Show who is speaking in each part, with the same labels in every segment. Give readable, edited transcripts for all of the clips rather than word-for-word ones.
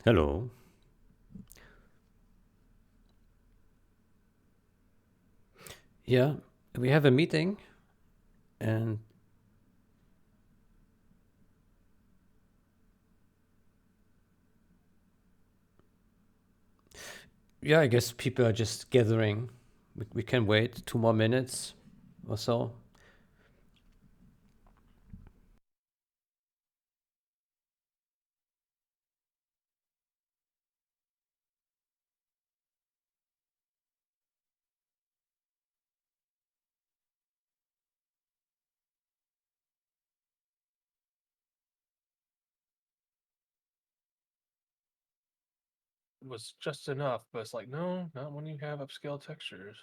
Speaker 1: Hello. Yeah, we have a meeting and yeah, I guess people are just gathering. We can wait 2 more minutes or so.
Speaker 2: It was just enough, but it's like, no, not when you have upscale textures.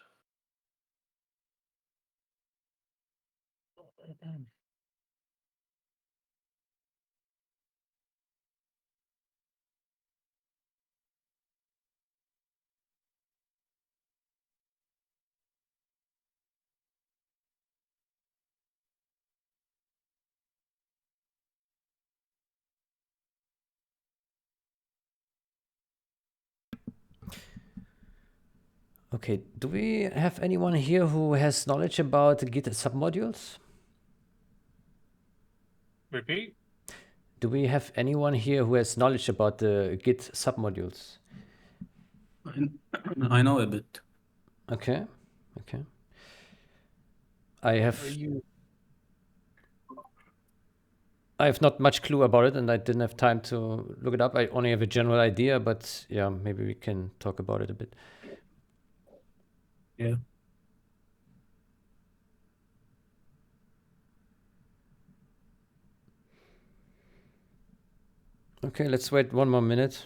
Speaker 1: Okay, do we have anyone here who has knowledge about Git submodules?
Speaker 2: Repeat?
Speaker 1: Do we have anyone here who has knowledge about the Git submodules?
Speaker 3: I know a bit.
Speaker 1: Okay, okay. I have not much clue about it, and I didn't have time to look it up. I only have a general idea, but yeah, maybe we can talk about it a bit.
Speaker 3: Yeah.
Speaker 1: Okay, let's wait 1 more minute.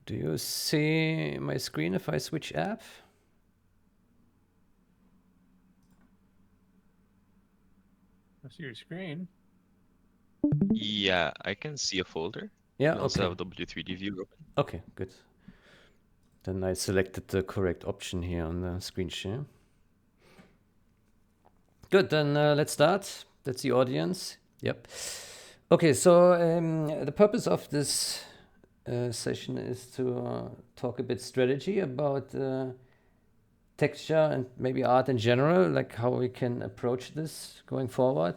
Speaker 1: Do you see my screen if I switch app?
Speaker 2: I see your screen.
Speaker 4: Yeah, I can see a folder.
Speaker 1: Yeah,
Speaker 4: I also
Speaker 1: okay.
Speaker 4: have W3D view open.
Speaker 1: Okay, good. Then I selected the correct option here on the screen share. Good, then let's start. That's the audience. Yep. Okay, so the purpose of this session is to talk a bit strategy about texture and maybe art in general, like how we can approach this going forward.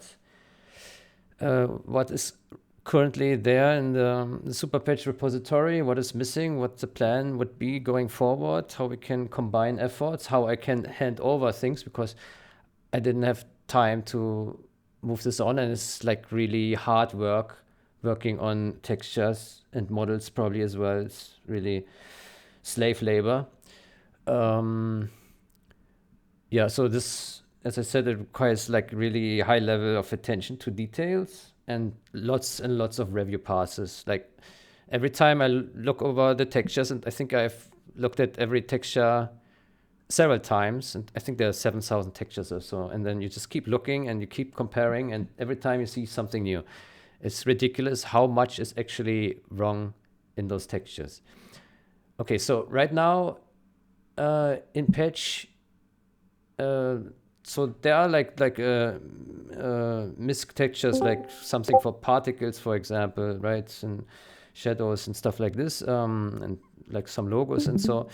Speaker 1: What is currently there in the super patch repository, what is missing, what the plan would be going forward, how we can combine efforts, how I can hand over things, because I didn't have time to move this on, and it's like really hard work working on textures and models probably as well. It's really slave labor. Yeah, so this, as I said, it requires like really high level of attention to details and lots of review passes. Like every time I look over the textures, and I think I've looked at every texture several times, and I think there are 7,000 textures or so, and then you just keep looking and you keep comparing, and every time you see something new. It's ridiculous how much is actually wrong in those textures. Okay, so right now in patch, so there are like misc textures, like something for particles, for example, right, and shadows and stuff like this, and like some logos, and so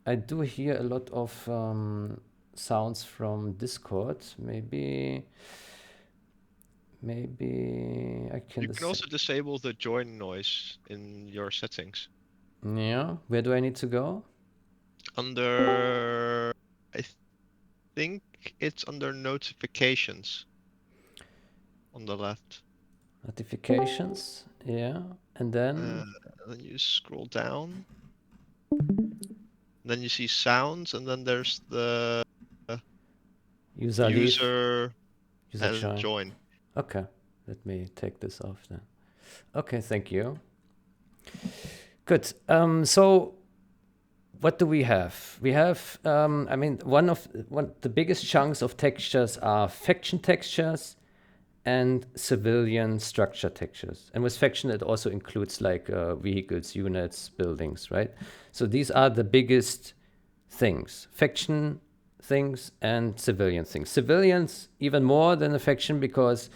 Speaker 1: I do hear a lot of sounds from Discord. Maybe I can.
Speaker 4: You can also disable the join noise in your settings.
Speaker 1: Yeah, where do I need to go?
Speaker 4: Under think it's under notifications on the left.
Speaker 1: Notifications, yeah. And then
Speaker 4: Then you scroll down. Then you see sounds, and then there's the
Speaker 1: user leave,
Speaker 4: user
Speaker 1: user
Speaker 4: and
Speaker 1: join.
Speaker 4: join.
Speaker 1: Okay, let me take this off then. Okay, thank you. Good. So what do we have? We have, I mean, one of the biggest chunks of textures are faction textures and civilian structure textures. And with faction, it also includes like vehicles, units, buildings, right? So these are the biggest things: faction things and civilian things. Civilians even more than a faction because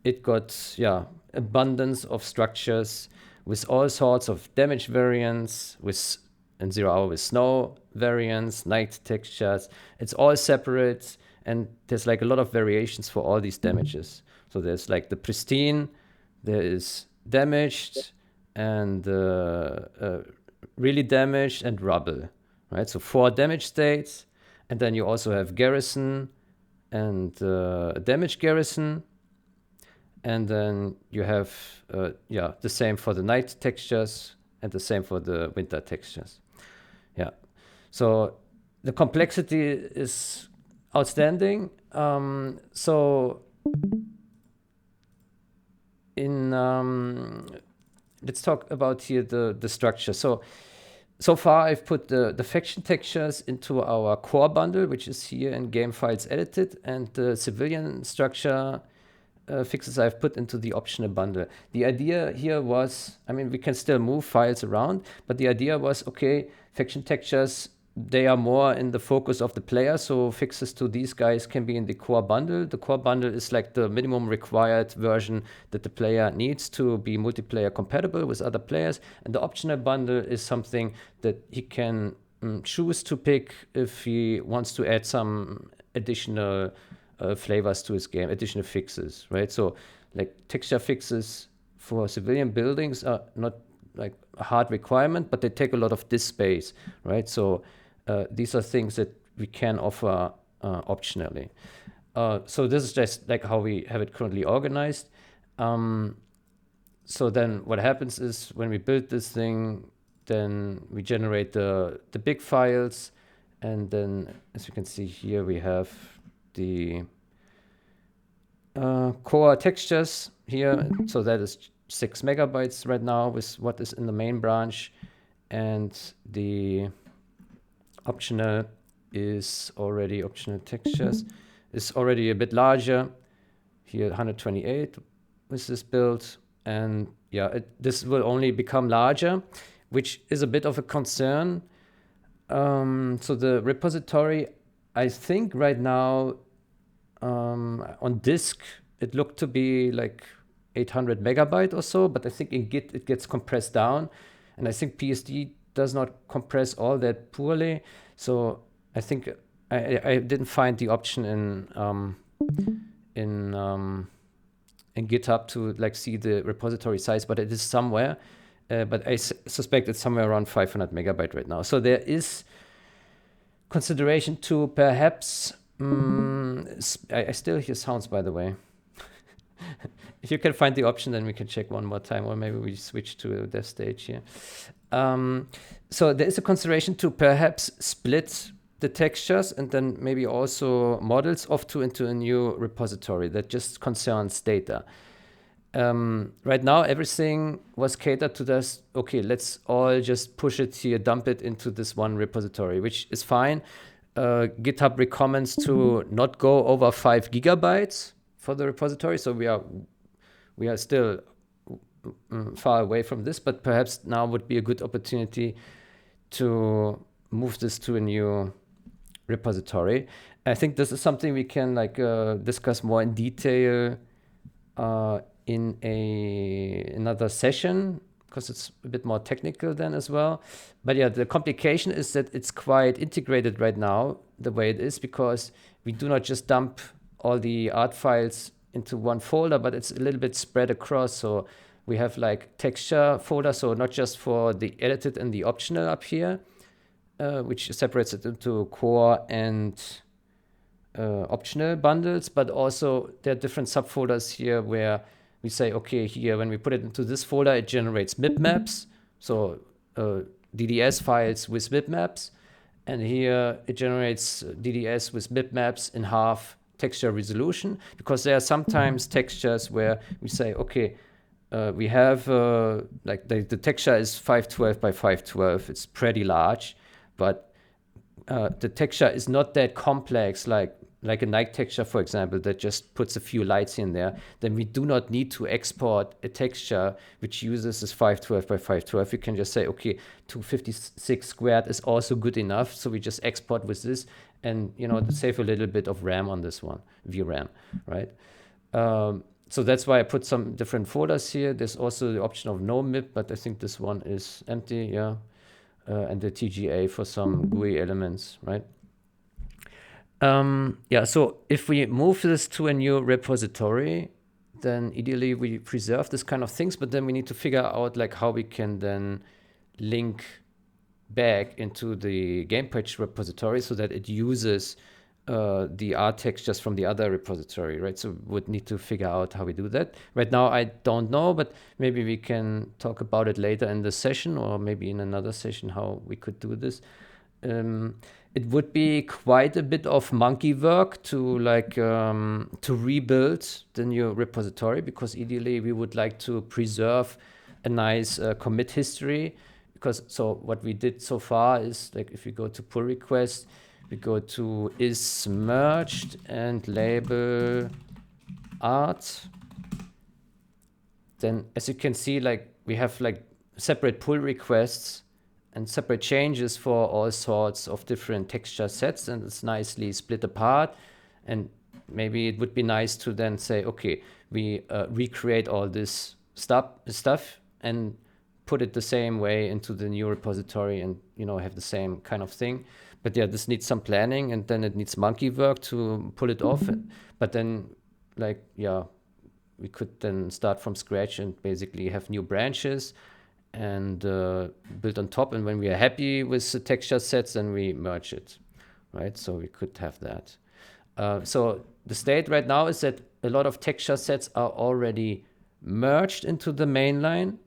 Speaker 1: it got, yeah, abundance of structures with all sorts of damage variants, with in 0 hour with snow variants, night textures. It's all separate, and there's like a lot of variations for all these damages. So there's like the pristine, there is damaged, and really damaged, and rubble, right? So 4 damage states, and then you also have garrison and damage garrison, and then you have yeah, the same for the night textures and the same for the winter textures. Yeah, so the complexity is outstanding. So in let's talk about here the structure. So far I've put the faction textures into our core bundle, which is here in game files edited, and the civilian structure fixes I've put into the optional bundle. The idea here was, I mean, we can still move files around, but the idea was, okay, faction textures, they are more in the focus of the player, so fixes to these guys can be in the core bundle. The core bundle is like the minimum required version that the player needs to be multiplayer compatible with other players, and the optional bundle is something that he can choose to pick if he wants to add some additional flavors to his game, additional fixes, right? So like texture fixes for civilian buildings are not like a hard requirement, but they take a lot of disk space, right? So these are things that we can offer optionally. So this is just like how we have it currently organized. So then what happens is when we build this thing, then we generate the big files, and then as you can see here, we have the core textures here. So that is 6 megabytes right now with what is in the main branch, and the optional is already optional textures is already a bit larger here, 128 with this build. And yeah, this will only become larger, which is a bit of a concern. So the repository, I think right now on disk, it looked to be like 800 megabyte or so, but I think in Git it gets compressed down, and I think PSD does not compress all that poorly. So I think I didn't find the option in GitHub to like see the repository size, but it is somewhere. But I suspect it's somewhere around 500 megabyte right now. So there is consideration to perhaps. I still hear sounds, by the way. If you can find the option, then we can check one more time, or maybe we switch to the stage here. So there is a consideration to perhaps split the textures and then maybe also models off into a new repository that just concerns data. Right now, everything was catered to this. Okay, let's all just push it here, dump it into this one repository, which is fine. GitHub recommends to not go over 5 gigabytes for the repository, so we are still far away from this, but perhaps now would be a good opportunity to move this to a new repository. I think this is something we can like discuss more in detail in another session, because it's a bit more technical then as well. But yeah, the complication is that it's quite integrated right now, the way it is, because we do not just dump all the art files into one folder, but it's a little bit spread across. So we have like texture folder, so not just for the edited and the optional up here, which separates it into core and optional bundles, but also there are different subfolders here where we say, okay, here when we put it into this folder, it generates mipmaps, so DDS files with mipmaps, and here it generates DDS with mipmaps in half texture resolution, because there are sometimes textures where we say, okay, we have like the texture is 512 by 512. It's pretty large, but the texture is not that complex, like a night texture, for example, that just puts a few lights in there. Then we do not need to export a texture which uses this 512 by 512. We can just say, okay, 256 squared is also good enough. So we just export with this, and save a little bit of RAM on this one, VRAM, right? So that's why I put some different folders here. There's also the option of no MIP, but I think this one is empty, yeah. And the TGA for some GUI elements, right? Yeah, so if we move this to a new repository, then ideally we preserve this kind of things, but then we need to figure out like how we can then link back into the game page repository so that it uses the art textures from the other repository, right? So we would need to figure out how we do that. Right now, I don't know, but maybe we can talk about it later in the session, or maybe in another session how we could do this. It would be quite a bit of monkey work to to rebuild the new repository, because ideally we would like to preserve a nice commit history. Because so what we did so far is, like, if you go to pull request, we go to is merged and label art. Then as you can see, like, we have like separate pull requests and separate changes for all sorts of different texture sets, and it's nicely split apart. And maybe it would be nice to then say, okay, we recreate all this stuff and put it the same way into the new repository, and have the same kind of thing. But yeah, this needs some planning, and then it needs monkey work to pull it off. But then, like, yeah, we could then start from scratch and basically have new branches and build on top. And when we are happy with the texture sets, then we merge it, right? So we could have that. So the state right now is that a lot of texture sets are already merged into the main line.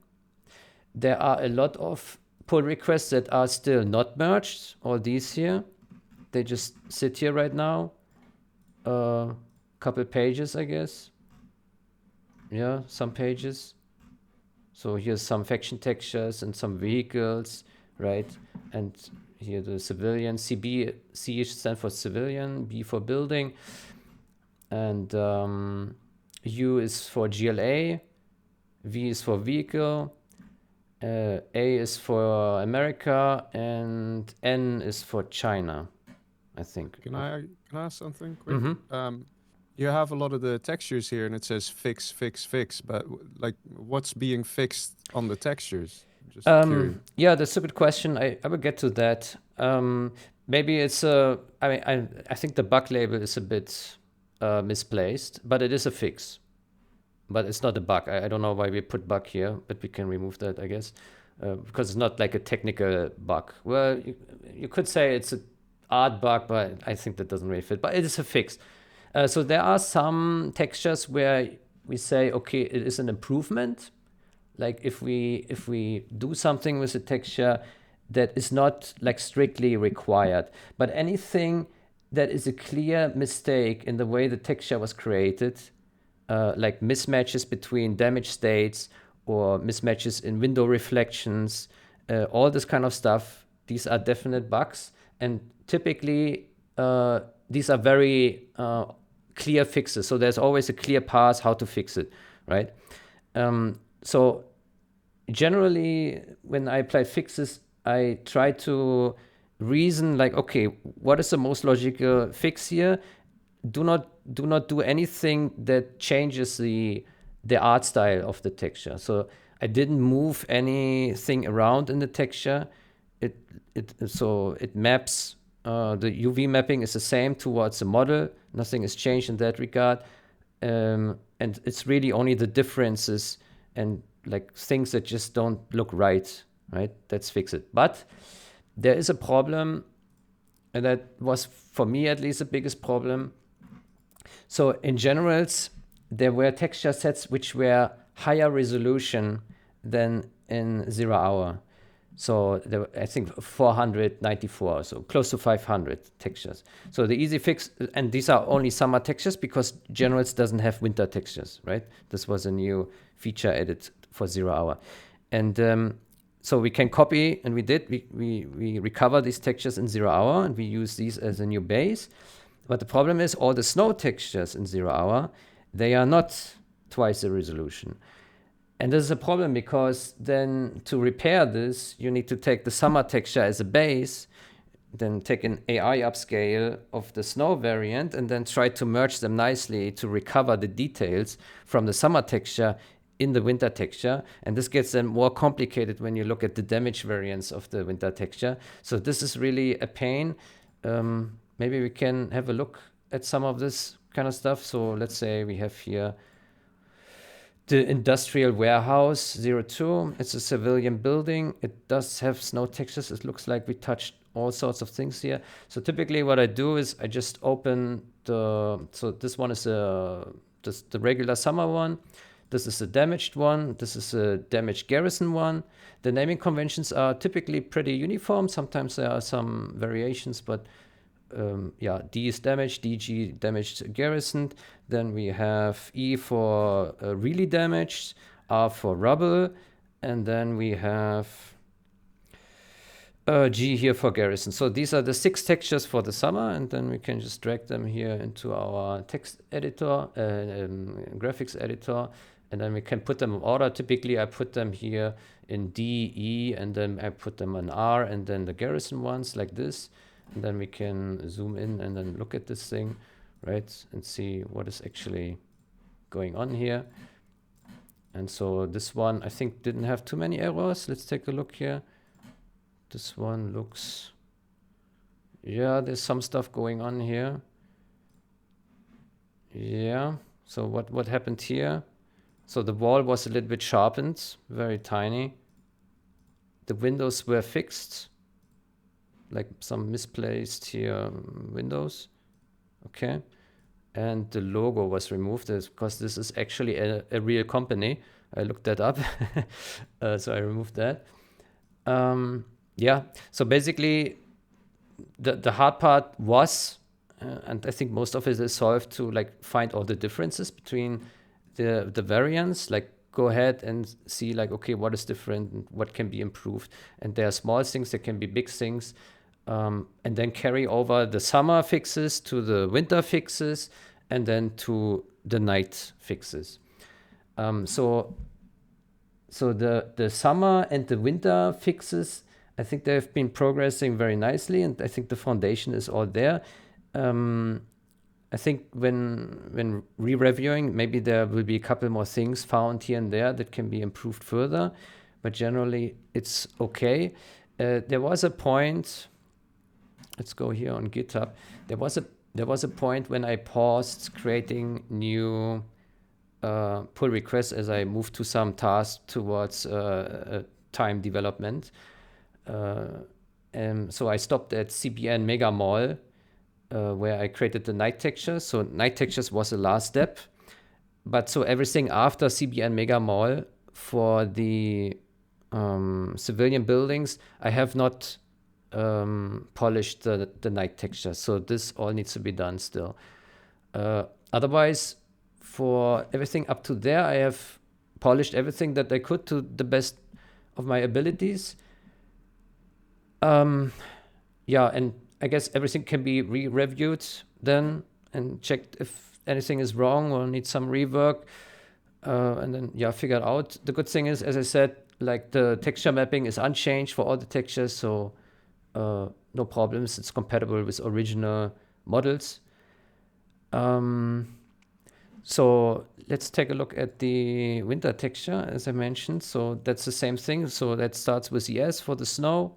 Speaker 1: There are a lot of pull requests that are still not merged. All these here, they just sit here right now. Couple pages, I guess. Yeah, some pages. So here's some faction textures and some vehicles, right? And here the civilian, CB, C stands for civilian, B for building, and U is for GLA, V is for vehicle, A is for America, and N is for China, I think.
Speaker 3: Can I ask something quick? You have a lot of the textures here, and it says fix, fix, fix. But like, what's being fixed on the textures? Just curious.
Speaker 1: Yeah, that's a good question. I will get to that. Maybe it's I think the bug label is a bit misplaced, but it is a fix. But it's not a bug. I don't know why we put bug here, but we can remove that, I guess, because it's not like a technical bug. Well, you could say it's an art bug, but I think that doesn't really fit. But it is a fix. So there are some textures where we say, okay, it is an improvement. Like if we do something with a texture that is not like strictly required, but anything that is a clear mistake in the way the texture was created, like mismatches between damage states or mismatches in window reflections, all this kind of stuff, these are definite bugs. And typically, these are very clear fixes. So there's always a clear path how to fix it, right? So generally, when I apply fixes, I try to reason like, okay, what is the most logical fix here? Do not do anything that changes the art style of the texture. So I didn't move anything around in the texture. So it maps. The UV mapping is the same towards the model. Nothing has changed in that regard. And it's really only the differences and like things that just don't look right? That's fix it. But there is a problem And that was, for me at least, the biggest problem. So in generals, there were texture sets which were higher resolution than in 0 hour. So there were, I think, 494, so close to 500 textures. So the easy fix, and these are only summer textures because generals doesn't have winter textures, right? This was a new feature added for 0 hour. And so we can copy, and we did, we recover these textures in 0 hour, and we use these as a new base. But the problem is all the snow textures in 0 hour, they are not twice the resolution. And this is a problem because then to repair this, you need to take the summer texture as a base, then take an AI upscale of the snow variant, and then try to merge them nicely to recover the details from the summer texture in the winter texture. And this gets then more complicated when you look at the damage variants of the winter texture. So this is really a pain. Maybe we can have a look at some of this kind of stuff. So let's say we have here the industrial warehouse 02. It's a civilian building. It does have snow textures. It looks like we touched all sorts of things here. So typically what I do is I just open so this one is the regular summer one. This is a damaged one. This is a damaged garrison one. The naming conventions are typically pretty uniform. Sometimes there are some variations, but yeah, D is damaged, DG damaged garrisoned. Then we have E for really damaged, R for rubble, and then we have G here for garrison. So these are the 6 textures for the summer, and then we can just drag them here into our text editor, graphics editor, and then we can put them in order. Typically, I put them here in D, E, and then I put them in R, and then the garrison ones like this. And then we can zoom in and then look at this thing, right? And see what is actually going on here. And so this one, I think, didn't have too many errors. Let's take a look here. This one looks, yeah, there's some stuff going on here. Yeah, so what happened here? So the wall was a little bit sharpened, very tiny. The windows were fixed, like some misplaced here windows. Okay. And the logo was removed because this is actually a real company. I looked that up. So I removed that. Yeah, so basically the hard part was, and I think most of it is solved, to like find all the differences between the variants, like go ahead and see like, okay, what is different and what can be improved. And there are small things, there can be big things. And then carry over the summer fixes to the winter fixes and then to the night fixes. So the summer and the winter fixes, I think they've been progressing very nicely, and I think the foundation is all there. I think when re-reviewing, maybe there will be a couple more things found here and there that can be improved further, but generally it's okay. There was a point. Let's go here on GitHub. There was a point when I paused creating new pull requests as I moved to some tasks towards time development. So I stopped at CBN Mega Mall, where I created the night textures. So night textures was the last step. But so everything after CBN Mega Mall for the civilian buildings, I have not polished the night texture. So this all needs to be done still. Otherwise, for everything up to there, I have polished everything that I could to the best of my abilities. Yeah, and I guess everything can be re-reviewed then and checked if anything is wrong or needs some rework. And then, yeah, figured out. The good thing is, as I said, like the texture mapping is unchanged for all the textures, so no problems. It's compatible with original models. So let's take a look at the winter texture, as I mentioned. So that's the same thing. So that starts with ES for the snow,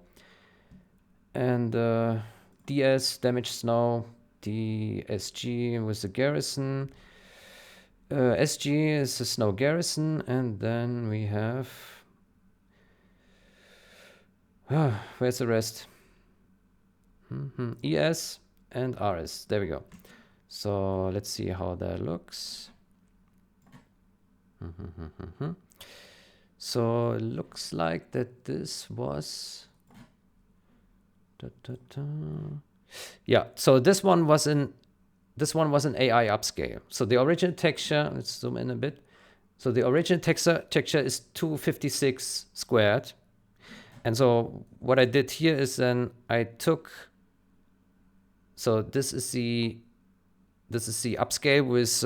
Speaker 1: and DS, damaged snow, DSG with the garrison, SG is the snow garrison, and then we have, where's the rest? ES and RS. There we go. So let's see how that looks. So it looks like that this was. Yeah. So this one was an AI upscale. So the original texture. Let's zoom in a bit. So the original texture is 256 squared. And so what I did here is then I took. So this is the upscale with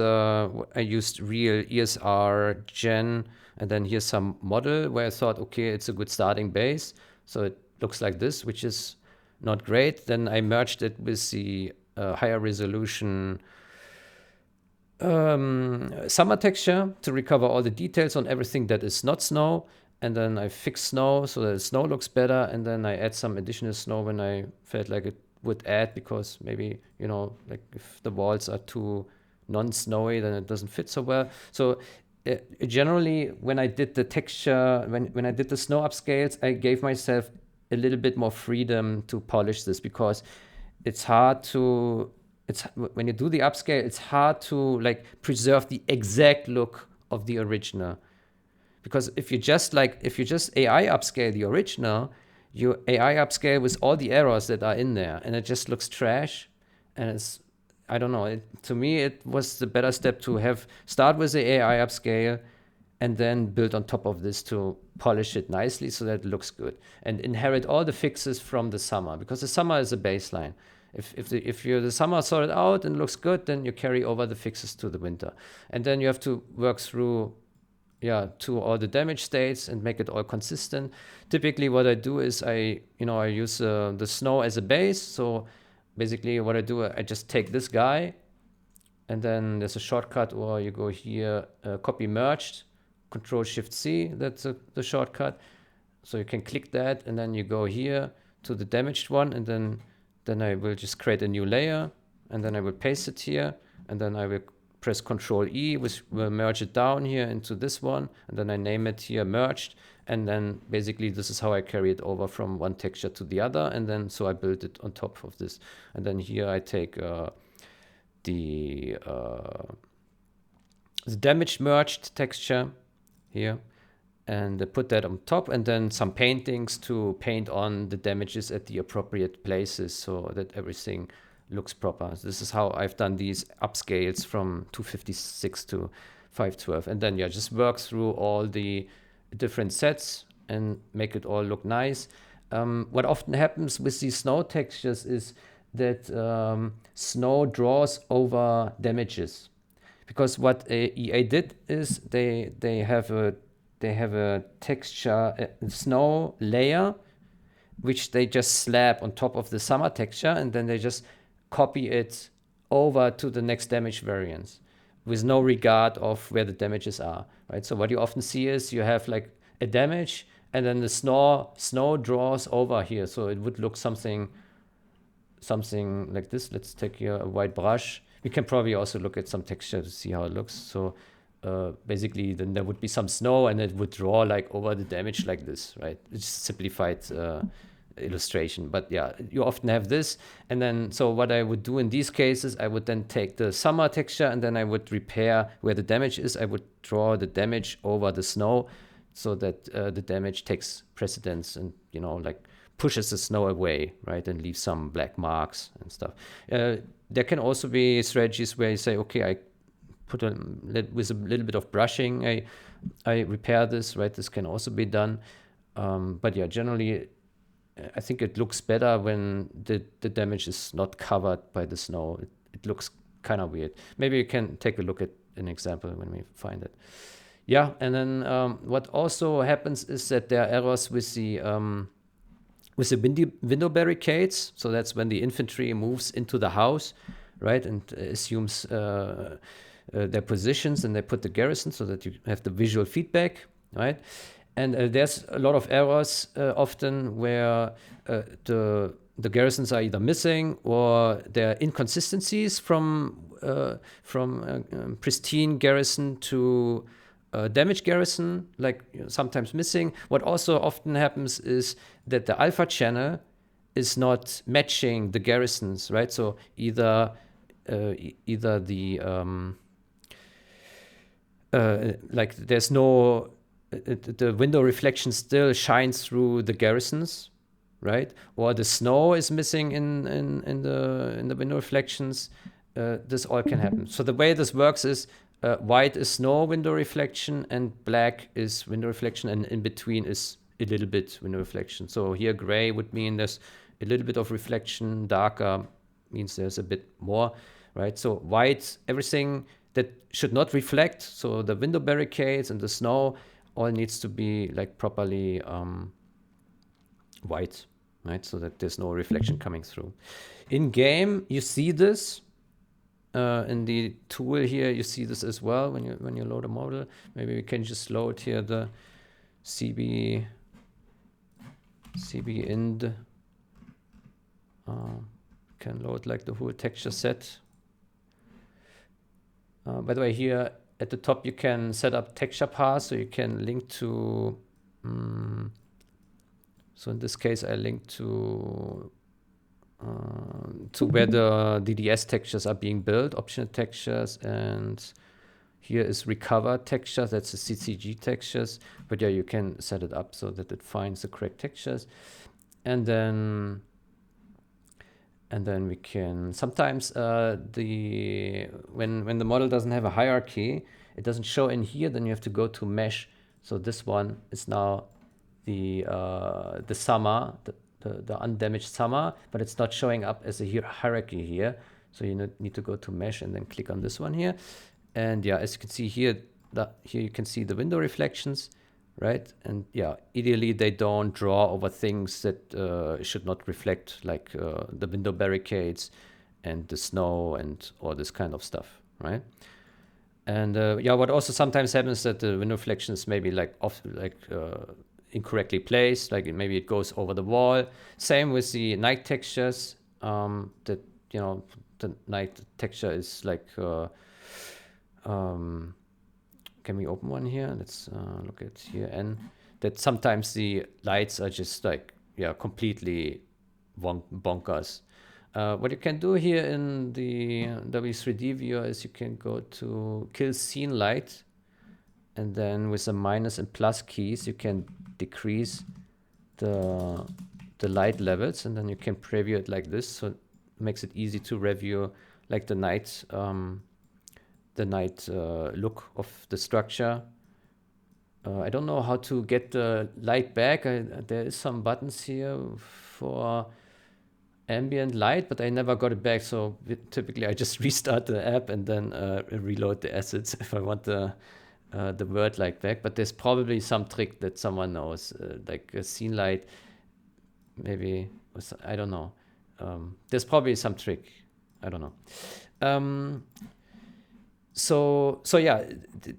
Speaker 1: I used real ESR gen, and then here's some model where I thought, okay, it's a good starting base. So it looks like this, which is not great. Then I merged it with the higher resolution summer texture to recover all the details on everything that is not snow. And then I fix snow so that the snow looks better. And then I add some additional snow when I felt like it would add, because maybe, like if the walls are too non-snowy, then it doesn't fit so well. So generally, when I did the texture, when I did the snow upscales, I gave myself a little bit more freedom to polish this, because it's hard to, when you do the upscale, it's hard to like preserve the exact look of the original. Because if you just AI upscale the original, you AI upscale with all the errors that are in there, and it just looks trash. And it's, I don't know, to me, it was the better step to start with the AI upscale and then build on top of this to polish it nicely so that it looks good, and inherit all the fixes from the summer, because the summer is a baseline. If the summer sorted out and looks good, then you carry over the fixes to the winter, and then you have to work through to all the damage states and make it all consistent. Typically what I do is I use the snow as a base. So basically what I do, I just take this guy, and then there's a shortcut, or you go here, copy merged, Control Shift C, that's the shortcut. So you can click that, and then you go here to the damaged one, and then I will just create a new layer, and then I will paste it here, and then I will press Control E, which will merge it down here into this one, and then I name it here merged, and then basically this is how I carry it over from one texture to the other, and then so I build it on top of this, and then here I take the damaged merged texture here, and put that on top, and then some paintings to paint on the damages at the appropriate places so that everything looks proper. This is how I've done these upscales from 256 to 512, and then just work through all the different sets and make it all look nice. What often happens with these snow textures is that snow draws over damages, because what EA did is they have a texture, a snow layer, which they just slap on top of the summer texture, and then they just copy it over to the next damage variance with no regard of where the damages are, right? So what you often see is you have like a damage, and then the snow draws over here. So it would look something like this. Let's take here a white brush. We can probably also look at some texture to see how it looks. So basically then there would be some snow, and it would draw like over the damage like this, right? It's simplified illustration, but you often have this. And then so what I would do in these cases, I would then take the summer texture, and then I would repair where the damage is. I would draw the damage over the snow so that the damage takes precedence and like pushes the snow away, right, and leaves some black marks and stuff. There can also be strategies where you say, okay, I put with a little bit of brushing, I repair this, right? This can also be done, but generally I think it looks better when the damage is not covered by the snow. It looks kind of weird. Maybe you can take a look at an example when we find it. And then what also happens is that there are errors with the window barricades. So that's when the infantry moves into the house, right, and assumes their positions, and they put the garrison so that you have the visual feedback, right? And there's a lot of errors often where the garrisons are either missing, or there are inconsistencies from pristine garrison to damaged garrison, like sometimes missing. What also often happens is that the alpha channel is not matching the garrisons, right? So either either the like there's no the window reflection still shines through the garrisons, right? Or the snow is missing in the window reflections. This all can happen. So the way this works is white is snow window reflection and black is window reflection, and in between is a little bit window reflection. So here gray would mean there's a little bit of reflection, darker means there's a bit more, right? So white, everything that should not reflect, so the window barricades and the snow, all needs to be like properly white, right? So that there's no reflection coming through. In game, you see this. In the tool here, you see this as well when you load a model. Maybe we can just load here the CB ind. Can load like the whole texture set. By the way, here at the top you can set up texture paths, so you can link to. So in this case, I link to where the DDS textures are being built, optional textures, and here is recover textures. That's the CCG textures, but yeah, you can set it up so that it finds the correct textures, and then we can sometimes when the model doesn't have a hierarchy, it doesn't show in here. Then you have to go to mesh. So this one is now the summer, the undamaged summer, but it's not showing up as a hierarchy here. So you need to go to mesh and then click on this one here. And yeah, as you can see here, here you can see the window reflections, right? And yeah, ideally they don't draw over things that should not reflect, like the window barricades and the snow and all this kind of stuff, right? And yeah, what also sometimes happens is that the window reflection is maybe like incorrectly placed, like maybe it goes over the wall. Same with the night textures, that, you know, the night texture is like, can we open one here? Let's look at here. And that sometimes the lights are just like, yeah, completely bonkers. What you can do here in the W3D viewer is you can go to kill scene light, and then with the minus and plus keys, you can decrease the light levels, and then you can preview it like this. So it makes it easy to review like the night look of the structure. I don't know how to get the light back. There is some buttons here for ambient light, but I never got it back. So typically I just restart the app and then reload the assets if I want the word light back. But there's probably some trick that someone knows, like a scene light, maybe, I don't know. There's probably some trick. I don't know. So yeah,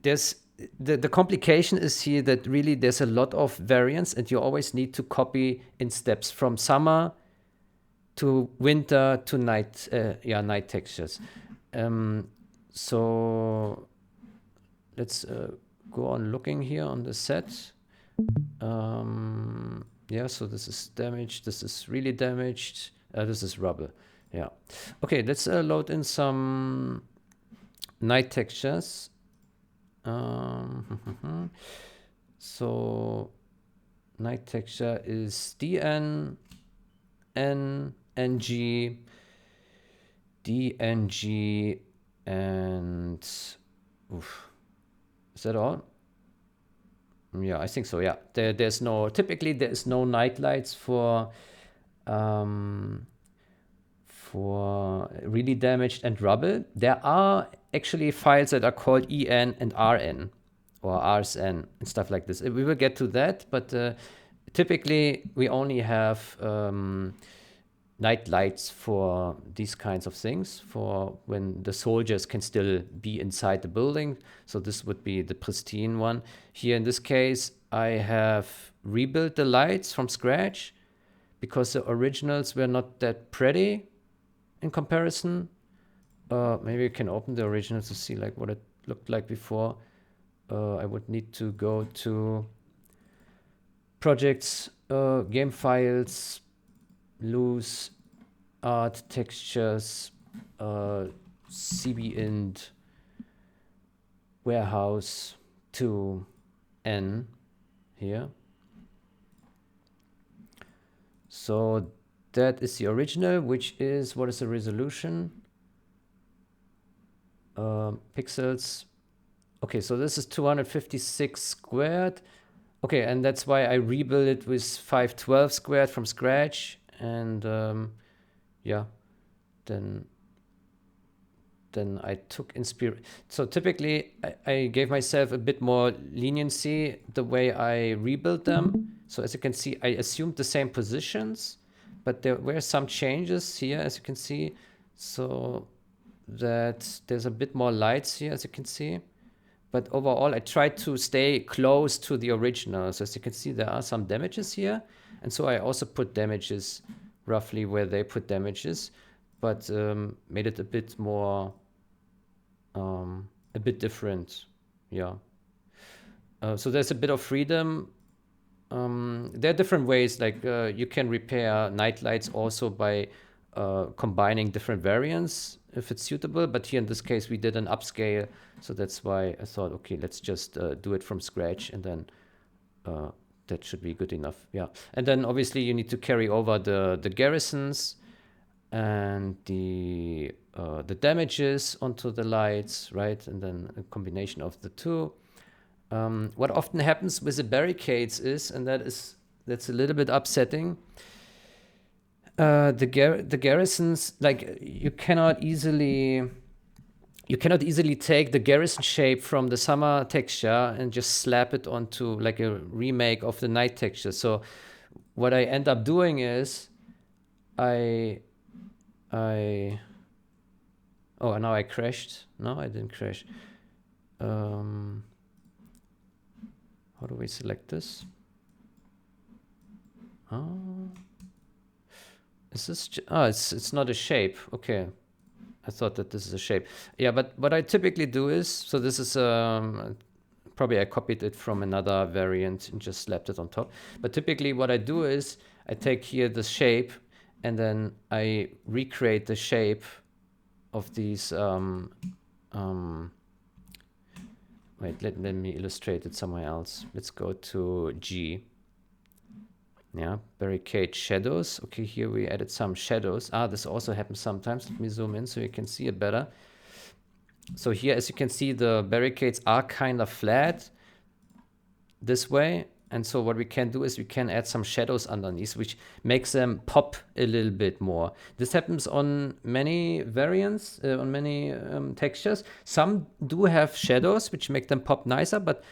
Speaker 1: there's the complication is here that really there's a lot of variance, and you always need to copy in steps from summer to winter to night, night textures. So let's go on looking here on the set. Yeah, so this is damaged. This is really damaged. This is rubble. Yeah. Okay, let's load in some night textures. So night texture is DN, N, NG, DNG, and is that all? Yeah, I think so. Yeah, typically there's no night lights for really damaged and rubble. There are actually files that are called EN and RN or RSN and stuff like this. We will get to that, but typically we only have night lights for these kinds of things, for when the soldiers can still be inside the building. So this would be the pristine one. Here in this case, I have rebuilt the lights from scratch because the originals were not that pretty in comparison. Maybe you can open the original to see like what it looked like before. I would need to go to projects, game files, loose art textures, cbint warehouse to n here. So that is the original, which is, what is the resolution? Pixels. Okay, so this is 256 squared. Okay, and that's why I rebuilt it with 512 squared from scratch. And yeah, then I took inspiration. So typically, I gave myself a bit more leniency the way I rebuilt them. So as you can see, I assumed the same positions, but there were some changes here, as you can see. So that there's a bit more lights here, as you can see. But overall, I tried to stay close to the original. So as you can see, there are some damages here. And so I also put damages roughly where they put damages, but made it a bit more, a bit different. Yeah. So there's a bit of freedom. There are different ways, like you can repair night lights also by combining different variants if it's suitable. But here in this case, we did an upscale. So that's why I thought, okay, let's just do it from scratch, and then that should be good enough. Yeah. And then obviously you need to carry over the garrisons and the damages onto the lights, right? And then a combination of the two. What often happens with the barricades is, and that's a little bit upsetting, the garrisons, like you cannot easily take the garrison shape from the summer texture and just slap it onto like a remake of the night texture. So what I end up doing is oh, now I crashed. No, I didn't crash. How do we select this? Is this? It's not a shape. Okay, I thought that this is a shape. Yeah, but what I typically do is, so this is probably I copied it from another variant and just slapped it on top. But typically, what I do is I take here the shape, and then I recreate the shape of these. Wait, let me illustrate it somewhere else. Let's go to G. Yeah, barricade shadows. Okay, here we added some shadows. This also happens sometimes. Let me zoom in so you can see it better. So here, as you can see, the barricades are kind of flat this way. And so what we can do is we can add some shadows underneath, which makes them pop a little bit more. This happens on many variants, on many textures. Some do have shadows, which make them pop nicer, but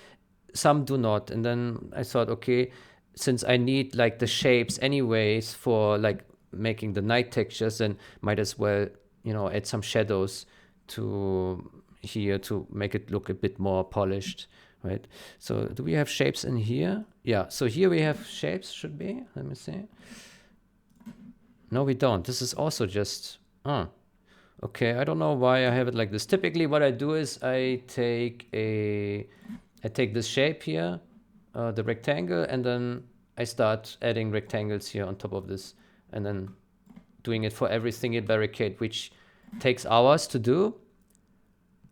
Speaker 1: some do not. And then I thought, okay, since I need like the shapes anyways for like making the night textures, then might as well, you know, add some shadows to here to make it look a bit more polished, right? So do we have shapes in here? Yeah, so here we have shapes, should be. Let me see. No, we don't. This is also just, okay, I don't know why I have it like this. Typically what I do is I take this shape here, the rectangle, and then I start adding rectangles here on top of this, and then doing it for every single barricade, which takes hours to do.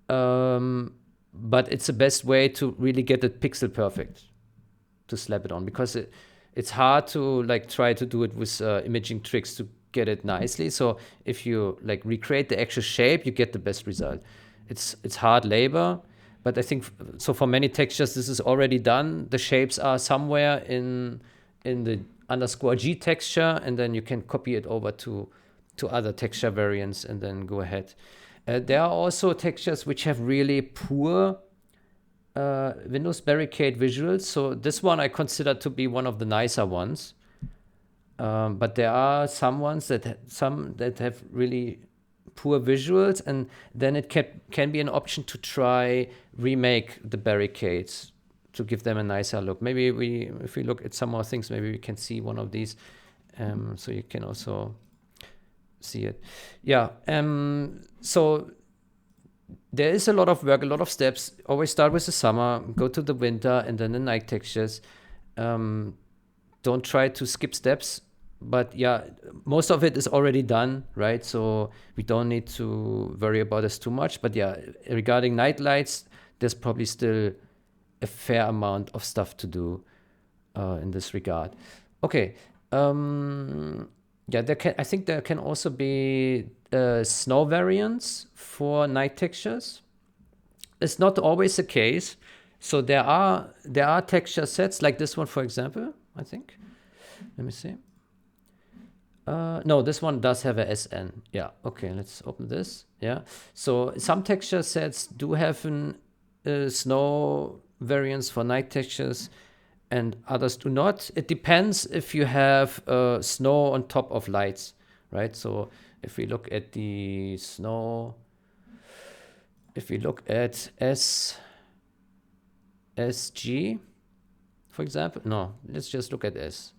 Speaker 1: But it's the best way to really get it pixel perfect to slap it on, because it's hard to like try to do it with imaging tricks to get it nicely. So if you like recreate the actual shape, you get the best result. It's hard labor. But I think, so for many textures, this is already done. The shapes are somewhere in the _G texture, and then you can copy it over to other texture variants and then go ahead. There are also textures which have really poor Windows barricade visuals. So this one I consider to be one of the nicer ones. But there are some ones that have really poor visuals, and then it can be an option to try remake the barricades to give them a nicer look. Maybe if we look at some more things, maybe we can see one of these, so you can also see it. Yeah. So there is a lot of work, a lot of steps. Always start with the summer, go to the winter, and then the night textures. Don't try to skip steps, but yeah, most of it is already done, right? So we don't need to worry about this too much. But yeah, regarding night lights, there's probably still a fair amount of stuff to do in this regard. Okay. Yeah, I think there can also be snow variants for night textures. It's not always the case. So there are texture sets like this one, for example, I think. Let me see. No, this one does have a SN. Yeah, okay, let's open this. Yeah, so some texture sets do have an snow variants for night textures and others do not. It depends if you have snow on top of lights, right? So if we look at the snow, if we look at SG, for example, no, let's just look at S.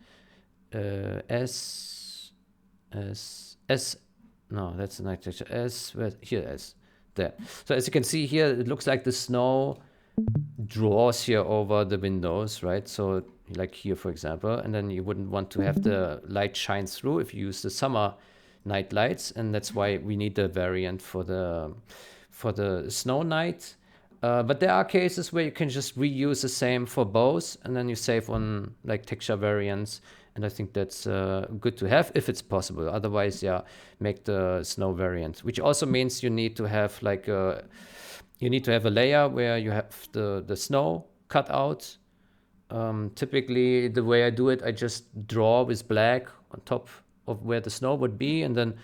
Speaker 1: No, that's the night texture. Here, S, there. So as you can see here, it looks like the snow draws here over the windows, right? So like here, for example, and then you wouldn't want to have the light shine through if you use the summer night lights, and that's why we need the variant for the snow night. But there are cases where you can just reuse the same for both, and then you save on like texture variants. And I think that's good to have if it's possible. Otherwise, yeah, make the snow variant, which also means you need to have like a layer where you have the snow cut out. Typically, the way I do it, I just draw with black on top of where the snow would be, and then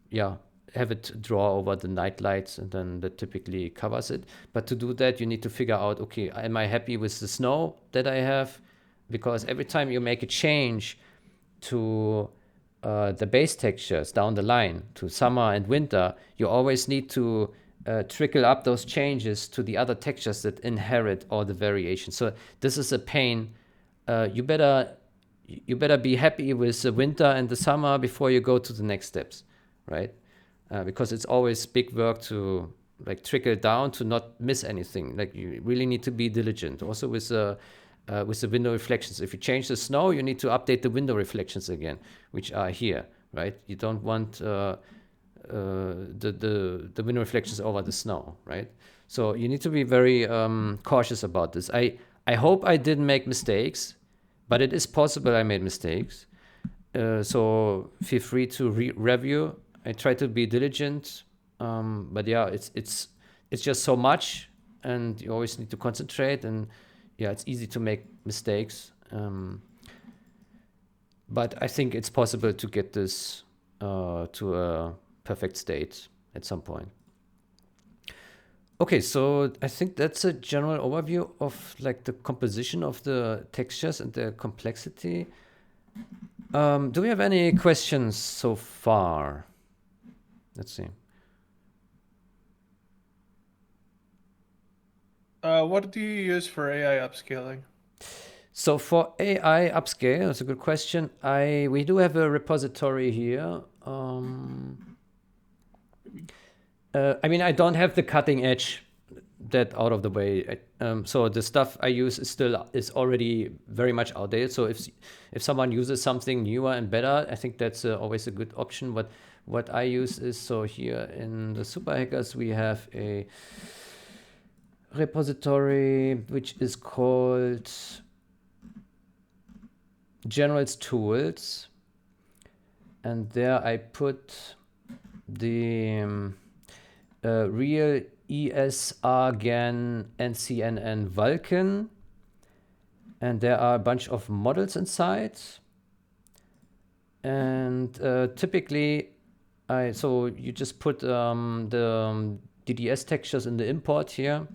Speaker 1: yeah, have it draw over the night lights, and then that typically covers it. But to do that, you need to figure out, okay, am I happy with the snow that I have? Because every time you make a change to the base textures down the line to summer and winter, you always need to trickle up those changes to the other textures that inherit all the variations. So this is a pain. You better be happy with the winter and the summer before you go to the next steps, right? Because it's always big work to like trickle down to not miss anything. Like you really need to be diligent. Also with the window reflections. If you change the snow, you need to update the window reflections again, which are here, right? You don't want the window reflections over the snow, right? So you need to be very cautious about this. I hope I didn't make mistakes, but it is possible I made mistakes. So feel free to review. I try to be diligent, but yeah, it's just so much, and you always need to concentrate, and yeah, it's easy to make mistakes. But I think it's possible to get this to a perfect state at some point. Okay, so I think that's a general overview of like the composition of the textures and the complexity. Do we have any questions so far? Let's see.
Speaker 2: What do you use for AI upscaling?
Speaker 1: So for AI upscale, that's a good question. We do have a repository here. I mean, I don't have the cutting edge that out of the way. So the stuff I use is already very much outdated. So if someone uses something newer and better, I think that's always a good option. But what I use is, so here in the Super Hackers, we have a repository which is called General's Tools, and there I put the real ESRGAN NCNN Vulkan, and there are a bunch of models inside, and typically so you just put the DDS textures in the import here,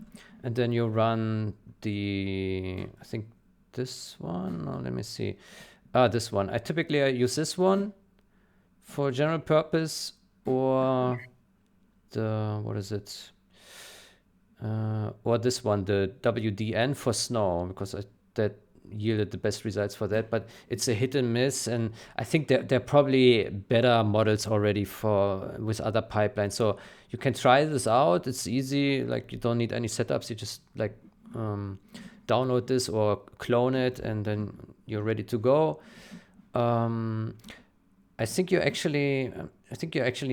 Speaker 1: and then you run I think this one, no, let me see. This one. I typically use this one for general purpose, or what is it? Or this one, the WDN for snow, because that yielded the best results for that. But it's a hit and miss, and I think there are probably better models already with other pipelines. So you can try this out. It's easy. Like you don't need any setups. You just like download this or clone it, and then you're ready to go. I think you actually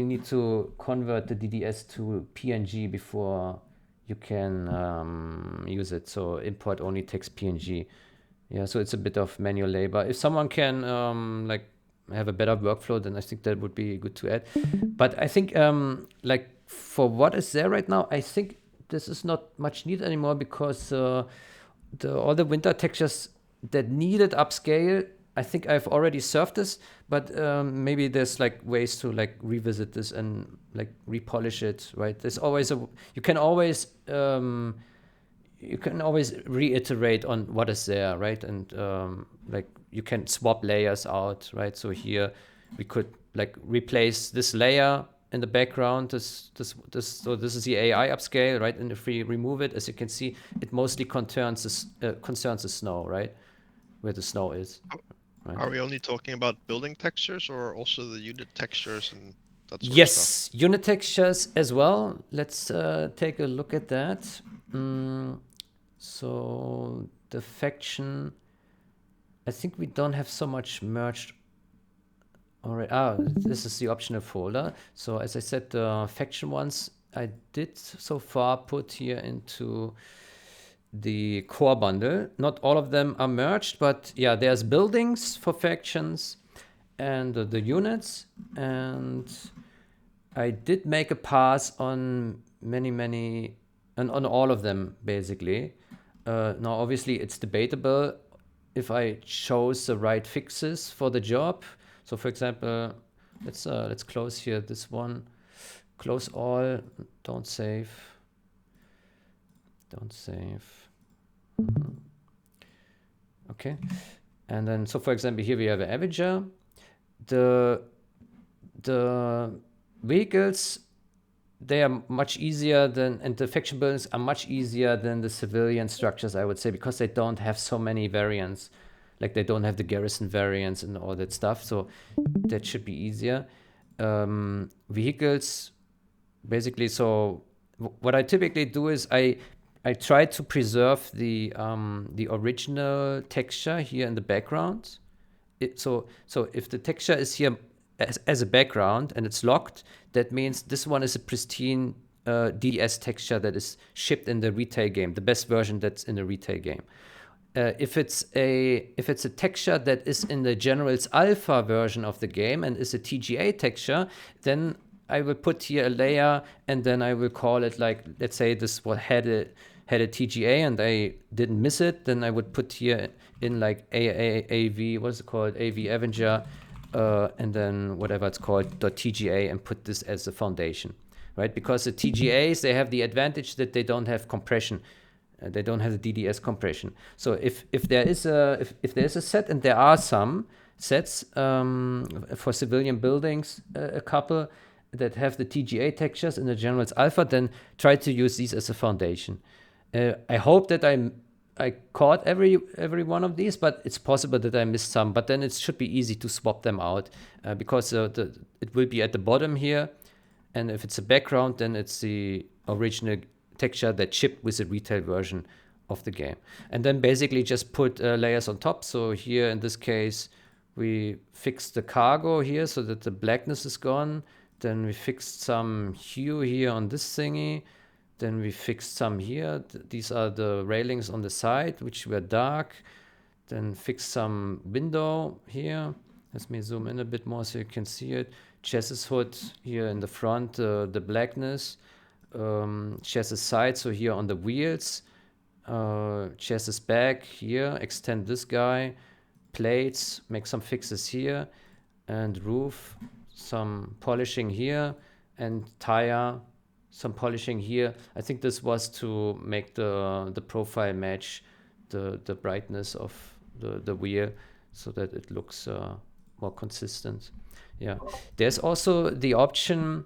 Speaker 1: need to convert the DDS to PNG before you can use it. So import only text PNG. Yeah, so it's a bit of manual labor. If someone can like have a better workflow, then I think that would be good to add. But I think like for what is there right now, I think this is not much needed anymore because all the winter textures that needed upscale, I think I've already served this, but maybe there's like ways to like revisit this and like repolish it, right? There's always you can always reiterate on what is there, right? And like you can swap layers out, right? So here we could like replace this layer in the background. So this is the AI upscale, right? And if we remove it, as you can see, it mostly concerns the snow, right? Where the snow is. Right?
Speaker 4: Are we only talking about building textures or also the unit textures and that sort of
Speaker 1: Yes,
Speaker 4: stuff?
Speaker 1: unit textures as well. Let's take a look at that. So the faction, I think we don't have so much merged already. This is the optional folder. So as I said, the faction ones I did so far put here into the core bundle. Not all of them are merged, but yeah, there's buildings for factions and the units. And I did make a pass on many, and on all of them basically. Now, obviously, it's debatable if I chose the right fixes for the job. So, for example, let's close here this one. Close all. Don't save. Don't save. Okay. And then, so for example, here we have an Avenger. The vehicles, they are much easier than, and the faction buildings are much easier than the civilian structures, I would say, because they don't have so many variants. Like they don't have the garrison variants and all that stuff. So that should be easier. Vehicles, basically, so what I typically do is I try to preserve the original texture here in the background. So if the texture is here as a background and it's locked, that means this one is a pristine DS texture that is shipped in the retail game, the best version that's in the retail game. If it's a texture that is in the General's Alpha version of the game and is a TGA texture, then I will put here a layer and then I will call it like, let's say this what had a TGA and I didn't miss it, then I would put here in like AV, what's it called? AV Avenger, and then whatever it's called, .tga, and put this as a foundation, right? Because the TGAs, they have the advantage that they don't have compression. They don't have the DDS compression. So if there is a set, and there are some sets for civilian buildings, a couple that have the TGA textures in the General's Alpha, then try to use these as a foundation. I hope that I caught every one of these, but it's possible that I missed some. But then it should be easy to swap them out because it will be at the bottom here, and if it's a background, then it's the original texture that shipped with the retail version of the game. And then basically just put layers on top. So here in this case, we fixed the cargo here so that the blackness is gone. Then we fixed some hue here on this thingy. Then we fixed some here. These are the railings on the side, which were dark. Then fixed some window here. Let me zoom in a bit more so you can see it. Chassis hood here in the front, the blackness. Chassis side, so here on the wheels. Chassis back here, extend this guy. Plates, make some fixes here. And roof, some polishing here. And tire, some polishing here. I think this was to make the profile match the brightness of the wheel so that it looks more consistent. Yeah, there's also the option,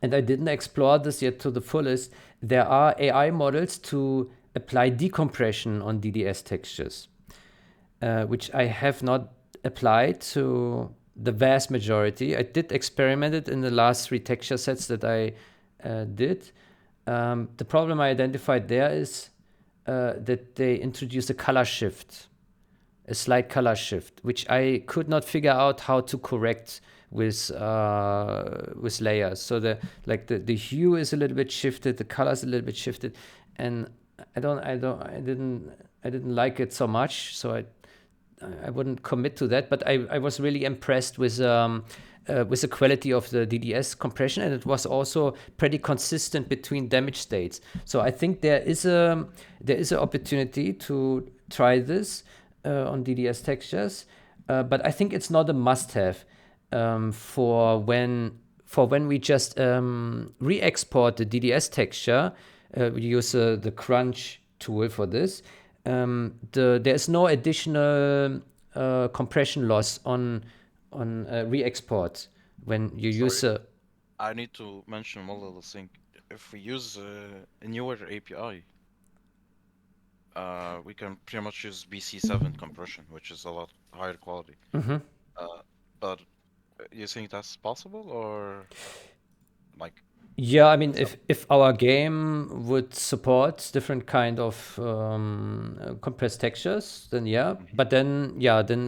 Speaker 1: and I didn't explore this yet to the fullest. There are AI models to apply decompression on DDS textures, which I have not applied to the vast majority. I did experiment it in the last 3 texture sets that I did. The problem I identified there is that they introduce a color shift a slight color shift, which I could not figure out how to correct with layers. So the hue is a little bit shifted, the color is a little bit shifted, and I didn't like it so much. So I wouldn't commit to that, but I was really impressed with the quality of the DDS compression, and it was also pretty consistent between damage states. So I think there is an opportunity to try this on DDS textures, but I think it's not a must-have for when we just re-export the DDS texture. We use the crunch tool for this. There's no additional compression loss on re-export when you use a.
Speaker 5: I need to mention one little thing. If we use a newer API, we can pretty much use BC7 compression, which is a lot higher quality. But you think that's possible, or like?
Speaker 1: Yeah, I mean, if our game would support different kind of compressed textures, then yeah. But then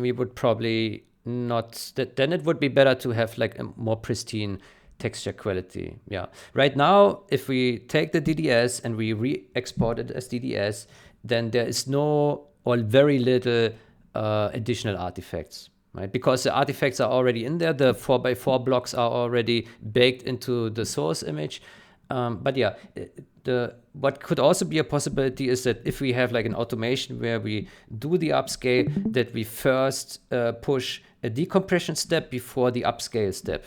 Speaker 1: we would probably not. Then it would be better to have like a more pristine texture quality. Yeah. Right now, if we take the DDS and we re-export it as DDS, then there is no or very little additional artifacts. Right? Because the artifacts are already in there, the 4x4 blocks are already baked into the source image. But yeah, what could also be a possibility is that if we have like an automation where we do the upscale, that we first push a decompression step before the upscale step,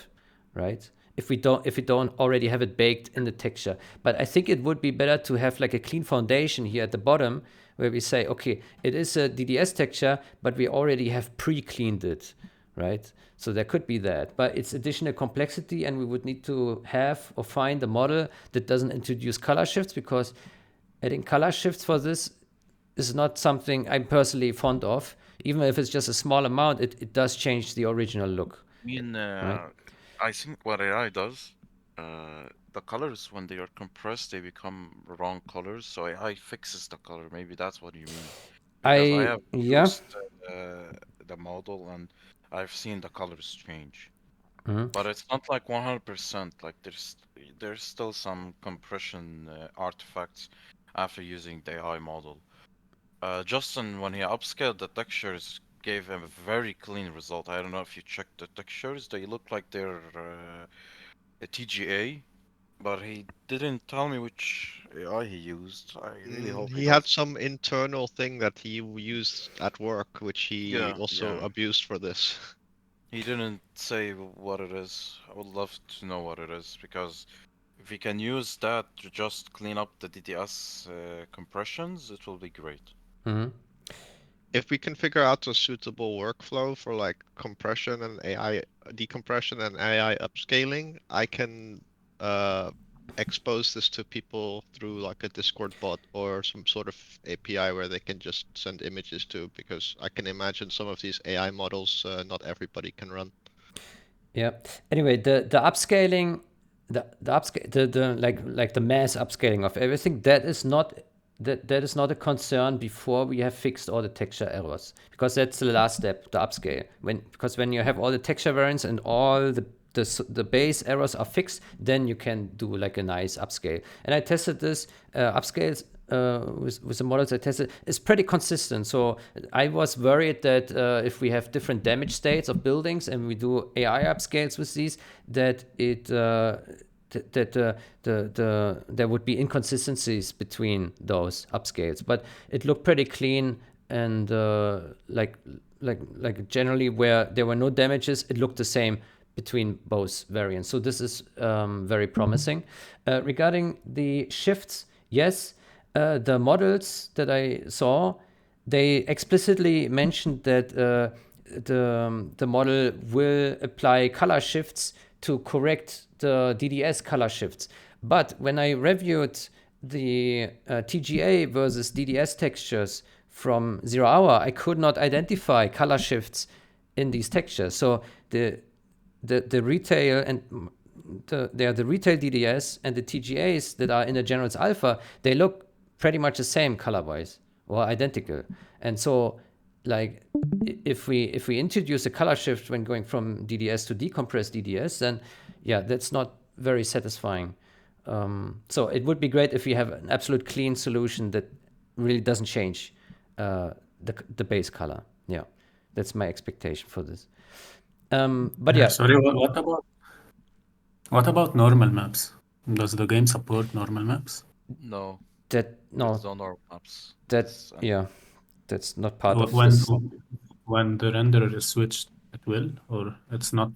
Speaker 1: right? If we don't already have it baked in the texture. But I think it would be better to have like a clean foundation here at the bottom, where we say, okay, it is a DDS texture, but we already have pre-cleaned it, right? So there could be that, but it's additional complexity, and we would need to have or find a model that doesn't introduce color shifts, because adding color shifts for this is not something I'm personally fond of. Even if it's just a small amount, it does change the original look.
Speaker 5: I mean,
Speaker 1: right?
Speaker 5: I think what AI does, the colors, when they are compressed, they become wrong colors. So AI fixes the color. Maybe that's what you mean. Because I have used the model, and I've seen the colors change. But it's not like 100%. Like there's still some compression artifacts after using the AI model. Justin, when he upscaled the textures, gave him a very clean result. I don't know if you checked the textures. They look like they're a TGA, but he didn't tell me which AI he used. I really hope
Speaker 4: he
Speaker 5: does.
Speaker 4: had some internal thing that he used at work, which he also abused for this.
Speaker 5: He didn't say what it is. I would love to know what it is, because if we can use that to just clean up the DDS compressions, it will be great.
Speaker 4: If we can figure out a suitable workflow for like compression and AI decompression and AI upscaling, I can expose this to people through like a Discord bot or some sort of API where they can just send images to, because I can imagine some of these AI models not everybody can run.
Speaker 1: Yeah. Anyway, the upscaling, the mass upscaling of everything, that is not a concern before we have fixed all the texture errors, because that's the last step, the upscale. Because when you have all the texture variants and all the base errors are fixed, then you can do like a nice upscale. And I tested this upscales with the models I tested. It's pretty consistent. So I was worried that if we have different damage states of buildings and we do AI upscales with these, that there would be inconsistencies between those upscales. But it looked pretty clean, and like generally where there were no damages, it looked the same between both variants. So this is very promising. Regarding the shifts, yes, the models that I saw, they explicitly mentioned that the model will apply color shifts to correct the DDS color shifts. But when I reviewed the TGA versus DDS textures from 0 hour, I could not identify color shifts in these textures. So the retail and the retail DDS and the TGAs that are in the Generals Alpha, they look pretty much the same color-wise or identical. And so like if we introduce a color shift when going from DDS to decompressed DDS, then yeah, that's not very satisfying. So it would be great if we have an absolute clean solution that really doesn't change the base color. Yeah, that's my expectation for this. But yeah,
Speaker 6: Sorry, what about normal maps? Does the game support normal maps?
Speaker 5: No,
Speaker 1: there's
Speaker 5: no normal maps.
Speaker 1: Yeah, that's not part of
Speaker 6: When
Speaker 1: this.
Speaker 6: when the renderer is switched, it will, or it's not.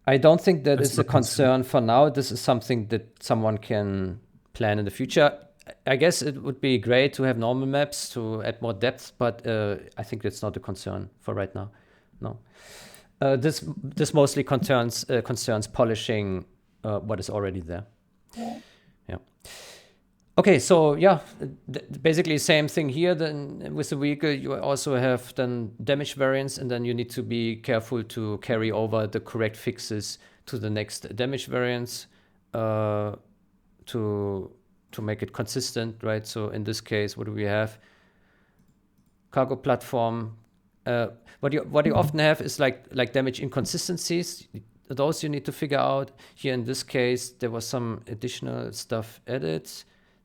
Speaker 1: I don't think that
Speaker 6: It's
Speaker 1: is a
Speaker 6: not considered.
Speaker 1: concern for now. This is something that someone can plan in the future. I guess it would be great to have normal maps to add more depth, but I think that's not a concern for right now. No. This mostly concerns polishing what is already there. Yeah. Okay, so yeah, basically same thing here. Then with the vehicle, you also have then damage variants, and then you need to be careful to carry over the correct fixes to the next damage variants to make it consistent, right? So in this case, what do we have? Cargo platform. What you often have is like damage inconsistencies. Those you need to figure out. Here in this case, there was some additional stuff added.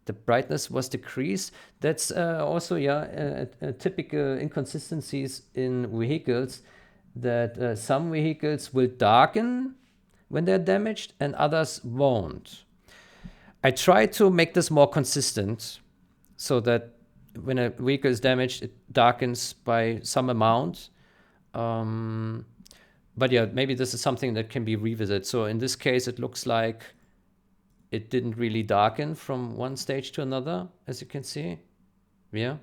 Speaker 1: The brightness was decreased. That's also a typical inconsistencies in vehicles, that some vehicles will darken when they're damaged and others won't. I try to make this more consistent so that when a vehicle is damaged, it darkens by some amount. But yeah, maybe this is something that can be revisited. So in this case, it looks like it didn't really darken from one stage to another, as you can see. Yeah.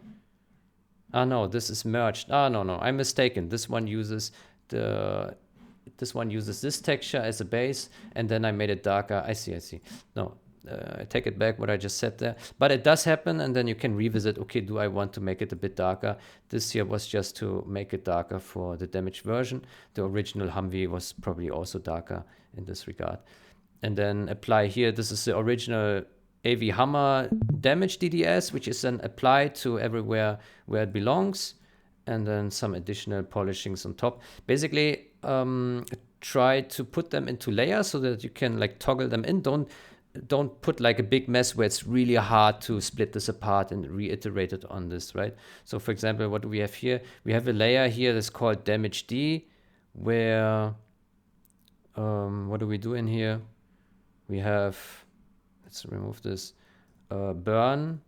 Speaker 1: Ah, no, this is merged. Ah, no, I'm mistaken. This one uses this texture as a base, and then I made it darker. I see. No, I take it back what I just said there. But it does happen, and then you can revisit, okay, do I want to make it a bit darker? This here was just to make it darker for the damaged version. The original Humvee was probably also darker in this regard. And then apply here, this is the original AV Hammer damage DDS, which is then applied to everywhere where it belongs. And then some additional polishings on top. Basically, try to put them into layers so that you can like toggle them in. Don't put like a big mess where it's really hard to split this apart and reiterate it on this, right? So for example, what do we have here? We have a layer here that's called damage D, where, what do we do in here? We have, let's remove this, burn.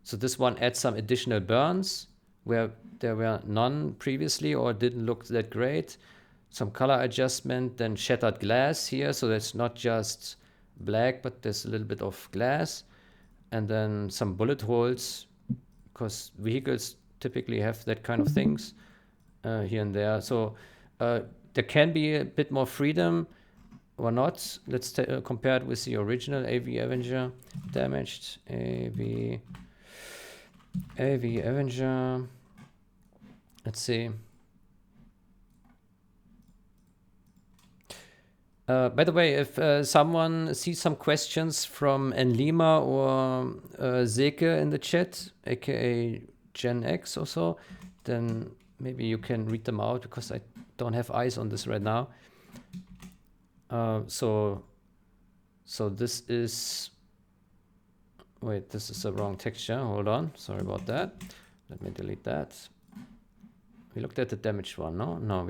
Speaker 1: So this one adds some additional burns where there were none previously or didn't look that great. Some color adjustment, then shattered glass here. So that's not just black, but there's a little bit of glass. And then some bullet holes, because vehicles typically have that kind of things here and there. So there can be a bit more freedom or not. Let's compare it with the original AV Avenger. Damaged AV Avenger. Let's see. By the way, if someone sees some questions from Enlima or Seke in the chat, aka Gen X or so, then maybe you can read them out, because I don't have eyes on this right now. So this is, wait, this is the wrong texture. Hold on, sorry about that. Let me delete that. We looked at the damaged one, no? No,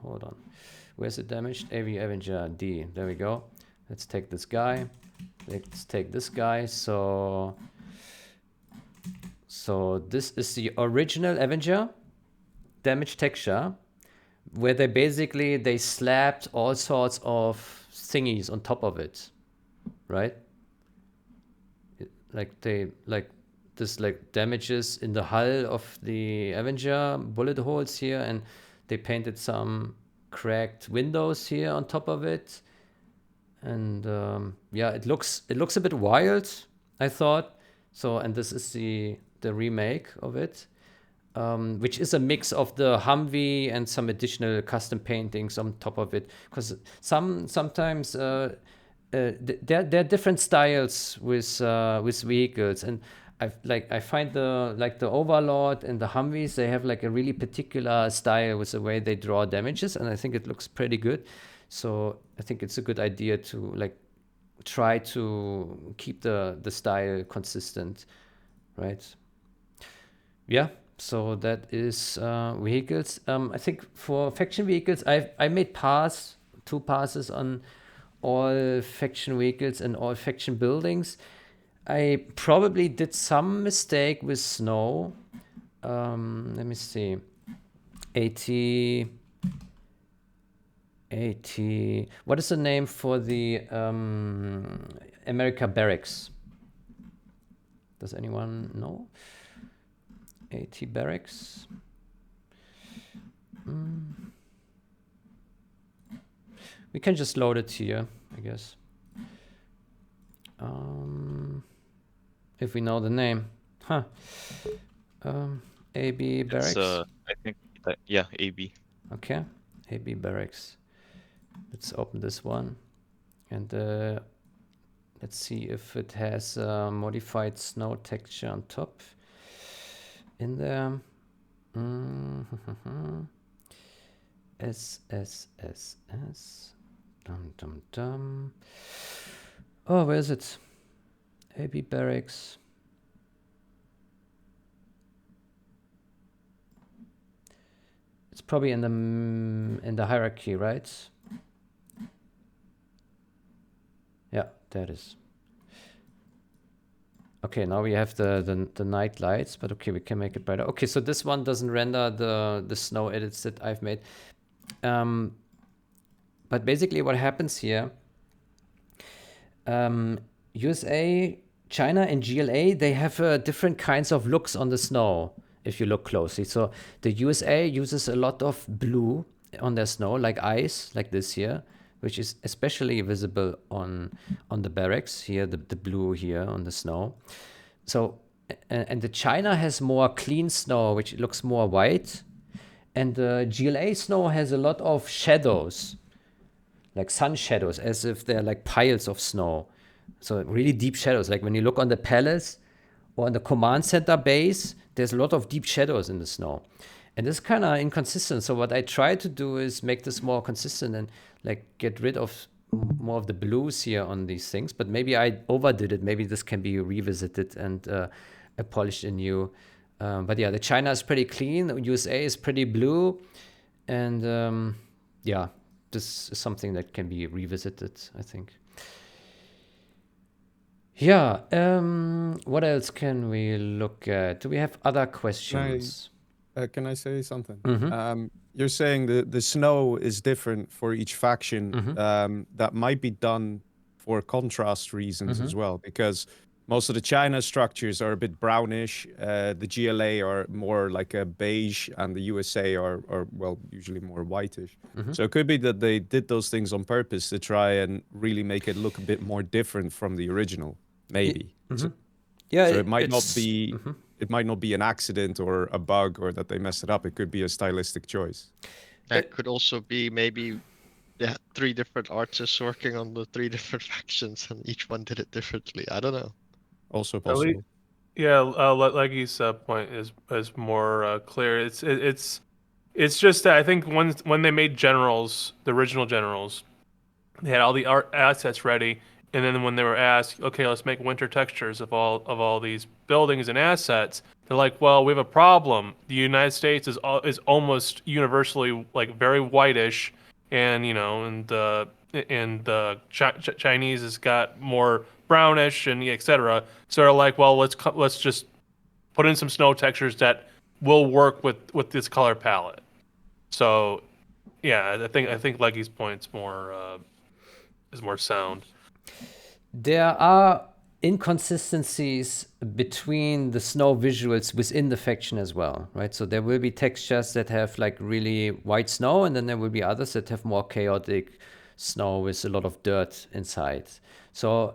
Speaker 1: hold on. Where's the damaged? AV Avenger D. There we go. Let's take this guy. Let's take this guy. So this is the original Avenger damage texture, where they slapped all sorts of thingies on top of it, right? This damages in the hull of the Avenger, bullet holes here, and they painted some cracked windows here on top of it. And yeah, it looks a bit wild, I thought. So, and this is the remake of it, which is a mix of the Humvee and some additional custom paintings on top of it. Because sometimes there are different styles with vehicles, and I find the Overlord and the Humvees, they have like a really particular style with the way they draw damages, and I think it looks pretty good. So I think it's a good idea to like try to keep the style consistent, right? Yeah. So that is vehicles. I think for faction vehicles, I made two passes on all faction vehicles and all faction buildings. I probably did some mistake with snow. Let me see. 80. What is the name for the America barracks? Does anyone know? 80 barracks. We can just load it here, I guess. If we know the name. Huh. AB barracks.
Speaker 7: I think that, yeah, AB.
Speaker 1: Okay. AB barracks. Let's open this one. And let's see if it has modified snow texture on top. In there. SSSS. Dum dum dum. Oh, where is it? AB barracks. It's probably in the hierarchy, right? Yeah, there it is. Okay, now we have the night lights, but okay, we can make it better. Okay, so this one doesn't render the snow edits that I've made. But basically what happens here, USA, China, and GLA, they have different kinds of looks on the snow if you look closely. So the USA uses a lot of blue on their snow, like ice, like this here, which is especially visible on the barracks here, the blue here on the snow. So, and the China has more clean snow, which looks more white. And the GLA snow has a lot of shadows, like sun shadows, as if they're like piles of snow. So really deep shadows. Like when you look on the palace or on the command center base, there's a lot of deep shadows in the snow. And this is kind of inconsistent. So what I try to do is make this more consistent and like get rid of more of the blues here on these things. But maybe I overdid it. Maybe this can be revisited and polished anew. But yeah, the China is pretty clean. The USA is pretty blue. And yeah, this is something that can be revisited, I think. Yeah, what else can we look at? Do we have other questions?
Speaker 3: Can I say something?
Speaker 1: Mm-hmm.
Speaker 3: You're saying the snow is different for each faction.
Speaker 1: Mm-hmm.
Speaker 3: That might be done for contrast reasons as well, because most of the China structures are a bit brownish. The GLA are more like a beige, and the USA are well, usually more whitish. So it could be that they did those things on purpose to try and really make it look a bit more different from the original, maybe.
Speaker 1: Yeah,
Speaker 3: So it might not be it might not be an accident or a bug or that they messed it up. It could be a stylistic choice.
Speaker 4: That could also be maybe 3 different artists working on the 3 different factions, and each one did it differently. I don't know.
Speaker 3: Also possible.
Speaker 2: Yeah, Leggy's point is more clear. It's just that I think when they made generals, the original generals, they had all the art assets ready, and then when they were asked, okay, let's make winter textures of all these buildings and assets, they're like, well, we have a problem. The United States is almost universally like very whitish, and the Chinese has got more brownish and etc. So they're like, well, let's just put in some snow textures that will work with this color palette. So yeah, I think Leggy's point's is more sound.
Speaker 1: There are inconsistencies between the snow visuals within the faction as well, right? So there will be textures that have like really white snow, and then there will be others that have more chaotic snow with a lot of dirt inside. So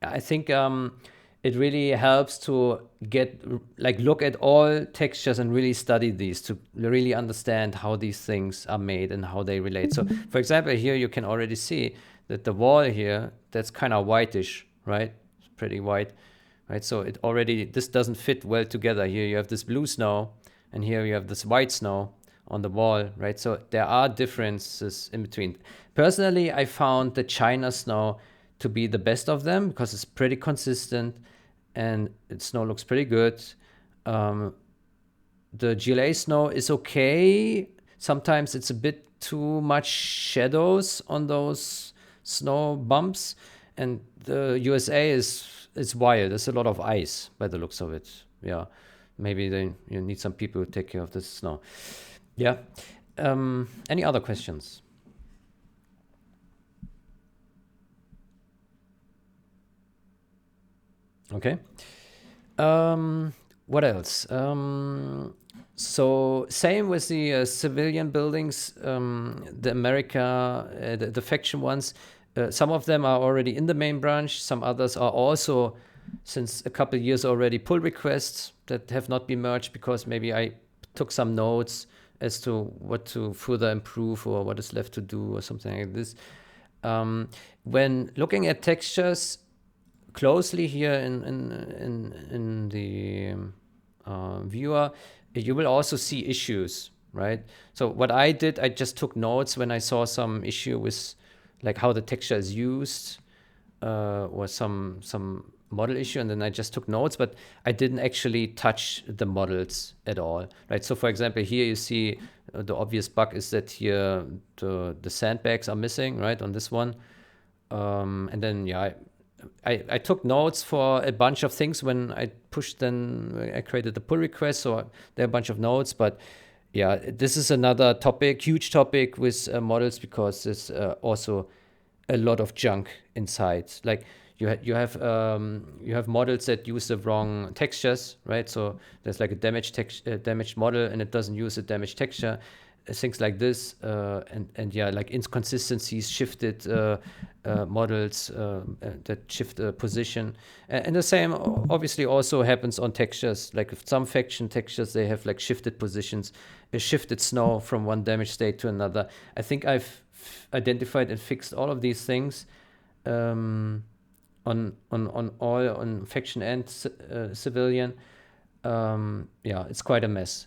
Speaker 1: I think it really helps to look at all textures and really study these to really understand how these things are made and how they relate. So for example, here you can already see that the wall here, that's kind of whitish, right? It's pretty white. right? So it already, this doesn't fit well together. Here you have this blue snow, and here you have this white snow on the wall, right? So there are differences in between. Personally, I found the China snow to be the best of them because it's pretty consistent and the snow looks pretty good. The GLA snow is okay. Sometimes it's a bit too much shadows on those snow bumps, and the USA is wild. There's a lot of ice by the looks of it. Yeah, maybe then you need some people to take care of the snow. Yeah. Any other questions? Okay. What else? So same with the civilian buildings, the the faction ones. Some of them are already in the main branch. Some others are also, since a couple of years already, pull requests that have not been merged because maybe I took some notes as to what to further improve or what is left to do or something like this. When looking at textures closely here in the viewer, you will also see issues, right? So what I did, I just took notes when I saw some issue with like how the texture is used or some model issue, and then I just took notes, but I didn't actually touch the models at all, right? So for example, here you see the obvious bug is that here the sandbags are missing, right, on this one. And then, yeah, I took notes for a bunch of things when I pushed, then I created the pull request, so there are a bunch of notes, but yeah, this is another topic, huge topic with models, because there's also a lot of junk inside. Like you have models that use the wrong textures, right? So there's like a damaged model and it doesn't use a damaged texture. Things like this, and yeah, like inconsistencies, shifted models that shift position, and the same obviously also happens on textures. Like if some faction textures, they have like shifted positions, a shifted snow from one damage state to another. I think I've identified and fixed all of these things on faction and civilian. Yeah, it's quite a mess.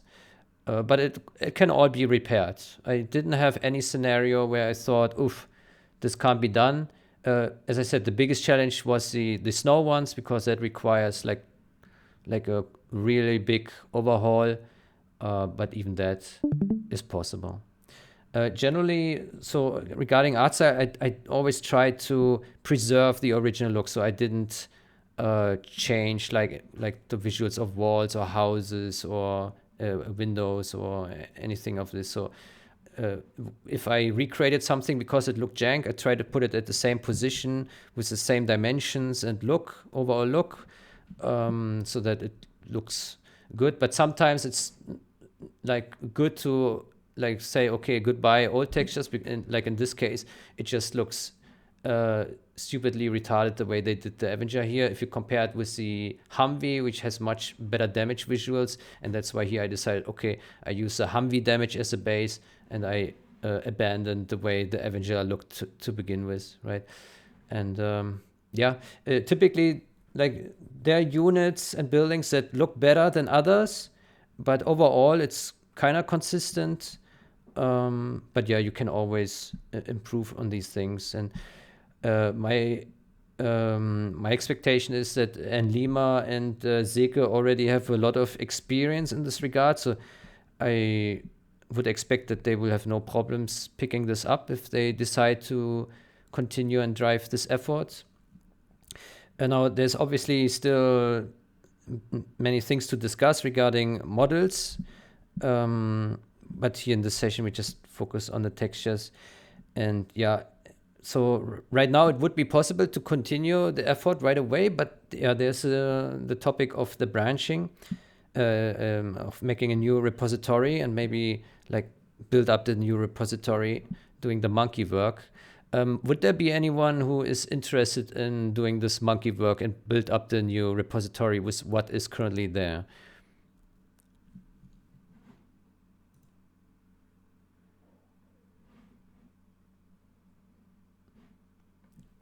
Speaker 1: But it can all be repaired. I didn't have any scenario where I thought, oof, this can't be done. As I said, the biggest challenge was the snow ones, because that requires like a really big overhaul. But even that is possible. Generally, so regarding art style, I always try to preserve the original look. So I didn't change like the visuals of walls or houses or windows or anything of this. So if I recreated something because it looked jank, I try to put it at the same position with the same dimensions and overall look, so that it looks good. But sometimes it's like good to like say, okay, goodbye old textures. Like in this case, it just looks stupidly retarded the way they did the Avenger here. If you compare it with the Humvee, which has much better damage visuals, and that's why here I decided, okay, I use the Humvee damage as a base, and I abandoned the way the Avenger looked to begin with, right? And yeah, typically, like there are units and buildings that look better than others, but overall it's kind of consistent. But yeah, you can always improve on these things. And my expectation is that Lima and Seke already have a lot of experience in this regard, so I would expect that they will have no problems picking this up if they decide to continue and drive this effort. And now there's obviously still many things to discuss regarding models, but here in this session we just focus on the textures. And yeah, so right now it would be possible to continue the effort right away, but yeah, there's the topic of the branching, of making a new repository and maybe like build up the new repository, doing the monkey work. Would there be anyone who is interested in doing this monkey work and build up the new repository with what is currently there?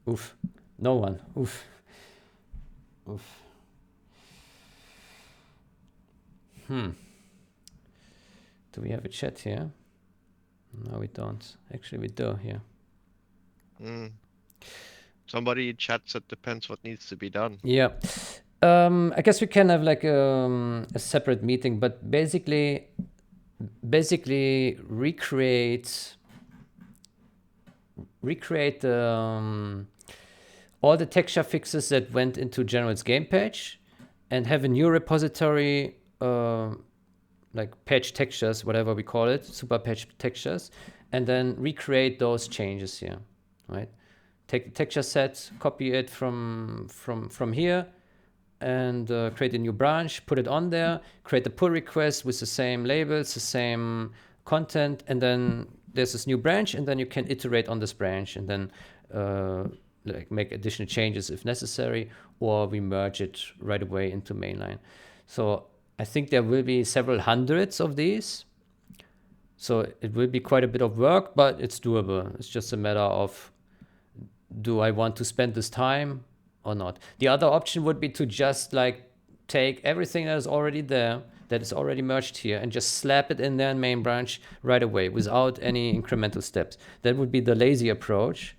Speaker 1: Oof, no one. Oof. Do we have a chat here? No, we don't. Actually, we do here.
Speaker 4: Somebody in chat said depends what needs to be done.
Speaker 1: Yeah. I guess we can have like a separate meeting, but basically recreate all the texture fixes that went into General's game page, and have a new repository, like patch textures, whatever we call it, super patch textures, and then recreate those changes here, right? Take the texture set, copy it from here, and create a new branch, put it on there, create a pull request with the same labels, the same content, and then there's this new branch, and then you can iterate on this branch, and then like make additional changes if necessary, or we merge it right away into mainline. So I think there will be several hundreds of these. So it will be quite a bit of work, but it's doable. It's just a matter of, do I want to spend this time or not? The other option would be to just like take everything that is already there, that is already merged here, and just slap it in there in main branch right away without any incremental steps. That would be the lazy approach.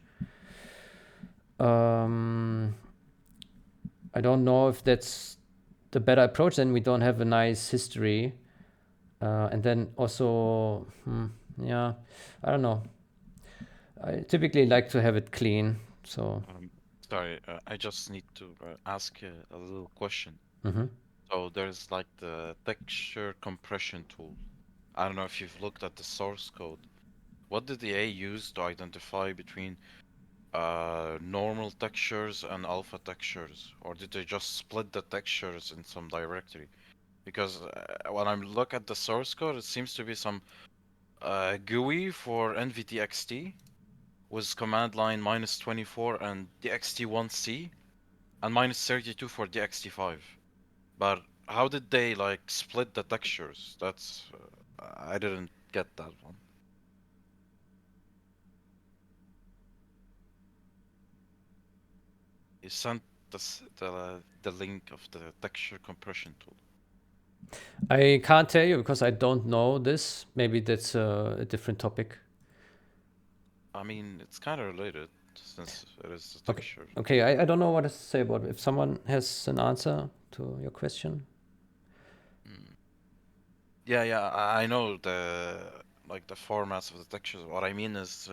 Speaker 1: I don't know if that's the better approach. Then we don't have a nice history. And then also, yeah, I don't know. I typically like to have it clean. So
Speaker 5: Sorry, I just need to ask a little question.
Speaker 1: Mm-hmm.
Speaker 5: So there's like the texture compression tool. I don't know if you've looked at the source code. What did the A use to identify between normal textures and alpha textures, or did they just split the textures in some directory? Because when I look at the source code, it seems to be some GUI for NVTXT with command line -24 and DXT1C and -32 for DXT5. But how did they like split the textures? That's I didn't get that one. You sent the link of the texture compression tool.
Speaker 1: I can't tell you because I don't know this. Maybe that's a different topic.
Speaker 5: I mean, it's kind of related since it is a texture.
Speaker 1: Okay, I don't know what to say about it. If someone has an answer to your question.
Speaker 5: Yeah, I know the formats of the textures. What I mean is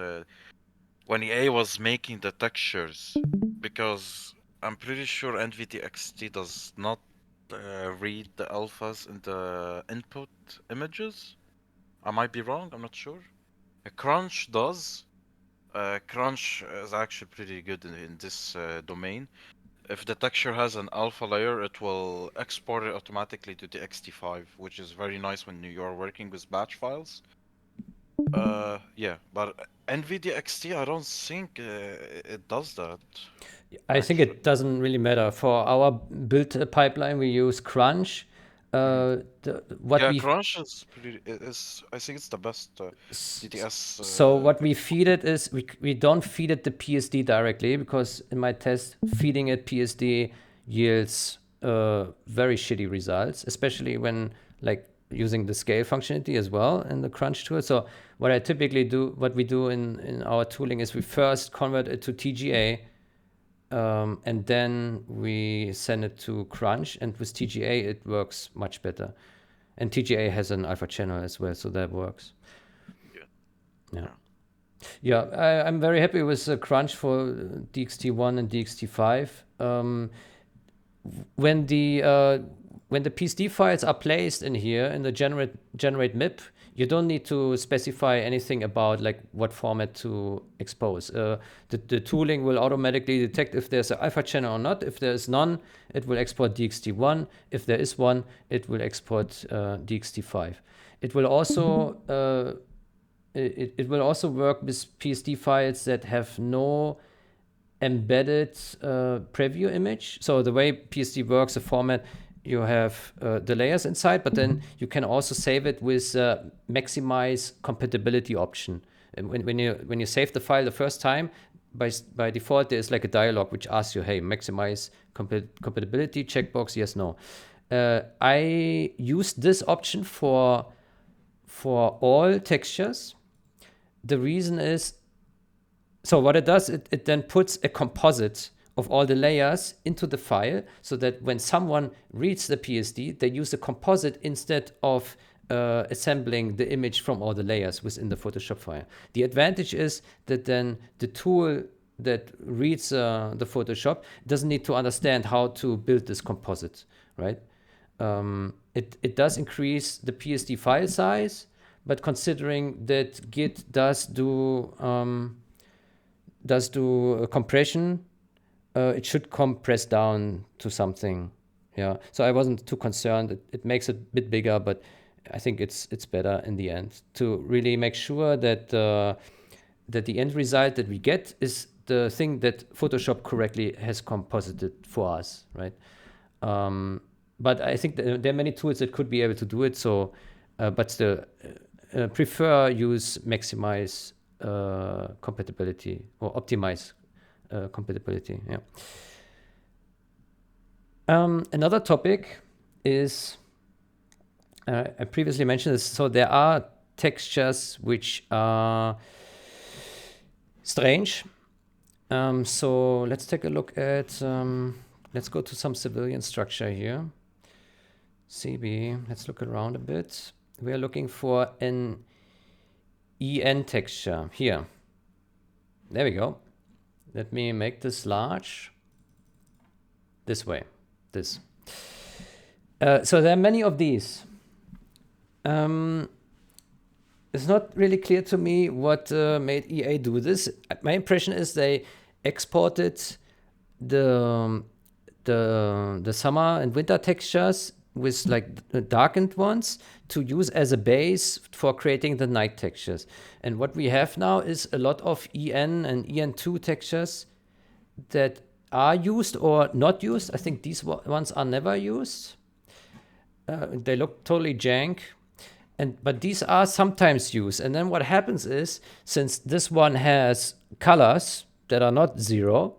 Speaker 5: when EA was making the textures, because I'm pretty sure NVTXT does not read the alphas in the input images. I might be wrong, I'm not sure. Crunch does. Crunch is actually pretty good in this domain. If the texture has an alpha layer, it will export it automatically to the XT5, which is very nice when you're working with batch files. Yeah, but NVDXT, I don't think it does that.
Speaker 1: I think it doesn't really matter. For our build pipeline, we use Crunch.
Speaker 5: Crunch is pretty. I think it's the best DTS.
Speaker 1: So what we feed it is we don't feed it the PSD directly, because in my test, feeding it PSD yields very shitty results, especially when like using the scale functionality as well in the Crunch tool. So what I typically do, what we do in our tooling is we first convert it to TGA. And then we send it to Crunch, and with TGA it works much better. And TGA has an alpha channel as well, so that works. Yeah, I'm very happy with Crunch for DXT1 and DXT5. When the PSD files are placed in here in the generate MIP, you don't need to specify anything about like what format to expose. The tooling will automatically detect if there's an alpha channel or not. If there is none, it will export DXT1. If there is one, it will export DXT5. It will also it will also work with PSD files that have no embedded preview image. So the way PSD works, the format, you have the layers inside, but then you can also save it with maximize compatibility option. And when you save the file the first time, by default there's like a dialog which asks you, hey, maximize compatibility checkbox, yes, no. I used this option for all textures. The reason is, so what it does, it then puts a composite of all the layers into the file, so that when someone reads the PSD, they use a composite instead of assembling the image from all the layers within the Photoshop file. The advantage is that then the tool that reads the Photoshop doesn't need to understand how to build this composite, right? It does increase the PSD file size, but considering that Git does do a compression, it should compress down to something. Yeah, so I wasn't too concerned. It makes it a bit bigger, but I think it's better in the end to really make sure that that the end result that we get is the thing that Photoshop correctly has composited for us, right? But I think there are many tools that could be able to do it. So, but still, prefer use maximize compatibility or optimize compatibility. Yeah. Another topic is, I previously mentioned this. So there are textures which are strange. So let's take a look at, let's go to some civilian structure here. CB, let's look around a bit. We are looking for an EN texture here. There we go. Let me make this large. This way, this. So there are many of these. It's not really clear to me what made EA do this. My impression is they exported the summer and winter textures with like the darkened ones to use as a base for creating the night textures. And what we have now is a lot of EN and EN2 textures that are used or not used. I think these ones are never used. They look totally jank. But these are sometimes used. And then what happens is, since this one has colors that are not 0,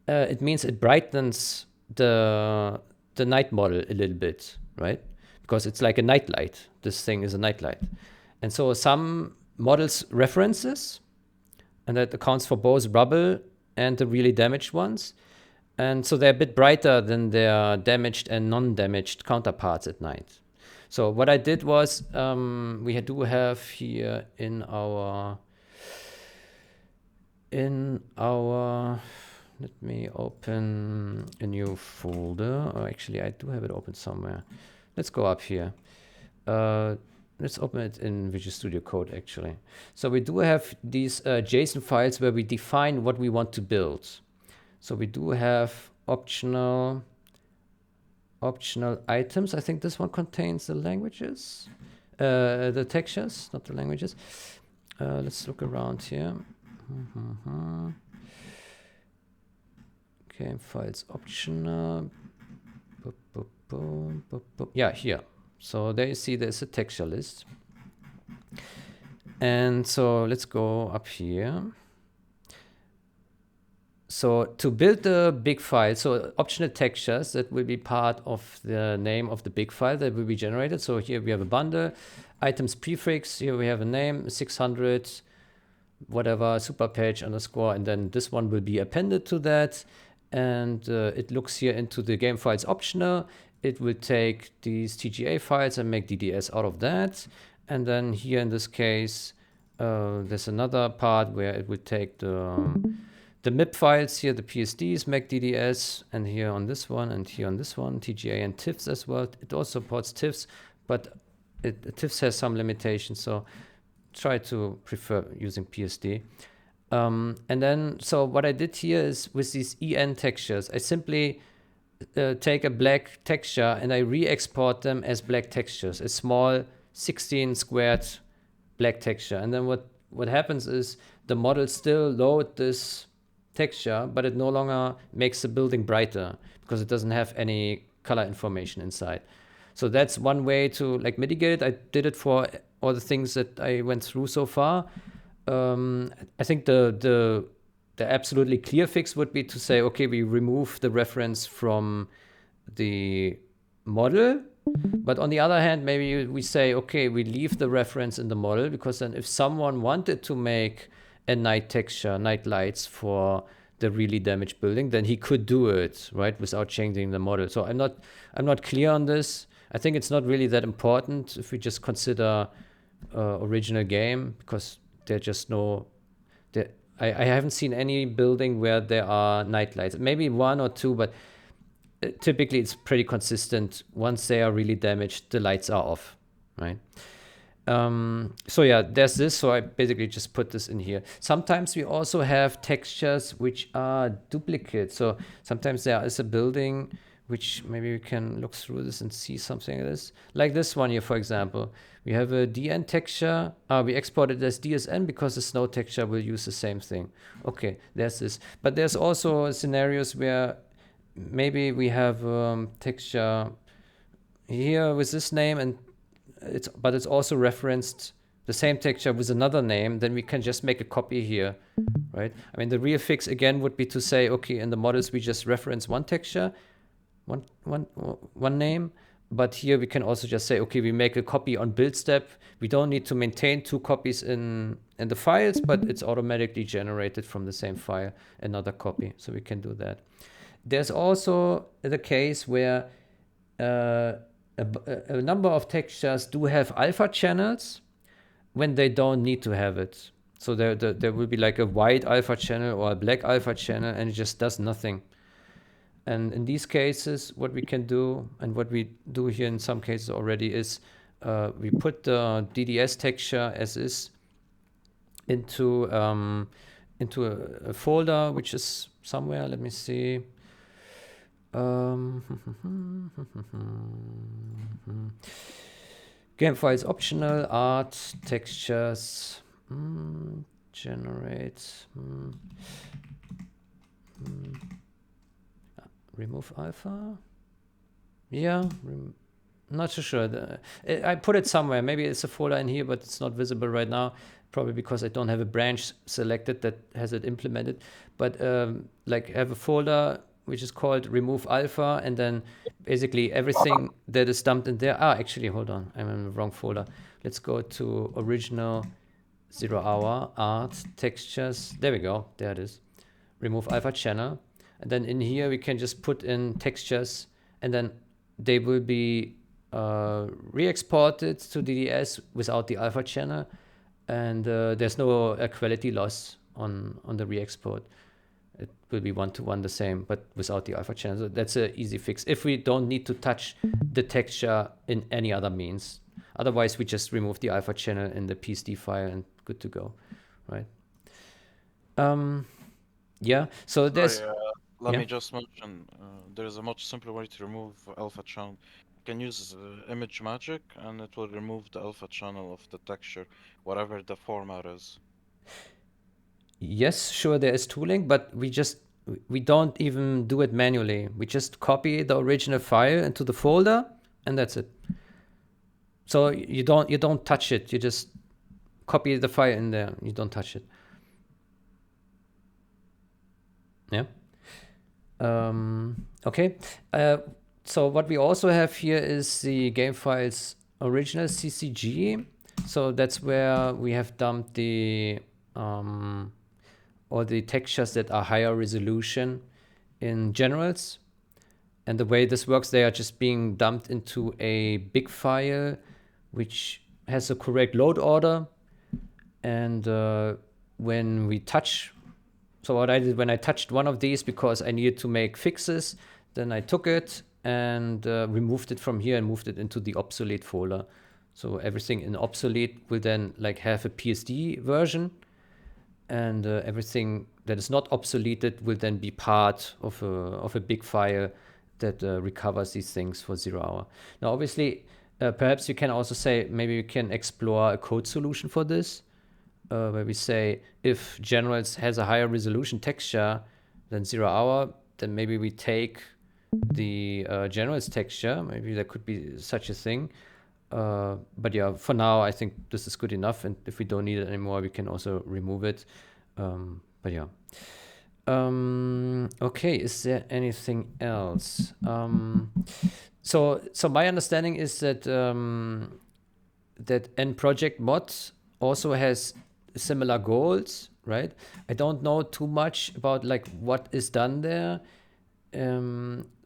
Speaker 1: it means it brightens the night model a little bit, right? Because it's like a night light. This thing is a night light. And so some models references, and that accounts for both rubble and the really damaged ones. And so they're a bit brighter than their damaged and non-damaged counterparts at night. So what I did was, we do have here in our, let me open a new folder. Or actually, I do have it open somewhere. Let's go up here. Let's open it in Visual Studio Code, actually. So we do have these JSON files where we define what we want to build. So we do have optional items. I think this one contains the languages, the textures, not the languages. Let's look around here. Okay, files optional. Yeah, here. So there you see there's a texture list. And so let's go up here. So to build the big file, so optional textures that will be part of the name of the big file that will be generated. So here we have a bundle, items prefix. Here we have a name, 600, whatever, superpage underscore, and then this one will be appended to that. And it looks here into the game files optional. It will take these TGA files and make DDS out of that. And then here in this case, there's another part where it will take the MIP files here, the PSDs, make DDS, and here on this one, and here on this one, TGA and TIFFs as well. It also supports TIFFs, but TIFFs has some limitations, so try to prefer using PSD. And then, so what I did here is with these EN textures, I simply take a black texture and I re-export them as black textures, a small 16 squared black texture. And then what happens is the model still load this texture, but it no longer makes the building brighter because it doesn't have any color information inside. So that's one way to like mitigate it. I did it for all the things that I went through so far. I think the absolutely clear fix would be to say, okay, we remove the reference from the model. But on the other hand, maybe we say, okay, we leave the reference in the model, because then if someone wanted to make a night texture, night lights for the really damaged building, then he could do it, right, without changing the model. So I'm not clear on this. I think it's not really that important if we just consider original game, because there just no, I haven't seen any building where there are night lights. Maybe one or two, but typically it's pretty consistent. Once they are really damaged, the lights are off, right? So yeah, there's this. So I basically just put this in here. Sometimes we also have textures which are duplicates. So sometimes there is a building which maybe we can look through this and see something like this. Like this one here, for example. We have a DN texture. We export it as DSN because the snow texture will use the same thing. Okay, there's this. But there's also scenarios where maybe we have texture here with this name, and it's also referenced the same texture with another name. Then we can just make a copy here, right? I mean, the real fix again would be to say, okay, in the models we just reference one texture, one name, but here we can also just say, okay, we make a copy on build step. We don't need to maintain two copies in the files, but it's automatically generated from the same file, another copy. So we can do that. There's also the case where a number of textures do have alpha channels when they don't need to have it. So there will be like a white alpha channel or a black alpha channel, and it just does nothing. And in these cases, what we can do, and what we do here in some cases already, is we put the DDS texture as is into a folder which is somewhere. Let me see. Game files optional, art, textures, generate, remove alpha. Yeah, not so sure. I put it somewhere. Maybe it's a folder in here, but it's not visible right now. Probably because I don't have a branch selected that has it implemented. But like have a folder which is called remove alpha, and then basically everything that is dumped in there. Actually, hold on, I'm in the wrong folder. Let's go to original 0 hour, art, textures. There we go, there it is. Remove alpha channel. And then in here we can just put in textures, and then they will be re-exported to DDS without the alpha channel, and there's no quality loss on the re-export. It will be one-to-one the same, but without the alpha channel. So that's an easy fix if we don't need to touch the texture in any other means. Otherwise, we just remove the alpha channel in the PSD file and good to go, right? Yeah. So there's.
Speaker 5: Let me just mention, there's a much simpler way to remove alpha channel. You can use image magic, and it will remove the alpha channel of the texture, whatever the format is.
Speaker 1: Yes, sure, there is tooling, but we don't even do it manually. We just copy the original file into the folder, and that's it. So you don't touch it. You just copy the file in there. You don't touch it. Yeah. Okay. So what we also have here is the game file's original CCG. So that's where we have dumped the all the textures that are higher resolution in generals. And the way this works, they are just being dumped into a big file, which has the correct load order. And when we touch, so what I did when I touched one of these, because I needed to make fixes, then I took it and removed it from here and moved it into the obsolete folder. So everything in obsolete will then like have a PSD version, and everything that is not obsoleted will then be part of a big file that recovers these things for 0 hour. Now, obviously, perhaps you can also say maybe we can explore a code solution for this, where we say if generals has a higher resolution texture than 0 hour, then maybe we take the generals texture. Maybe there could be such a thing. But yeah, for now, I think this is good enough. And if we don't need it anymore, we can also remove it. But yeah. Okay, is there anything else? So my understanding is that that NProject mod also has similar goals, right? I don't know too much about like what is done there.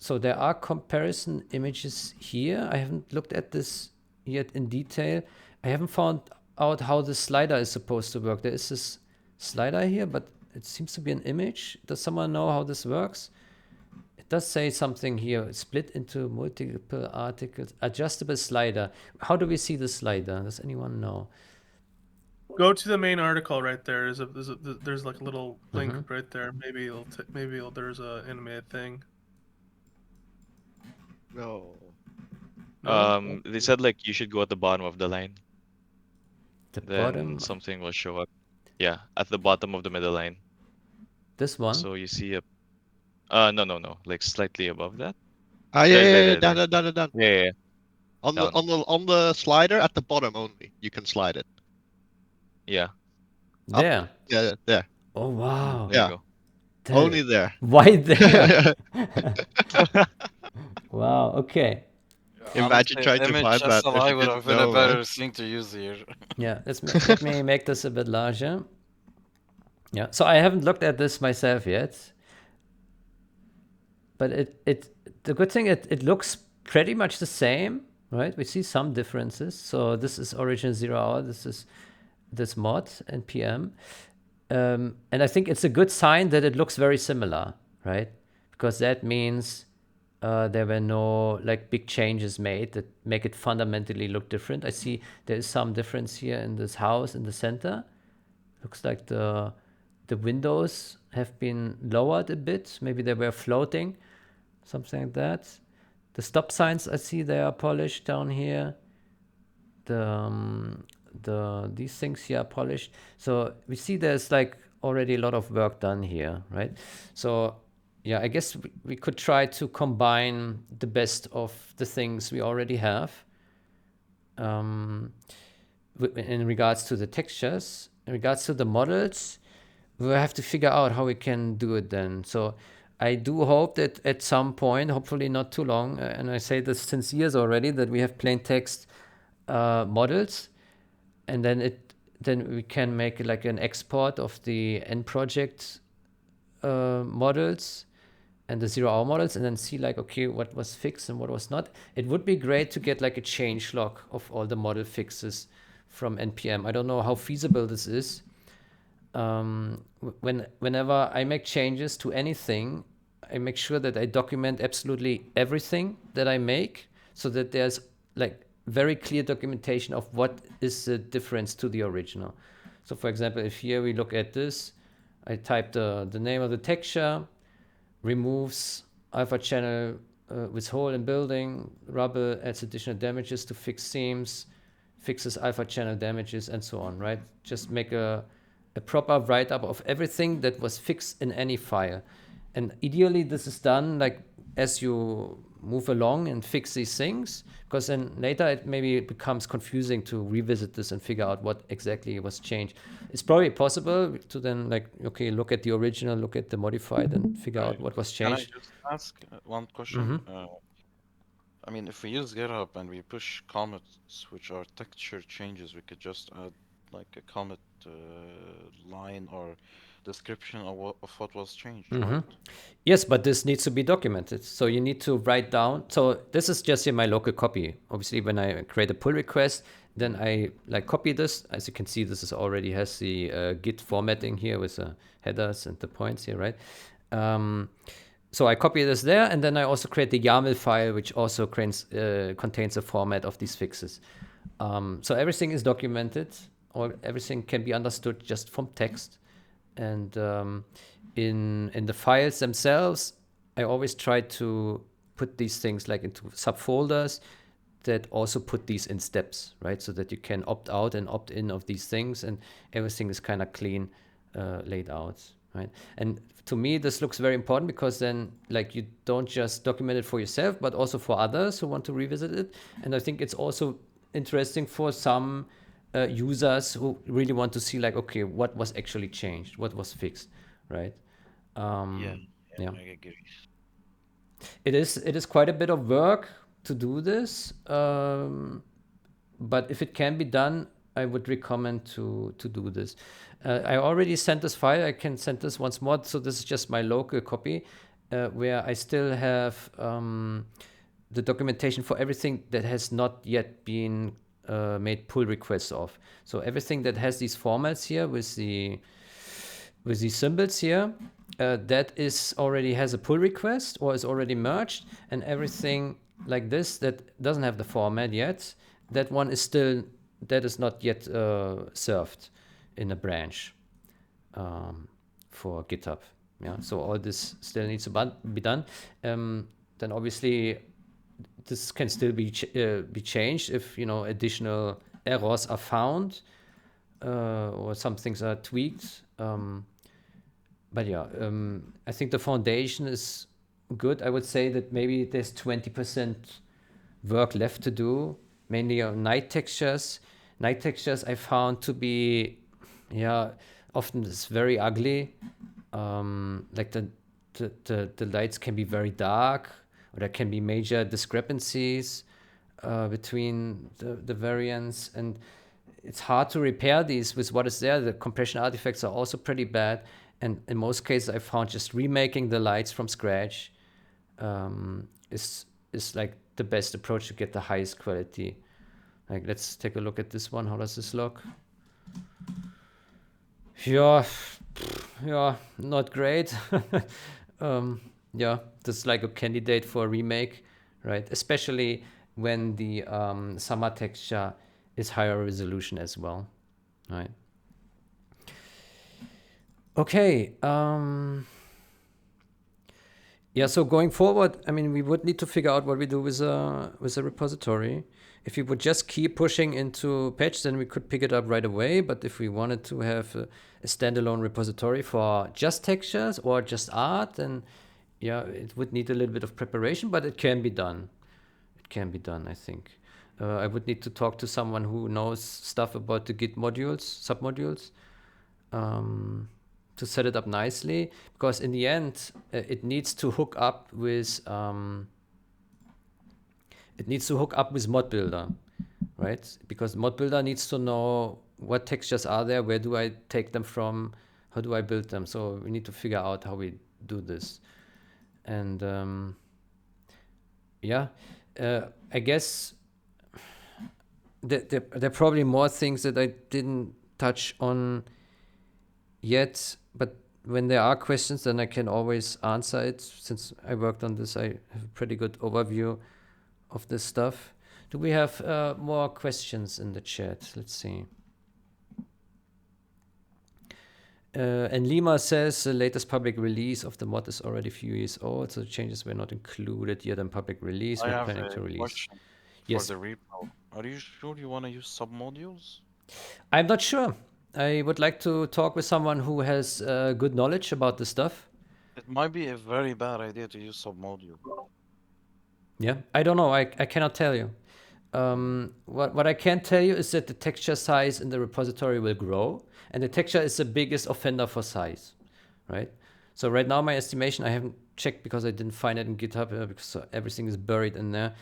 Speaker 1: So there are comparison images here. I haven't looked at this yet in detail. I haven't found out how the slider is supposed to work. There is this slider here, but it seems to be an image. Does someone know how this works? It does say something here, split into multiple articles, adjustable slider. How do we see the slider? Does anyone know?
Speaker 2: Go to the main article right there. There's like a little link right there. Maybe there's a animated thing.
Speaker 4: No.
Speaker 2: No?
Speaker 7: They said like you should go at the bottom of the line.
Speaker 1: The
Speaker 7: Then
Speaker 1: bottom,
Speaker 7: something will show up. Yeah, at the bottom of the middle line.
Speaker 1: this one?
Speaker 7: So you see a no, like slightly above that.
Speaker 4: Ah,
Speaker 7: There.
Speaker 4: done.
Speaker 7: Yeah.
Speaker 4: On
Speaker 7: Down.
Speaker 4: the slider at the bottom only, you can slide it.
Speaker 7: Yeah.
Speaker 4: Up.
Speaker 1: There.
Speaker 4: Yeah, there.
Speaker 1: Oh, wow.
Speaker 7: There
Speaker 4: Yeah.
Speaker 7: you go.
Speaker 1: There.
Speaker 4: Only there.
Speaker 1: Why there? Wow, okay.
Speaker 4: Imagine trying to find that if
Speaker 5: SLI
Speaker 4: you
Speaker 5: would
Speaker 4: didn't
Speaker 5: have been
Speaker 4: know,
Speaker 5: a better
Speaker 4: right?
Speaker 5: thing to use here.
Speaker 1: Yeah, let me make this a bit larger. Yeah, so I haven't looked at this myself yet. But the good thing, it looks pretty much the same, right? We see some differences. So this is Origin 0 hour. This is this mod npm. And I think it's a good sign that it looks very similar, right? Because that means there were no like big changes made that make it fundamentally look different. I see there is some difference here in this house in the center. Looks like the windows have been lowered a bit. Maybe they were floating, something like that. The stop signs I see they are polished down here. These things here are polished. So we see there's like already a lot of work done here, right? So yeah, I guess we could try to combine the best of the things we already have in regards to the textures. In regards to the models, we'll have to figure out how we can do it then. So I do hope that at some point, hopefully not too long, and I say this since years already, that we have plain text models, and then we can make like an export of the NProject models and the 0 hour models, and then see like, okay, what was fixed and what was not. It would be great to get like a change log of all the model fixes from npm. I don't know how feasible this is. Whenever I make changes to anything, I make sure that I document absolutely everything that I make, so that there's like very clear documentation of what is the difference to the original. So for example, if here we look at this, I type the name of the texture, removes alpha channel with hole in building, rubble, adds additional damages to fix seams, fixes alpha channel damages, and so on, right? Just make a proper write-up of everything that was fixed in any file. And ideally, this is done like as you move along and fix these things, because then later it maybe becomes confusing to revisit this and figure out what exactly was changed. It's probably possible to then like, okay, look at the original, look at the modified, and figure out what was
Speaker 5: Can I
Speaker 1: changed.
Speaker 5: just ask one question? I mean, if we use GitHub and we push comments, which are texture changes, we could just add like a comment line or description of what was changed, right?
Speaker 1: Yes, but this needs to be documented. So you need to write down. So this is just in my local copy. Obviously, when I create a pull request, then I like copy this. As you can see, this is already has the Git formatting here with the headers and the points here, right? So I copy this there, and then I also create the YAML file, which also contains a format of these fixes. So everything is documented, or everything can be understood just from text. And in the files themselves, I always try to put these things like into subfolders that also put these in steps, right? So that you can opt out and opt in of these things, and everything is kind of clean laid out, right? And to me, this looks very important, because then like you don't just document it for yourself, but also for others who want to revisit it. And I think it's also interesting for some users who really want to see like, okay, what was actually changed, what was fixed, right?
Speaker 5: Yeah,
Speaker 1: Yeah.
Speaker 5: I agree.
Speaker 1: It is quite a bit of work to do this, but if it can be done, I would recommend to do this. I already sent this file. I can send this once more. So this is just my local copy, where I still have the documentation for everything that has not yet been made pull requests of. So everything that has these formats here with the symbols here, that is already has a pull request or is already merged, and everything like this that doesn't have the format yet, that one is still, that is not yet served in a branch for GitHub. Yeah, so all this still needs to be done. Then obviously this can still be changed if, you know, additional errors are found or some things are tweaked. But yeah, I think the foundation is good. I would say that maybe there's 20% work left to do, mainly on night textures. Night textures I found to be, yeah, often it's very ugly. Like the lights can be very dark, or there can be major discrepancies between the variants, and it's hard to repair these with what is there. The compression artifacts are also pretty bad, and in most cases I found just remaking the lights from scratch is like the best approach to get the highest quality. Like, let's take a look at this one. How does this look? Yeah, not great. Yeah, this is like a candidate for a remake, right? Especially when the summer texture is higher resolution as well, right? Okay. Yeah, so going forward, I mean, we would need to figure out what we do with a repository. If we would just keep pushing into patch, then we could pick it up right away. But if we wanted to have a standalone repository for just textures or just art, then yeah, it would need a little bit of preparation, but it can be done. It can be done, I think. I would need to talk to someone who knows stuff about the Git modules, submodules, to set it up nicely, because in the end, it needs to hook up with Mod Builder, right? Because Mod Builder needs to know what textures are there, where do I take them from, how do I build them? So we need to figure out how we do this. And yeah, I guess there are probably more things that I didn't touch on yet, but when there are questions, then I can always answer it. Since I worked on this, I have a pretty good overview of this stuff. Do we have more questions in the chat? Let's see. And Lima says the latest public release of the mod is already a few years old, so changes were not included yet in public release.
Speaker 5: I
Speaker 1: We're
Speaker 5: have
Speaker 1: planning to
Speaker 5: a
Speaker 1: release.
Speaker 5: question
Speaker 1: Yes.
Speaker 5: for the repo. Are you sure you want to use submodules?
Speaker 1: I'm not sure. I would like to talk with someone who has good knowledge about this stuff.
Speaker 5: It might be a very bad idea to use submodule.
Speaker 1: Yeah, I don't know. I cannot tell you. What I can tell you is that the texture size in the repository will grow, and the texture is the biggest offender for size, right? So right now, my estimation, I haven't checked because I didn't find it in GitHub because everything is buried in there.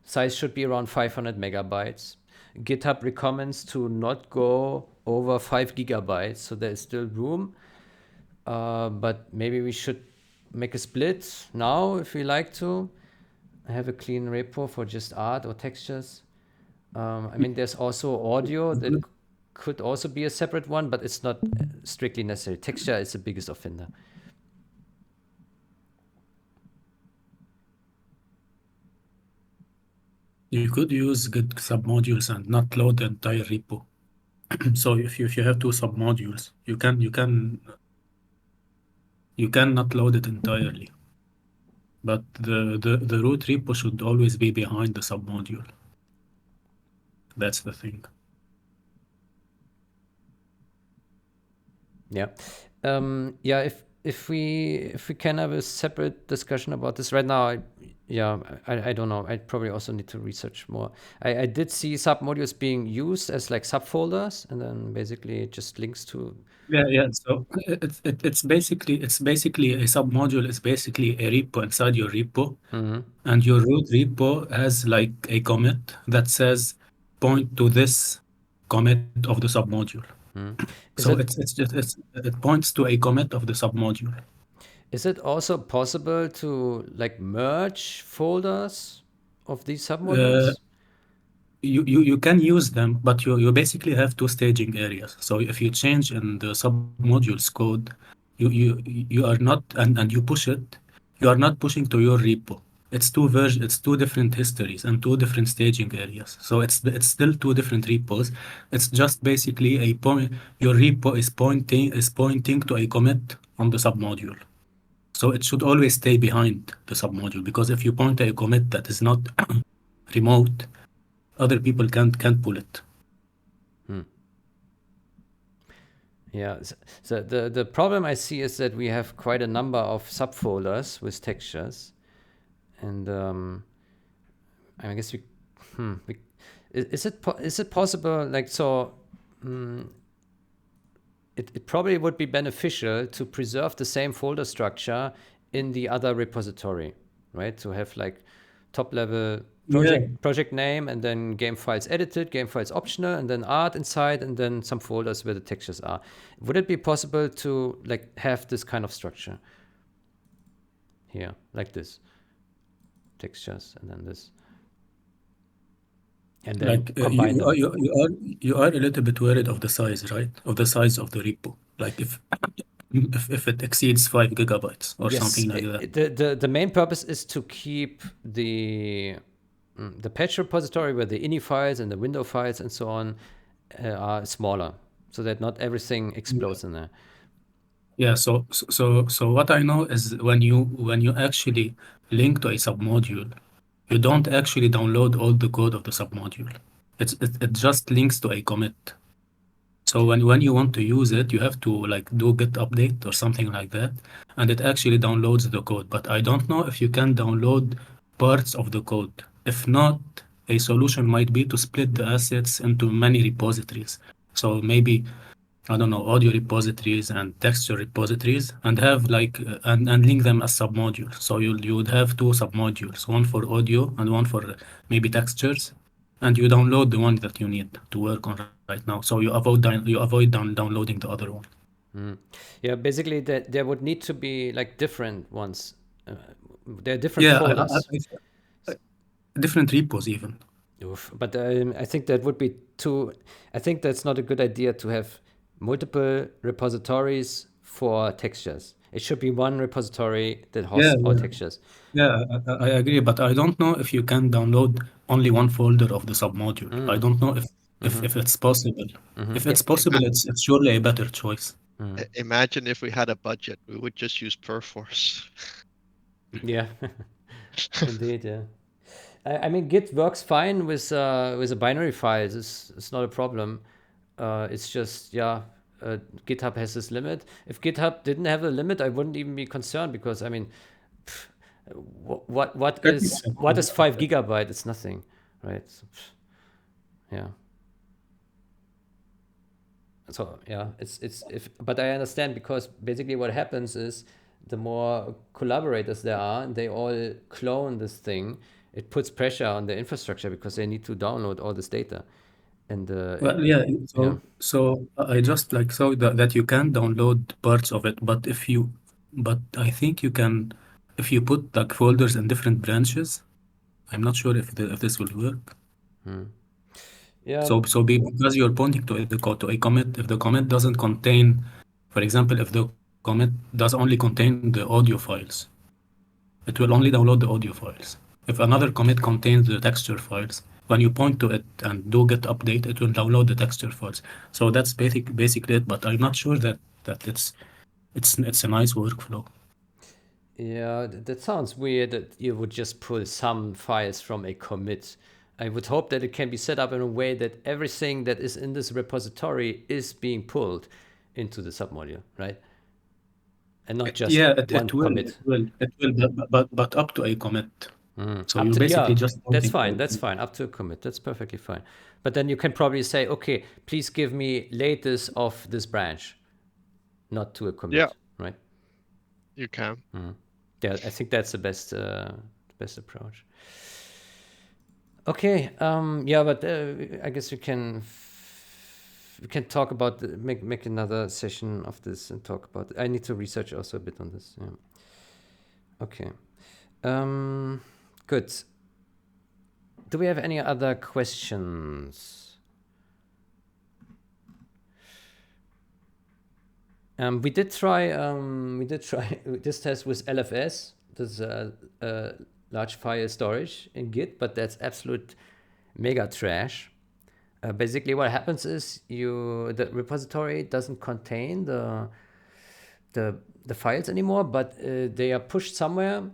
Speaker 1: Size should be around 500 megabytes. GitHub recommends to not go over 5 gigabytes, so there is still room. But maybe we should make a split now if we like to. I have a clean repo for just art or textures. I mean, there's also audio that could also be a separate one, but it's not strictly necessary. Texture is the biggest offender.
Speaker 6: You could use Git submodules and not load the entire repo. So if you have two submodules, you cannot load it entirely. But the root repo should always be behind the submodule. That's the thing.
Speaker 1: Yeah. Yeah, if we can have a separate discussion about this right now, yeah, I don't know. I probably also need to research more. I did see submodules being used as like subfolders, and then basically it just links to.
Speaker 6: Yeah. So it's basically a submodule is basically a repo inside your repo, and your root repo has like a commit that says point to this commit of the submodule.
Speaker 1: Is
Speaker 6: So
Speaker 1: it
Speaker 6: it points to a commit of the submodule.
Speaker 1: is it also possible to like merge folders of these
Speaker 6: Uh,
Speaker 1: submodules?
Speaker 6: you can use them, but you basically have two staging areas. So if you change in the submodules code, you are not and you push it, you are not pushing to your repo. It's two different histories and two different staging areas. So it's still two different repos. It's just basically a point. Your repo is pointing to a commit on the submodule. So it should always stay behind the submodule, because if you point to a commit that is not remote, other people can't pull it.
Speaker 1: Yeah. So the problem I see is that we have quite a number of subfolders with textures, and I guess we is it possible like so. It probably would be beneficial to preserve the same folder structure in the other repository, right? To have like top level
Speaker 6: Yeah.
Speaker 1: project name, and then game files edited, game files optional, and then art inside, and then some folders where the textures are. Would it be possible to like have this kind of structure here, like this, textures, and then this, and then
Speaker 6: Like
Speaker 1: combine them?
Speaker 6: you are a little bit worried of the size, right? Of the size of the repo. Like if it exceeds 5 GB or
Speaker 1: Yes,
Speaker 6: something like that.
Speaker 1: the main purpose is to keep the patch repository where the ini files and the window files and so on are smaller, so that not everything explodes in there.
Speaker 6: Yeah, so what I know is when you actually link to a submodule, you don't actually download all the code of the submodule. It just links to a commit. So when you want to use it, you have to like do git update or something like that, and it actually downloads the code. But I don't know if you can download parts of the code. If not, a solution might be to split the assets into many repositories. So maybe, I don't know, audio repositories and texture repositories, and have like and link them as submodules. So you would have two submodules, one for audio and one for maybe textures, and you download the one that you need to work on right now. So you avoid downloading the other one.
Speaker 1: Yeah, basically that there would need to be like different ones. There are different
Speaker 6: Yeah,
Speaker 1: folders.
Speaker 6: different repos even.
Speaker 1: Oof. But I think that would be too. I think that's not a good idea to have multiple repositories for textures. It should be one repository that hosts all textures.
Speaker 6: Yeah, I agree, but I don't know if you can download only one folder of the submodule. I don't know if it's possible. If it's possible, it's surely a better choice.
Speaker 4: Imagine if we had a budget, we would just use Perforce.
Speaker 1: Yeah, indeed. Yeah, I mean Git works fine with a binary files. It's not a problem. It's just GitHub has this limit. If GitHub didn't have a limit, I wouldn't even be concerned, because I mean, what is 5 GB? It's nothing, right? So, yeah. So yeah, it's if but I understand, because basically what happens is the more collaborators there are and they all clone this thing, it puts pressure on the infrastructure because they need to download all this data. And
Speaker 6: Well, yeah, so I just like saw that you can download parts of it, but I think you can, if you put like folders in different branches. I'm not sure if this will work.
Speaker 1: yeah,
Speaker 6: So because you're pointing to a commit, if the commit doesn't contain, for example, if the commit does only contain the audio files, it will only download the audio files. If another commit contains the texture files, when you point to it and do git update, it will download the texture files. So that's basically it. But I'm not sure that it's a nice workflow.
Speaker 1: yeah, that sounds weird that you would just pull some files from a commit. I would hope that it can be set up in a way that everything that is in this repository is being pulled into the submodule, right? And not just
Speaker 6: Yeah,
Speaker 1: one commit.
Speaker 6: it will, but up to a commit. So you basically just
Speaker 1: that's fine. That's fine. Up to a commit. That's perfectly fine. But then you can probably say, okay, please give me latest of this branch, not to a commit.
Speaker 4: Yeah.
Speaker 1: Right.
Speaker 4: You can.
Speaker 1: Yeah, I think that's the best approach. Okay. Yeah, but I guess we can talk about make another session of this and talk about it. I need to research also a bit on this. Yeah. Okay. Good. Do we have any other questions? We did try this test with LFS. This large file storage in Git, but that's absolute mega trash. Basically, what happens is the repository doesn't contain the files anymore, but they are pushed somewhere,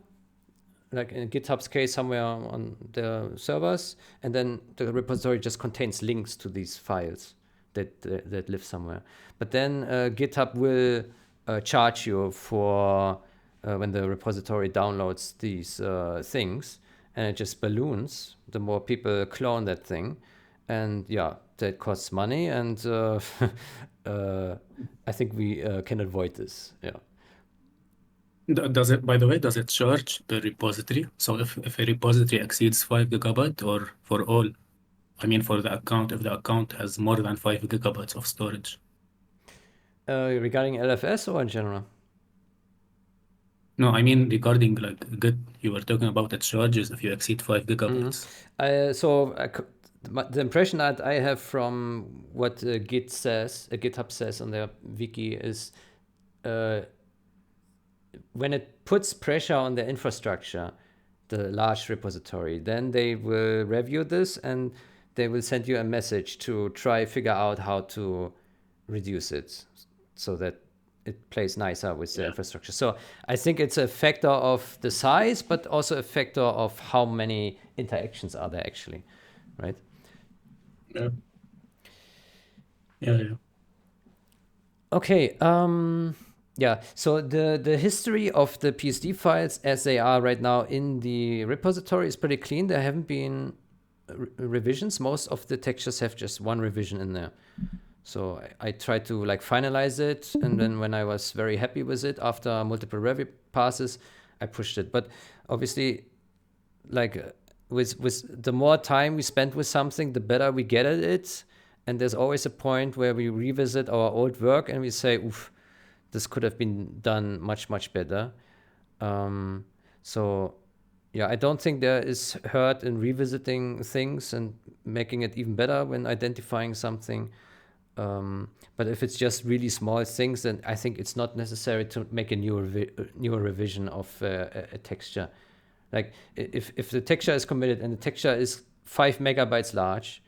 Speaker 1: like in GitHub's case, somewhere on the servers, and then the repository just contains links to these files that live somewhere. But then GitHub will charge you for when the repository downloads these things, and it just balloons the more people clone that thing. And yeah, that costs money, and I think we can avoid this. Yeah.
Speaker 6: Does it, by the way, does it charge the repository? So if a repository exceeds 5 GB, or for all, I mean for the account, if the account has more than 5 GB of storage?
Speaker 1: Regarding LFS or in general?
Speaker 6: No, I mean regarding like Git, you were talking about the charges if you exceed 5 GB.
Speaker 1: The impression that I have from what GitHub says on their wiki is when it puts pressure on the infrastructure, the large repository, then they will review this and they will send you a message to try figure out how to reduce it so that it plays nicer with the infrastructure. So I think it's a factor of the size, but also a factor of how many interactions are there actually, right?
Speaker 6: Yeah.
Speaker 1: Okay. Yeah. So the history of the PSD files as they are right now in the repository is pretty clean. There haven't been revisions. Most of the textures have just one revision in there. So I tried to like finalize it, and then when I was very happy with it after multiple review passes, I pushed it. But obviously, like with the more time we spend with something, the better we get at it. And there's always a point where we revisit our old work and we say, oof, this could have been done much, much better. So yeah, I don't think there is hurt in revisiting things and making it even better when identifying something. But if it's just really small things, then I think it's not necessary to make a newer revision of a texture. Like if the texture is committed and the texture is 5 megabytes large,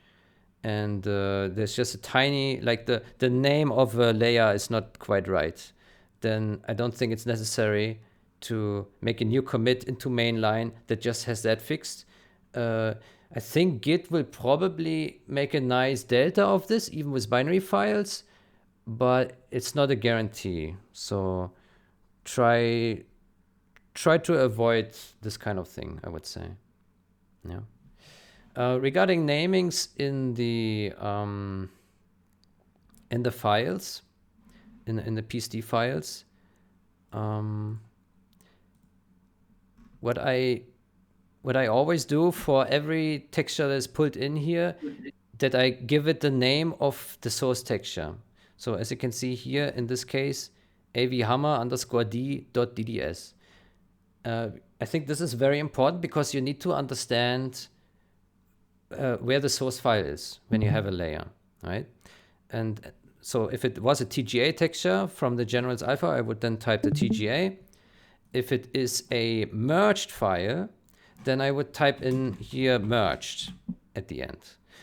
Speaker 1: and there's just a tiny, like the name of a layer is not quite right, then I don't think it's necessary to make a new commit into mainline that just has that fixed. I think Git will probably make a nice delta of this, even with binary files, but it's not a guarantee. So try to avoid this kind of thing, I would say. Yeah. Regarding namings in the files, in the PSD files, what I always do for every texture that is pulled in here, that I give it the name of the source texture. So as you can see here, in this case, avhammer_d.dds. I think this is very important because you need to understand where the source file is when you have a layer, right? And so if it was a TGA texture from the generals alpha, I would then type the TGA. If it is a merged file, then I would type in here merged at the end.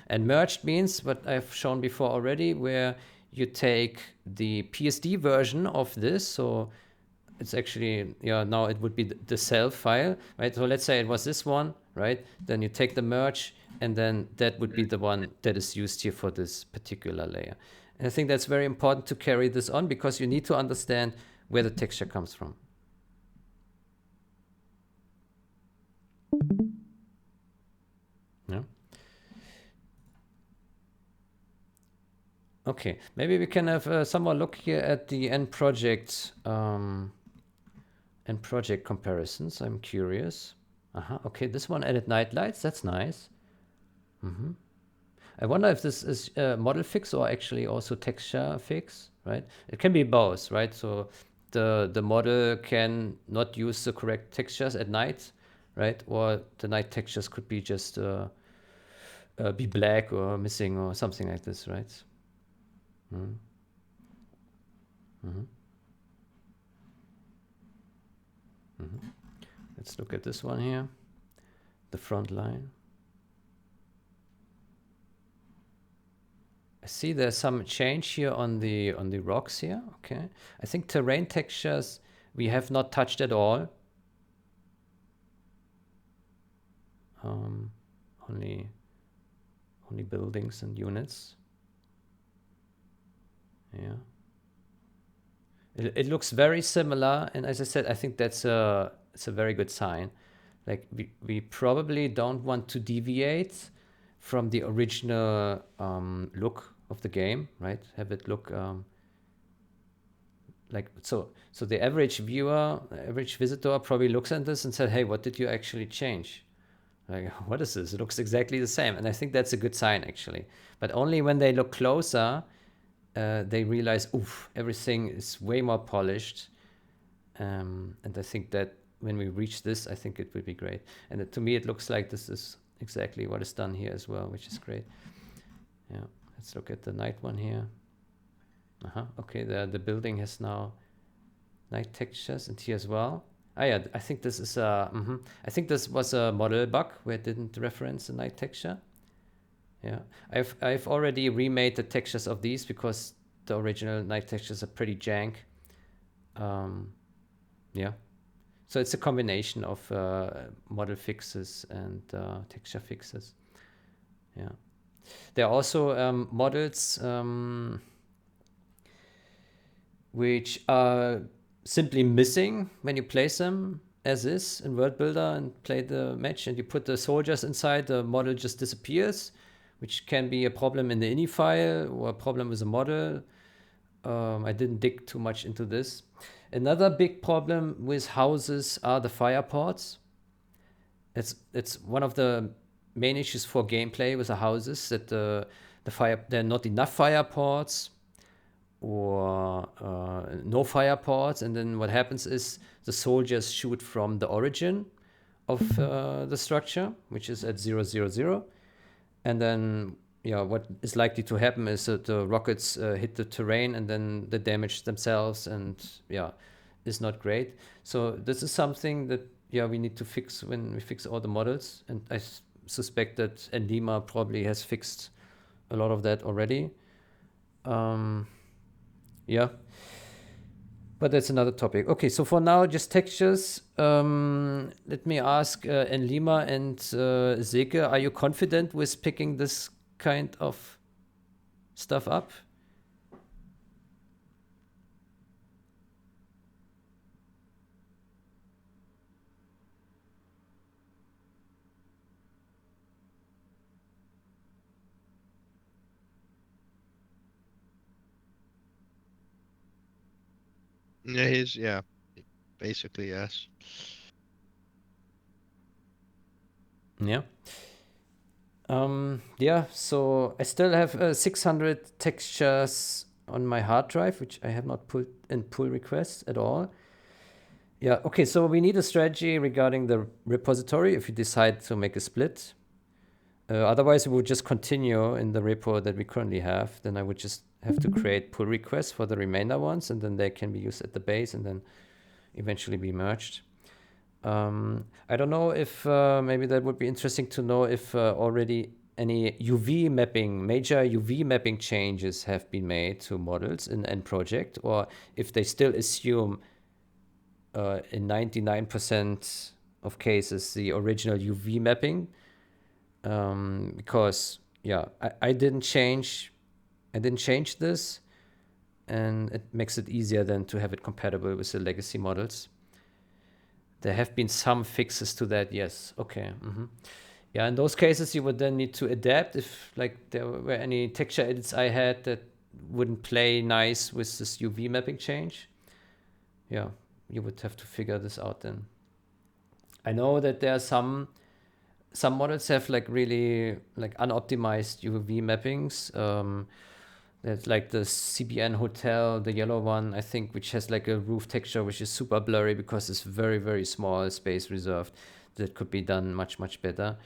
Speaker 1: And merged means what I've shown before already, where you take the PSD version of this. So it's actually, now it would be the self file, right? So let's say it was this one, right? Then you take the merge, and then that would be the one that is used here for this particular layer. And I think that's very important to carry this on because you need to understand where the texture comes from. Okay, maybe we can have some more look here at the end project comparisons. I'm curious. Okay, this one added night lights. That's nice. I wonder if this is model fix or actually also texture fix, right? It can be both, right? So the model can not use the correct textures at night, right? Or the night textures could be just be black or missing or something like this, right? Let's look at this one here, the front line. I see there's some change here on the rocks here. Okay, I think terrain textures we have not touched at all. Only buildings and units. Yeah. It looks very similar, and as I said, I think it's a very good sign. Like we probably don't want to deviate from the original look of the game, right? Have it look like so. So the average viewer, average visitor probably looks at this and said, "Hey, what did you actually change? Like, what is this? It looks exactly the same." And I think that's a good sign actually. But only when they look closer, they realize, oof, everything is way more polished. And I think that when we reach this, I think it will be great. And to me, it looks like this is exactly what is done here as well, which is great. Yeah, let's look at the night one here. Okay, the building has now night textures, and here as well. Yeah, I think this is I think this was a model bug where it didn't reference the night texture. Yeah, I've already remade the textures of these because the original night textures are pretty jank. Yeah, so it's a combination of model fixes and texture fixes. Yeah, there are also models which are simply missing when you place them as is in World Builder and play the match, and you put the soldiers inside, the model just disappears, which can be a problem in the ini file or a problem with the model. I didn't dig too much into this. Another big problem with houses are the fire ports. It's one of the main issues for gameplay with the houses, that there are not enough fire ports or no fire ports, and then what happens is the soldiers shoot from the origin of the structure, which is at 000, and then what is likely to happen is that the rockets hit the terrain and then they damage themselves, and is not great. So this is something that we need to fix when we fix all the models, and I suspect that Endima probably has fixed a lot of that already. Yeah, but that's another topic. Okay, so for now, just textures. Let me ask Enlima and Seke, are you confident with picking this kind of stuff up?
Speaker 4: Yeah, basically yes.
Speaker 1: Yeah. Yeah, so I still have 600 textures on my hard drive, which I have not put in pull requests at all. Yeah, okay, so we need a strategy regarding the repository if you decide to make a split. Otherwise, we would just continue in the repo that we currently have. Then I would just have to create pull requests for the remainder ones, and then they can be used at the base and then eventually be merged. I don't know if maybe that would be interesting to know if already any major UV mapping changes have been made to models in end project, or if they still assume in 99% of cases the original UV mapping. Because I didn't change this, and it makes it easier then to have it compatible with the legacy models. There have been some fixes to that, yes. Okay. Yeah, in those cases, you would then need to adapt if like there were any texture edits I had that wouldn't play nice with this UV mapping change. Yeah, you would have to figure this out then. I know that there are some models have like really like unoptimized UV mappings. There's like the CBN hotel, the yellow one, I think, which has like a roof texture which is super blurry because it's very, very small space reserved. That could be done much, much better.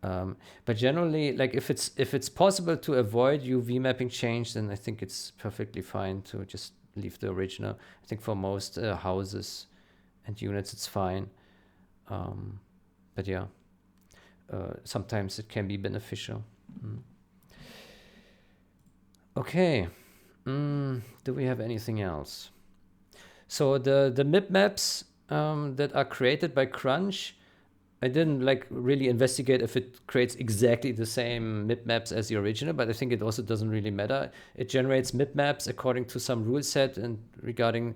Speaker 1: But generally, like if it's possible to avoid UV mapping change, then I think it's perfectly fine to just leave the original. I think for most houses and units, it's fine. But yeah, sometimes it can be beneficial. Okay. Do we have anything else? So the mipmaps that are created by Crunch, I didn't like really investigate if it creates exactly the same mipmaps as the original, but I think it also doesn't really matter. It generates mipmaps according to some rule set and regarding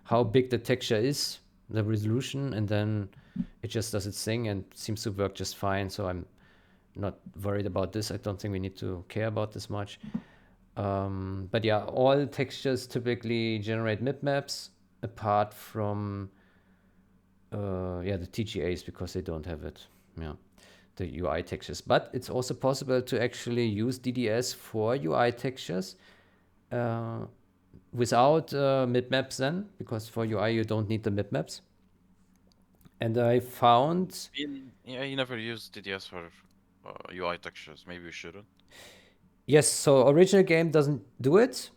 Speaker 1: how big the texture is, the resolution, and then it just does its thing and seems to work just fine. So I'm not worried about this. I don't think we need to care about this much. But yeah, all textures typically generate mipmaps apart from the TGAs because they don't have it. Yeah, the UI textures. But it's also possible to actually use DDS for UI textures without mipmaps then, because for UI you don't need the mipmaps. And I found...
Speaker 5: Yeah, you never used DDS for UI textures. Maybe you shouldn't.
Speaker 1: Yes, so original game doesn't do it.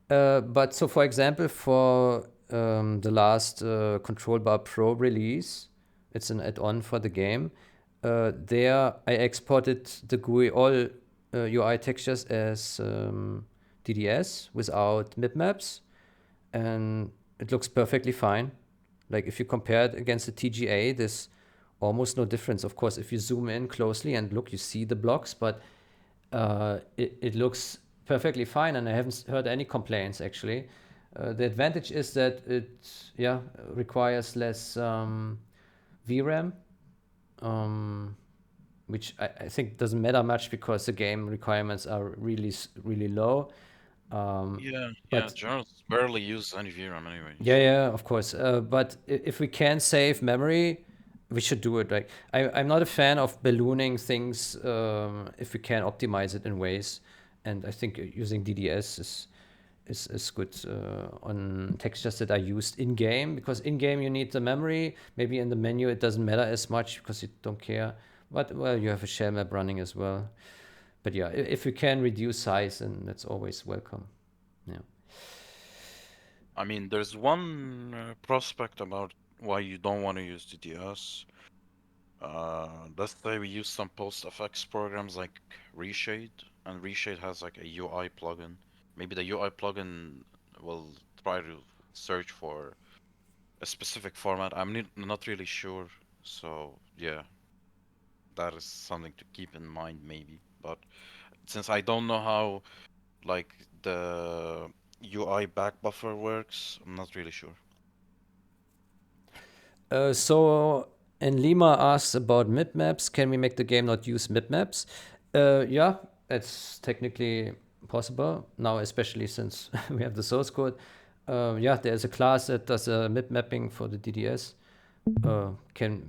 Speaker 1: But so for example, for the last Control Bar Pro release, it's an add-on for the game. There I exported the GUI, all UI textures as DDS without mipmaps, and it looks perfectly fine. Like if you compare it against the TGA, there's almost no difference. Of course, if you zoom in closely and look, you see the blocks, but it looks perfectly fine, and I haven't heard any complaints actually. The advantage is that it requires less VRAM, which I think doesn't matter much because the game requirements are really low. But
Speaker 5: Journals barely use any VRAM anyway.
Speaker 1: yeah, of course. But if we can save memory, we should do it. Like I'm not a fan of ballooning things if we can optimize it in ways, and I think using DDS is good on textures that are used in game, because in game you need the memory. Maybe in the menu it doesn't matter as much because you don't care. But well, you have a shell map running as well. But yeah, if we can reduce size, then that's always welcome. Yeah.
Speaker 5: I mean, there's one prospect about why you don't want to use DDS. Let's say we use some post-effects programs like Reshade, and Reshade has like a UI plugin. Maybe the UI plugin will try to search for a specific format. I'm not really sure, so yeah, that is something to keep in mind maybe. But since I don't know how like the UI back buffer works, I'm not really sure.
Speaker 1: So, and Lima asks about mipmaps. Can we make the game not use mipmaps? Yeah, it's technically possible now, especially since we have the source code. Yeah, there's a class that does a mip mapping for the DDS.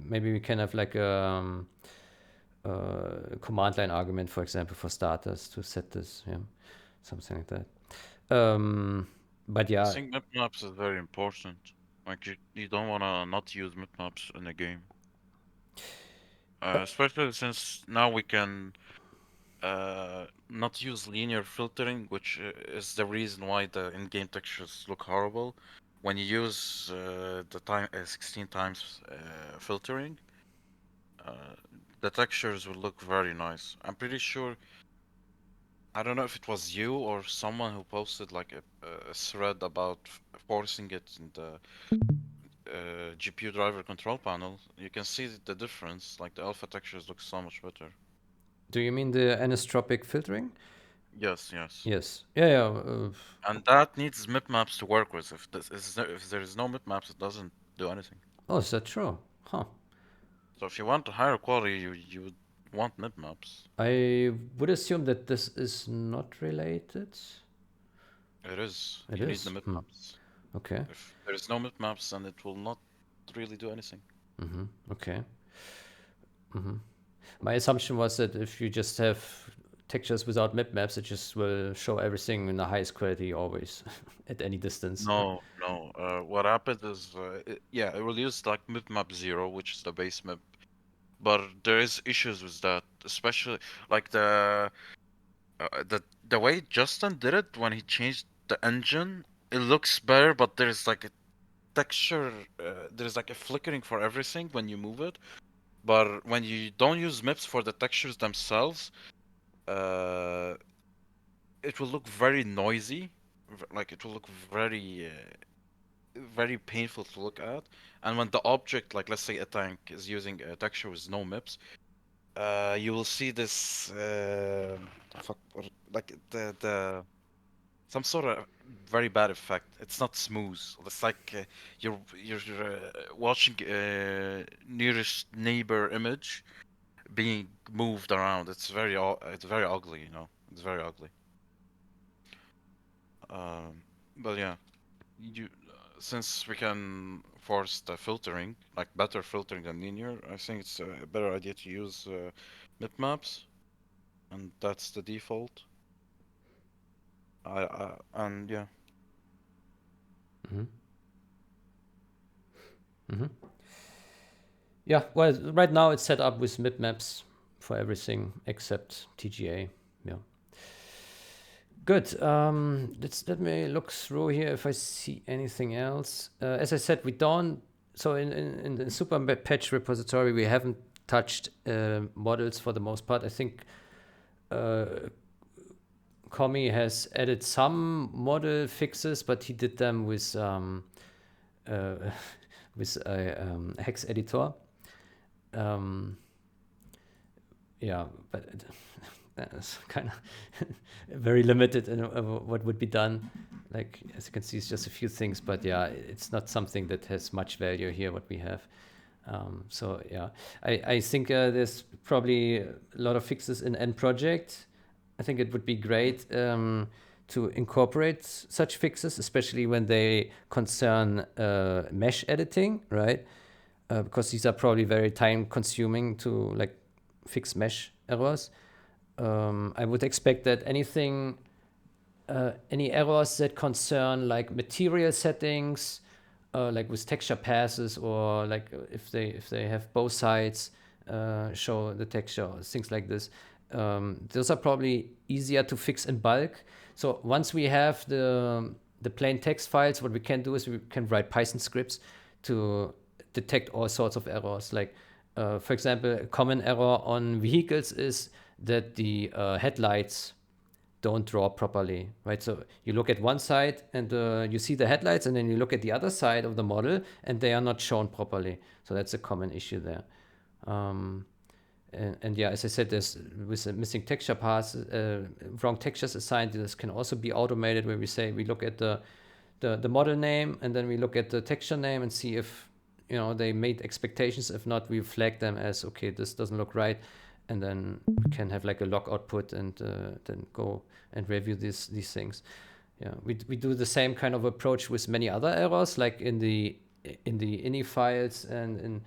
Speaker 1: Maybe we can have like a command line argument, for example, for starters to set this. Yeah, something like that. But yeah,
Speaker 5: I think mipmaps is very important. Like you don't wanna not use mipmaps in a game. Especially since now we can not use linear filtering, which is the reason why the in-game textures look horrible. When you use the 16 times filtering, the textures will look very nice. I'm pretty sure. I don't know if it was you or someone who posted like a thread about forcing it in the GPU driver control panel. You can see the difference. Like the alpha textures look so much better.
Speaker 1: do you mean the anisotropic filtering?
Speaker 5: Yes.
Speaker 1: Yes. Yeah.
Speaker 5: And that needs mipmaps to work with. If there is no mipmaps, it doesn't do anything.
Speaker 1: Oh, is that true? Huh.
Speaker 5: So if you want a higher quality, you would want mipmaps.
Speaker 1: I would assume that this is not related.
Speaker 5: It is.
Speaker 1: It
Speaker 5: You
Speaker 1: is?
Speaker 5: need the mipmaps.
Speaker 1: Okay.
Speaker 5: If there is no mipmaps, then it will not really do anything.
Speaker 1: Okay. My assumption was that if you just have textures without mipmaps, it just will show everything in the highest quality always at any distance.
Speaker 5: No. What happened is, it will use like mipmap 0, which is the base map. But there is issues with that, especially like the way Justin did it when he changed the engine. It looks better, but there's like a texture. There's like a flickering for everything when you move it. But when you don't use MIPS for the textures themselves, it will look very noisy. Like it will look very painful to look at. And when the object, like let's say a tank, is using a texture with no MIPS, you will see this like the some sort of very bad effect. It's not smooth. It's like you're watching nearest neighbor image being moved around. It's very ugly, you know. It's very ugly. But yeah, you since we can force the filtering, like better filtering than linear, I think it's a better idea to use mipmaps, and that's the default. And yeah.
Speaker 1: Yeah, well, right now it's set up with mipmaps for everything except TGA. Yeah. Good. Let me look through here if I see anything else. As I said, we don't. So in the super patch repository, we haven't touched models for the most part. I think Comi has added some model fixes, but he did them with a hex editor. Yeah, but that's kind of very limited in what would be done. Like, as you can see, it's just a few things, but yeah, it's not something that has much value here, what we have. So yeah, I think there's probably a lot of fixes in End project. I think it would be great to incorporate such fixes, especially when they concern mesh editing, right? Because these are probably very time consuming to like fix mesh errors. I would expect that any errors that concern like material settings, like with texture passes, or like if they have both sides show the texture, or things like this, those are probably easier to fix in bulk. So once we have the plain text files, what we can do is we can write Python scripts to detect all sorts of errors. Like, for example, a common error on vehicles is that the headlights don't draw properly, right? So you look at one side and you see the headlights, and then you look at the other side of the model and they are not shown properly. So that's a common issue there. And yeah, as I said, there's with the missing texture paths, wrong textures assigned. This can also be automated, where we say we look at the model name, and then we look at the texture name and see if they made expectations. If not, we flag them as okay, this doesn't look right, and then we can have like a log output and then go and review these things. Yeah, we do the same kind of approach with many other errors, like in the ini files and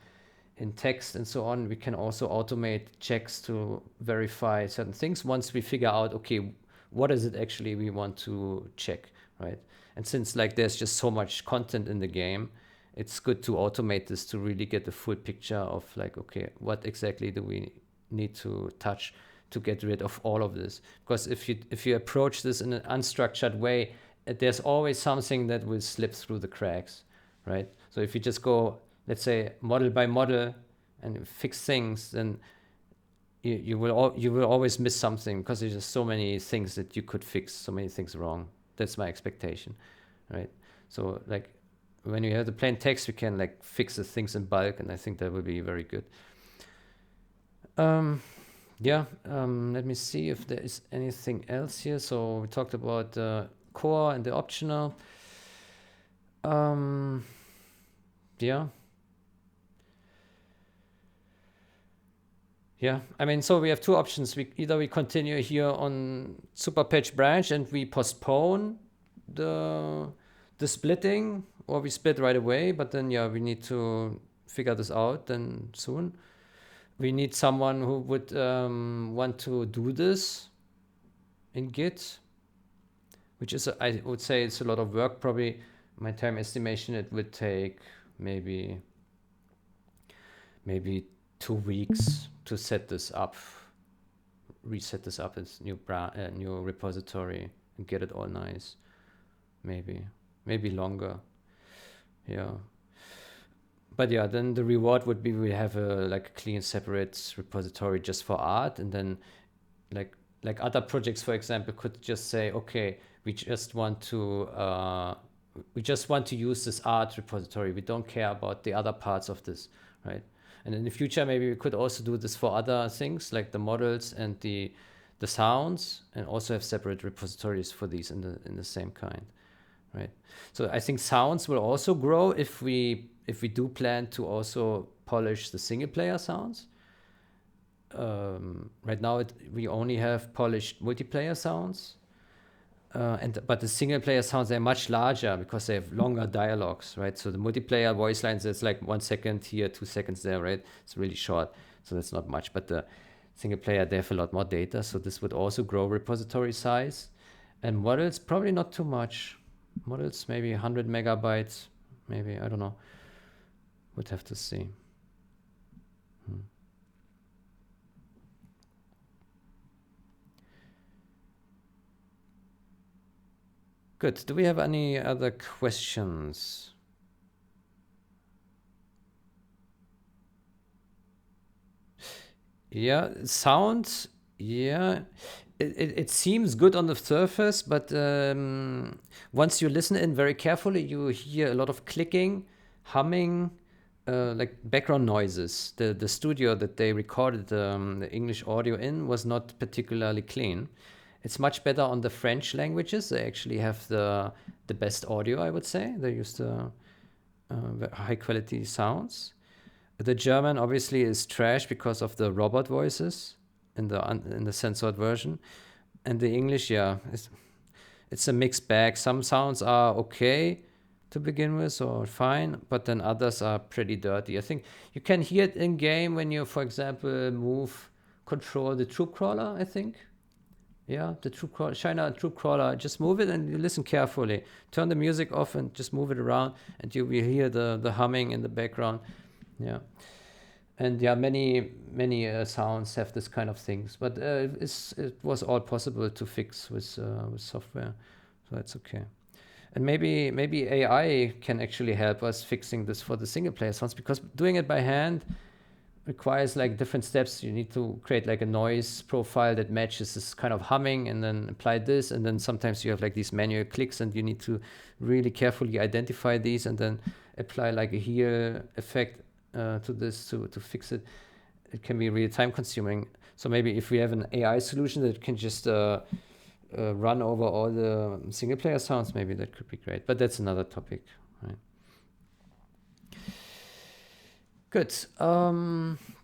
Speaker 1: in text and so on. We can also automate checks to verify certain things once we figure out, okay, what is it actually we want to check, right? And since like there's just so much content in the game, it's good to automate this to really get the full picture of like, okay, what exactly do we need to touch to get rid of all of this? Because if you approach this in an unstructured way, there's always something that will slip through the cracks, right? So if you just go, let's say, model by model and fix things, then you will always miss something, because there's just so many things that you could fix, so many things wrong. That's my expectation, right? So like when you have the plain text, we can like fix the things in bulk, and I think that will be very good. Let me see if there is anything else here. So we talked about the core and the optional. Yeah, I mean, so we have two options. Either we continue here on super patch branch and we postpone the splitting, or we split right away, but then yeah, we need to figure this out then soon. We need someone who would want to do this in Git, which is, I would say it's a lot of work. Probably my time estimation, it would take maybe 2 weeks to set this up, reset this up as new repository and get it all nice. Maybe longer. Yeah. But yeah, then the reward would be we have a like a clean separate repository just for art, and then like other projects, for example, could just say, okay, we just want to use this art repository. We don't care about the other parts of this, right? And in the future, maybe we could also do this for other things like the models and the sounds, and also have separate repositories for these in the same kind, right? So I think sounds will also grow if we do plan to also polish the single player sounds. Right now we only have polished multiplayer sounds, but the single player sounds, they're much larger because they have longer dialogues, right? So the multiplayer voice lines, it's like 1 second here, 2 seconds there, right? It's really short, so that's not much. But the single player, they have a lot more data, so this would also grow repository size. And models, probably not too much. Models, maybe 100 megabytes, maybe, I don't know. Would have to see. Good. Do we have any other questions? Yeah, sound. Yeah, it seems good on the surface, but once you listen in very carefully, you hear a lot of clicking, humming, like background noises. The studio that they recorded the English audio in was not particularly clean. It's much better on the French languages. They actually have the best audio, I would say. They use the high quality sounds. The German obviously is trash because of the robot voices in the censored version, and the English, yeah, it's a mixed bag. Some sounds are okay to begin with, or fine, but then others are pretty dirty. I think you can hear it in game when you, for example, control the troop crawler. I think, yeah, the troop crawler, China troop crawler. Just move it and you listen carefully. Turn the music off and just move it around, and you will hear the humming in the background. Yeah. And yeah, many sounds have this kind of things, but it was all possible to fix with software, so that's okay. And maybe AI can actually help us fixing this for the single player sounds, because doing it by hand requires like different steps. You need to create like a noise profile that matches this kind of humming, and then apply this, and then sometimes you have like these manual clicks, and you need to really carefully identify these, and then apply like a here effect to this to fix it. It can be really time consuming. So maybe if we have an AI solution that can just run over all the single player sounds, maybe that could be great. But that's another topic, right? Good.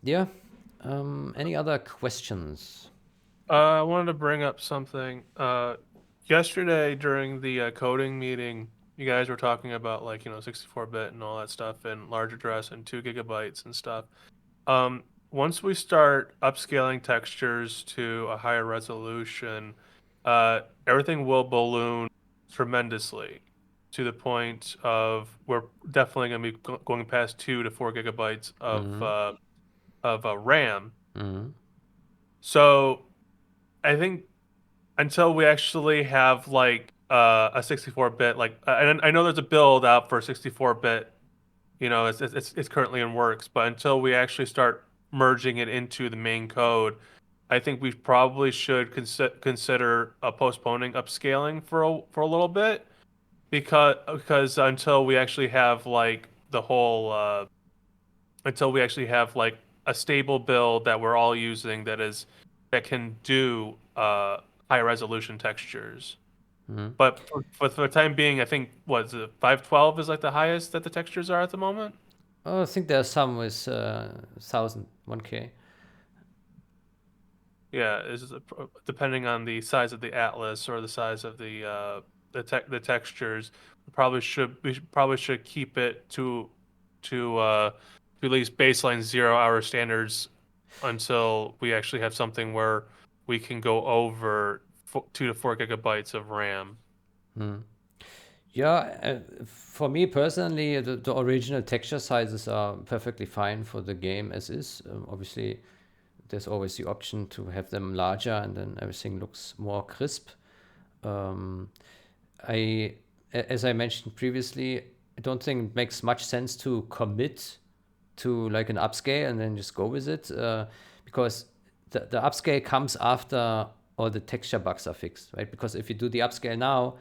Speaker 1: Yeah. Any other questions?
Speaker 2: I wanted to bring up something. Yesterday during the coding meeting, you guys were talking about 64-bit and all that stuff, and large address and 2 gigabytes and stuff. Once we start upscaling textures to a higher resolution, everything will balloon tremendously, to the point of we're definitely going to be going past 2 to 4 gigabytes of RAM.
Speaker 1: Mm-hmm.
Speaker 2: So I think until we actually have a 64-bit, I know there's a build out for 64-bit, it's currently in works, but until we actually start merging it into the main code, I think we probably should consider postponing upscaling for a little bit, because until we actually have until we actually have a stable build that we're all using that can do high resolution textures.
Speaker 1: Mm-hmm.
Speaker 2: But for the time being, I think 512 is the highest that the textures are at the moment.
Speaker 1: Oh, I think there are some with 1000, 1K.
Speaker 2: Yeah, depending on the size of the atlas or the size of the textures. We probably should keep it to at least baseline 0-hour standards until we actually have something where we can go over 2 to 4 gigabytes of RAM.
Speaker 1: Yeah, for me personally, the original texture sizes are perfectly fine for the game as is. Obviously, there's always the option to have them larger and then everything looks more crisp. As I mentioned previously, I don't think it makes much sense to commit to like an upscale and then just go with it, because the upscale comes after all the texture bugs are fixed, right? Because if you do the upscale now,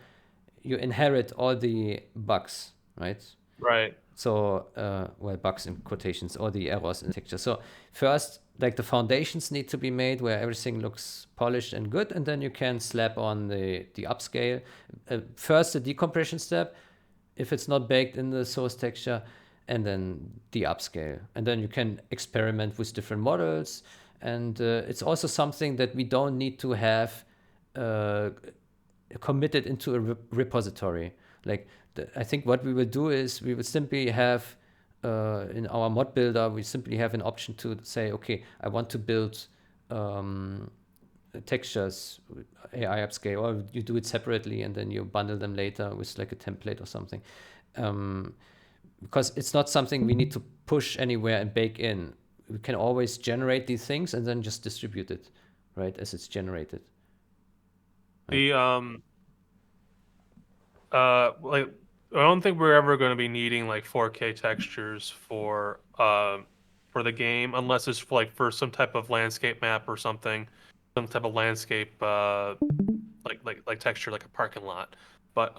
Speaker 1: you inherit all the bugs, right?
Speaker 2: Right.
Speaker 1: So, well, bugs in quotations, or the errors in the texture. So first, like the foundations need to be made where everything looks polished and good, and then you can slap on the upscale. First, the decompression step, if it's not baked in the source texture, and then the upscale. And then you can experiment with different models. And it's also something that we don't need to have committed into a repository. Like, I think what we will do is we will simply have in our mod builder, we simply have an option to say, okay, I want to build textures, AI upscale, or you do it separately and then you bundle them later with like a template or something. Because it's not something we need to push anywhere and bake in. We can always generate these things and then just distribute it, right, as it's generated.
Speaker 2: The like, I don't think we're ever going to be needing like 4K textures for the game, unless it's for, like, for some type of landscape map or something, some type of landscape like texture, like a parking lot. But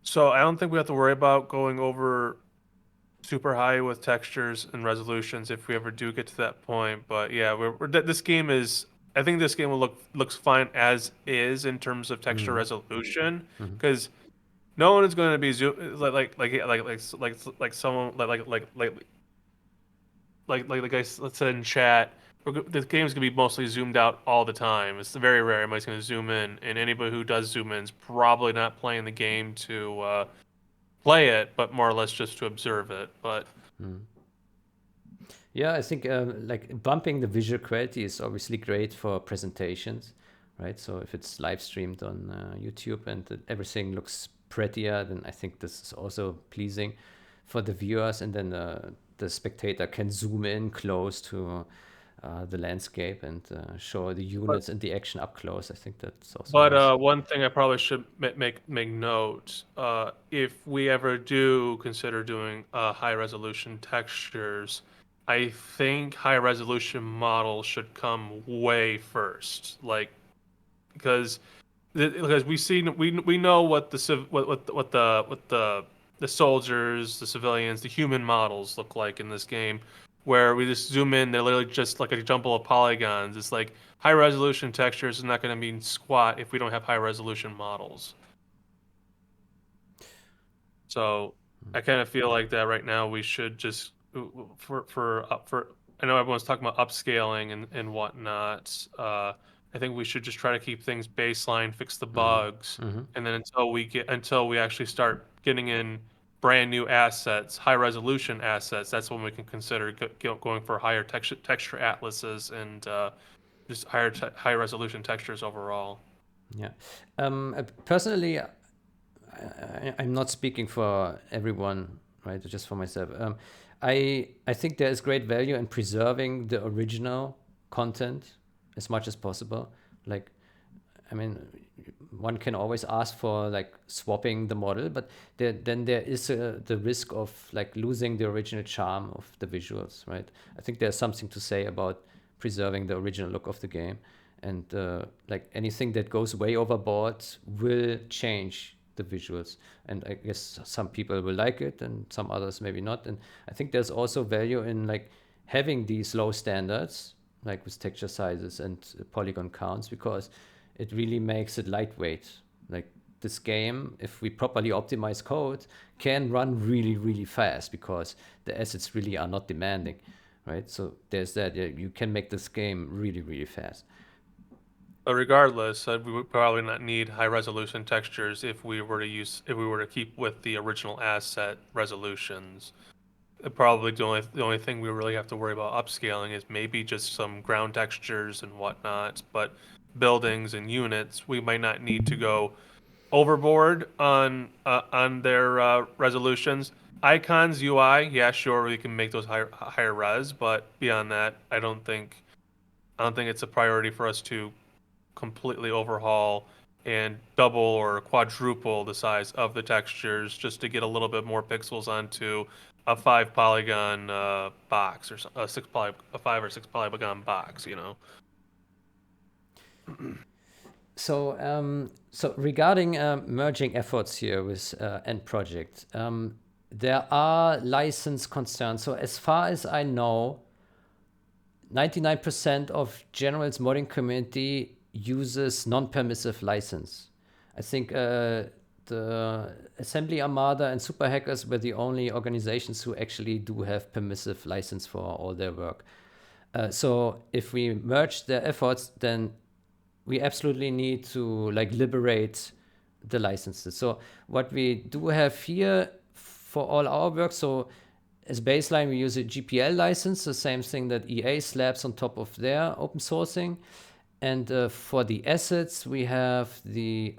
Speaker 2: so I don't think we have to worry about going over super high with textures and resolutions if we ever do get to that point. But yeah, this game is. I think this game looks fine as is in terms of texture resolution, because no one is going to be like someone like the guys, let's say in chat. The game's gonna be mostly zoomed out all the time. It's very rare anybody's gonna zoom in, and anybody who does zoom in is probably not playing the game to play it, but more or less just to observe it. But
Speaker 1: yeah, I think like bumping the visual quality is obviously great for presentations, right? So if it's live streamed on YouTube and everything looks prettier, then I think this is also pleasing for the viewers, and then the spectator can zoom in close to the landscape and show the units and the action up close. I think that's also
Speaker 2: But
Speaker 1: nice.
Speaker 2: one thing I probably should make note: if we ever do consider doing high resolution textures, I think high resolution models should come way first, like, because we know what the soldiers, the civilians, the human models look like in this game, where we just zoom in, they're literally just like a jumble of polygons. It's like high resolution textures is not going to mean squat if we don't have high resolution models. So I kind of feel like that right now we should just for I know everyone's talking about upscaling and whatnot. I think we should just try to keep things baseline, fix the bugs, and then until we actually start getting in brand new assets, high resolution assets, that's when we can consider going for higher texture atlases and just high resolution textures overall.
Speaker 1: Yeah. Personally, I'm not speaking for everyone, right? Just for myself. I think there is great value in preserving the original content as much as possible. Like, I mean, one can always ask for like swapping the model, but then there is the risk of like losing the original charm of the visuals, right? I think there's something to say about preserving the original look of the game, and like anything that goes way overboard will change the visuals. And I guess some people will like it and some others maybe not. And I think there's also value in like having these low standards, like with texture sizes and polygon counts, because it really makes it lightweight. Like this game, if we properly optimize code, can run really, really fast because the assets really are not demanding, right? So there's that. You can make this game really, really fast.
Speaker 2: Regardless, we would probably not need high resolution textures if we were to keep with the original asset resolutions. Probably the only thing we really have to worry about upscaling is maybe just some ground textures and whatnot. But buildings and units, we might not need to go overboard on their resolutions. Icons, UI, yeah, sure, we can make those higher res, but beyond that, I don't think it's a priority for us to completely overhaul and double or quadruple the size of the textures just to get a little bit more pixels onto a 5 polygon box or a 5 or 6 polygon box, you know.
Speaker 1: So, so regarding merging efforts here with end project, there are license concerns. So as far as I know, 99% of General's modding community uses non-permissive license. I think the Assembly Armada and Super Hackers were the only organizations who actually do have permissive license for all their work. So if we merge their efforts, then we absolutely need to like liberate the licenses. So what we do have here for all our work, so as baseline, we use a GPL license, the same thing that EA slaps on top of their open sourcing. And for the assets, we have the,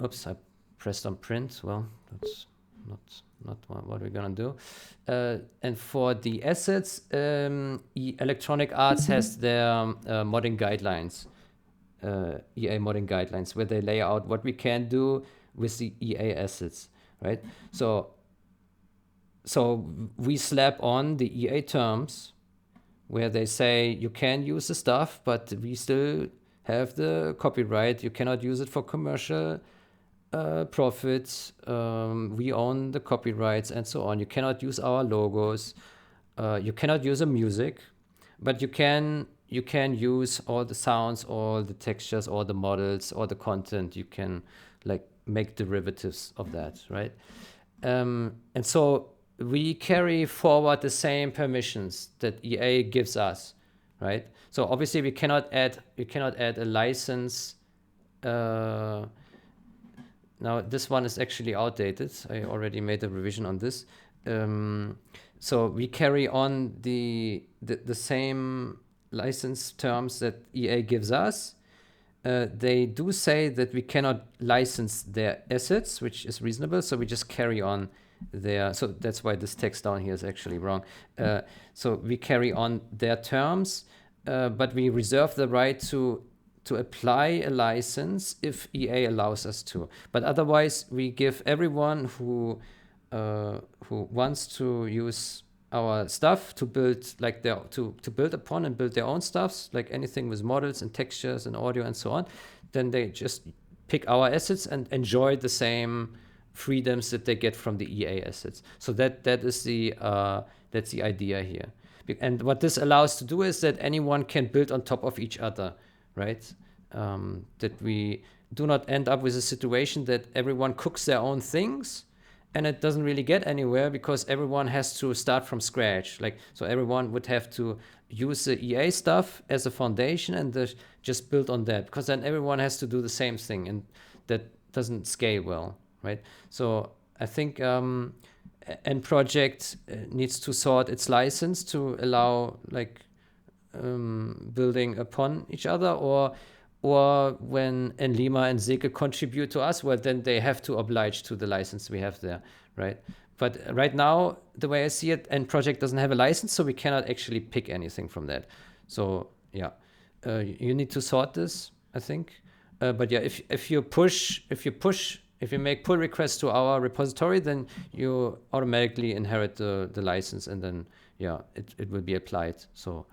Speaker 1: oops, I pressed on print. Well, that's not what we're gonna do. And for the assets, Electronic Arts has their modding guidelines, EA modding guidelines, where they lay out what we can do with the EA assets, right? So we slap on the EA terms where they say you can use the stuff, but we still have the copyright. You cannot use it for commercial profits. We own the copyrights and so on. You cannot use our logos. You cannot use the music, but you can use all the sounds, all the textures, all the models, all the content. You can like make derivatives of that, right? And so we carry forward the same permissions that EA gives us, right? So obviously we cannot add a license. Now this one is actually outdated. I already made a revision on this. So we carry on the same license terms that EA gives us. They do say that we cannot license their assets, which is reasonable. So we just carry on so that's why this text down here is actually wrong. So we carry on their terms, but we reserve the right to apply a license if EA allows us to. But otherwise, we give everyone who wants to use our stuff to build like to build upon and build their own stuffs, like anything with models and textures and audio and so on, then they just pick our assets and enjoy the same freedoms that they get from the EA assets. So that is that's the idea here. And what this allows to do is that anyone can build on top of each other, right? That we do not end up with a situation that everyone cooks their own things and it doesn't really get anywhere because everyone has to start from scratch. Like, so everyone would have to use the EA stuff as a foundation and just build on that, because then everyone has to do the same thing, and that doesn't scale well, right? So I think End Project needs to sort its license to allow like building upon each other, or when Enlima and Zeke contribute to us, well, then they have to oblige to the license we have there, right? But right now, the way I see it, End Project doesn't have a license, so we cannot actually pick anything from that. So yeah, you need to sort this, I think. But yeah, if you make pull requests to our repository, then you automatically inherit the license, and then yeah, it will be applied. So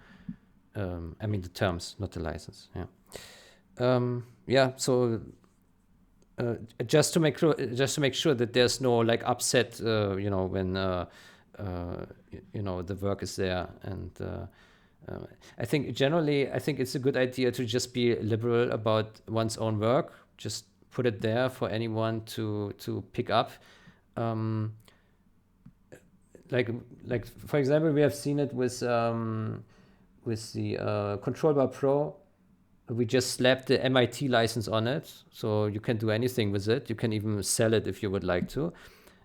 Speaker 1: I mean the terms, not the license. Yeah. So just to make sure that there's no like upset, when the work is there, and I think generally it's a good idea to just be liberal about one's own work. Just put it there for anyone to pick up. Like for example, we have seen it with the Control Bar Pro. we just slapped the MIT license on it, so you can do anything with it. You can even sell it if you would like to.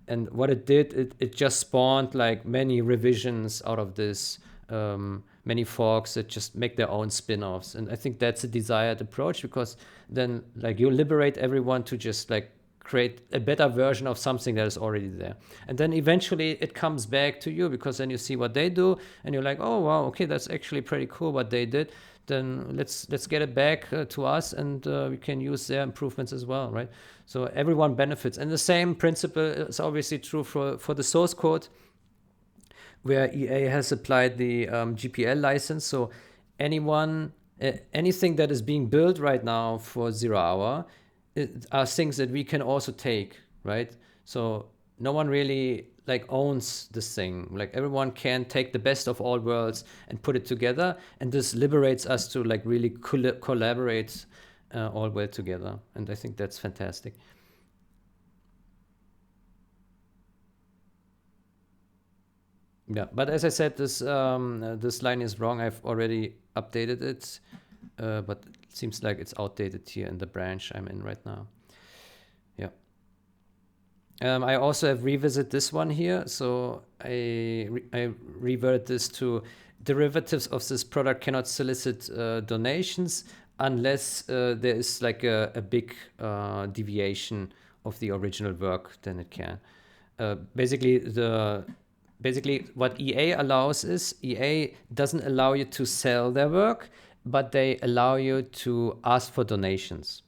Speaker 1: And what it did, it just spawned like many revisions out of this, many forks that just make their own spin-offs. And I think that's a desired approach, because then like you liberate everyone to just like create a better version of something that is already there. And then eventually it comes back to you, because then you see what they do and you're like, oh wow, okay, that's actually pretty cool what they did. Then let's get it back to us, and we can use their improvements as well, right? So everyone benefits. And the same principle is obviously true for the source code, where EA has applied the GPL license. So anything that is being built right now for 0 hour are things that we can also take, right? So no one really like owns this thing. Like everyone can take the best of all worlds and put it together, and this liberates us to like really collaborate all well together. And I think that's fantastic. Yeah, but as I said, this line is wrong. I've already updated it, but it seems like it's outdated here in the branch I'm in right now. Yeah. I also have revisited this one here. So I reverted this to derivatives of this product cannot solicit donations unless there is like a big deviation of the original work, then it can. Basically what EA allows is EA doesn't allow you to sell their work, but they allow you to ask for donations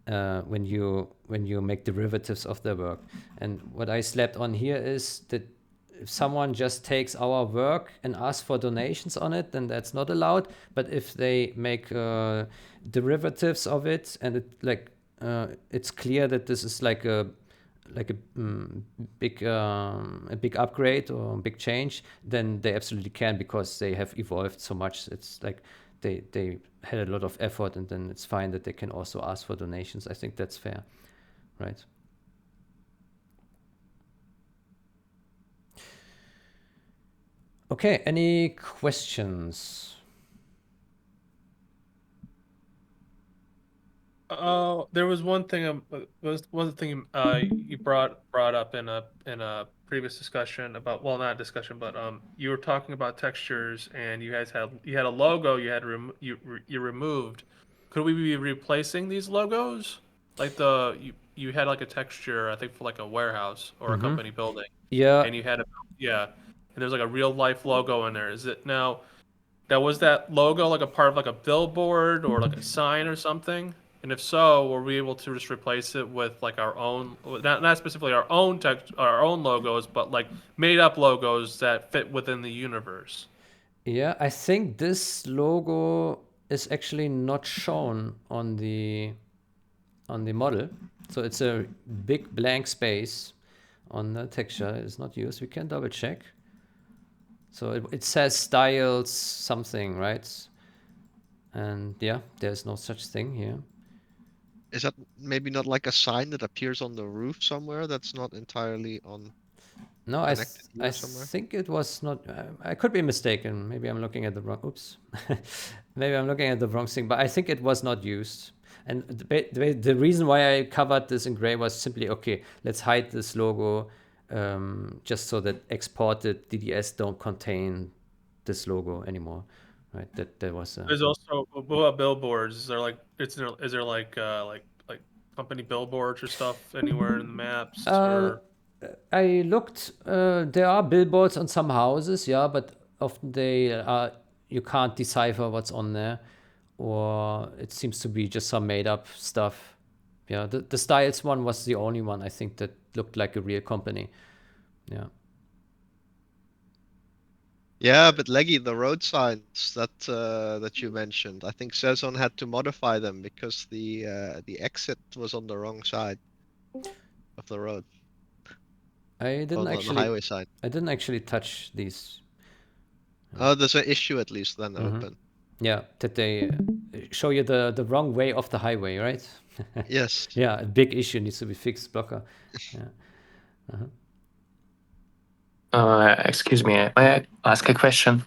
Speaker 1: when you make derivatives of their work. And what I slapped on here is that if someone just takes our work and asks for donations on it, then that's not allowed. But if they make derivatives of it, and it like it's clear that this is like a big upgrade or a big change, then they absolutely can, because they have evolved so much. It's like they had a lot of effort, and then it's fine that they can also ask for donations. I think that's fair, right? Okay, any questions?
Speaker 2: Oh, there was one thing. You brought up in a previous discussion about, well, not a discussion, but you were talking about textures, and you guys had a logo you had you removed. Could we be replacing these logos? Like you had like a texture, I think, for like a warehouse or a company building.
Speaker 1: Yeah.
Speaker 2: And you had and there's like a real life logo in there. Is it now was that logo like a part of like a billboard or like a sign or something? And if so, were we able to just replace it with like our own, not specifically our own text, our own logos, but like made up logos that fit within the universe?
Speaker 1: Yeah, I think this logo is actually not shown on the model. So it's a big blank space on the texture. It's not used. We can double check. So it says styles something, right? And yeah, there's no such thing here.
Speaker 4: Is that maybe not like a sign that appears on the roof somewhere that's not entirely on?
Speaker 1: No, I think it was not. I could be mistaken. Maybe I'm looking at the wrong. Oops. Maybe I'm looking at the wrong thing. But I think it was not used. And the reason why I covered this in gray was simply, okay, let's hide this logo, just so that exported DDS don't contain this logo anymore. Right. That was.
Speaker 2: There's also, what about billboards? Is there like like company billboards or stuff anywhere in the maps? Or
Speaker 1: I looked. There are billboards on some houses, yeah, but often they are. You can't decipher what's on there, or it seems to be just some made up stuff. Yeah, the Styles one was the only one I think that looked like a real company. Yeah.
Speaker 4: Yeah, but Leggy, the road signs that you mentioned, I think Sezon had to modify them because the exit was on the wrong side of the road.
Speaker 1: I didn't
Speaker 4: on the highway side.
Speaker 1: I didn't actually touch these.
Speaker 4: Oh, there's an issue at least then open.
Speaker 1: Yeah, that they show you the wrong way of the highway, right?
Speaker 4: Yes.
Speaker 1: Yeah, a big issue needs to be fixed, Blocker. Yeah.
Speaker 8: Excuse me, may I ask a question?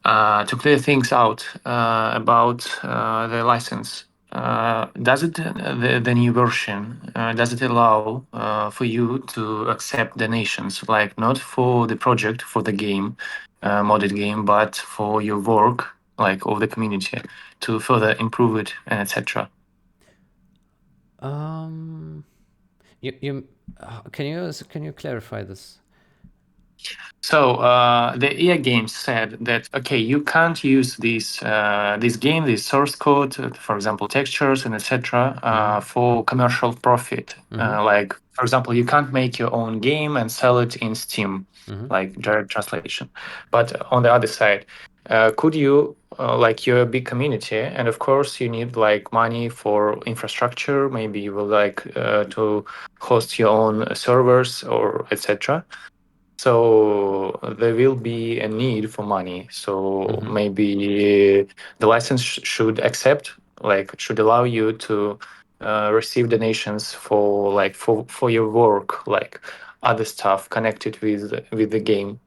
Speaker 8: To clear things out about the license. Does it the new version does it allow for you to accept donations, like not for the project, for the game, modded game, but for your work, like of the community, to further improve it and etc.?
Speaker 1: Can you clarify this?
Speaker 8: So the EA Games said that okay, you can't use this game, this source code, for example, textures and etc., for commercial profit. Like for example, you can't make your own game and sell it in Steam, like direct translation. But on the other side, could you like you're a big community, and of course you need like money for infrastructure. Maybe you will like to host your own servers or etc. So there will be a need for money. So maybe the license should accept, like, should allow you to receive donations for like for your work, like other stuff connected with the game.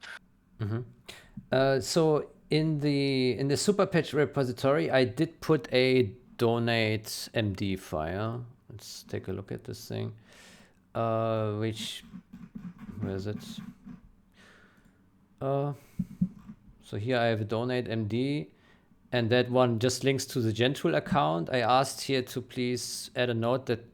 Speaker 1: So in the super patch repository, I did put a donate MD file. Let's take a look at this thing. Where is it? So here I have a donate MD, and that one just links to the Gentool account. I asked here to please add a note that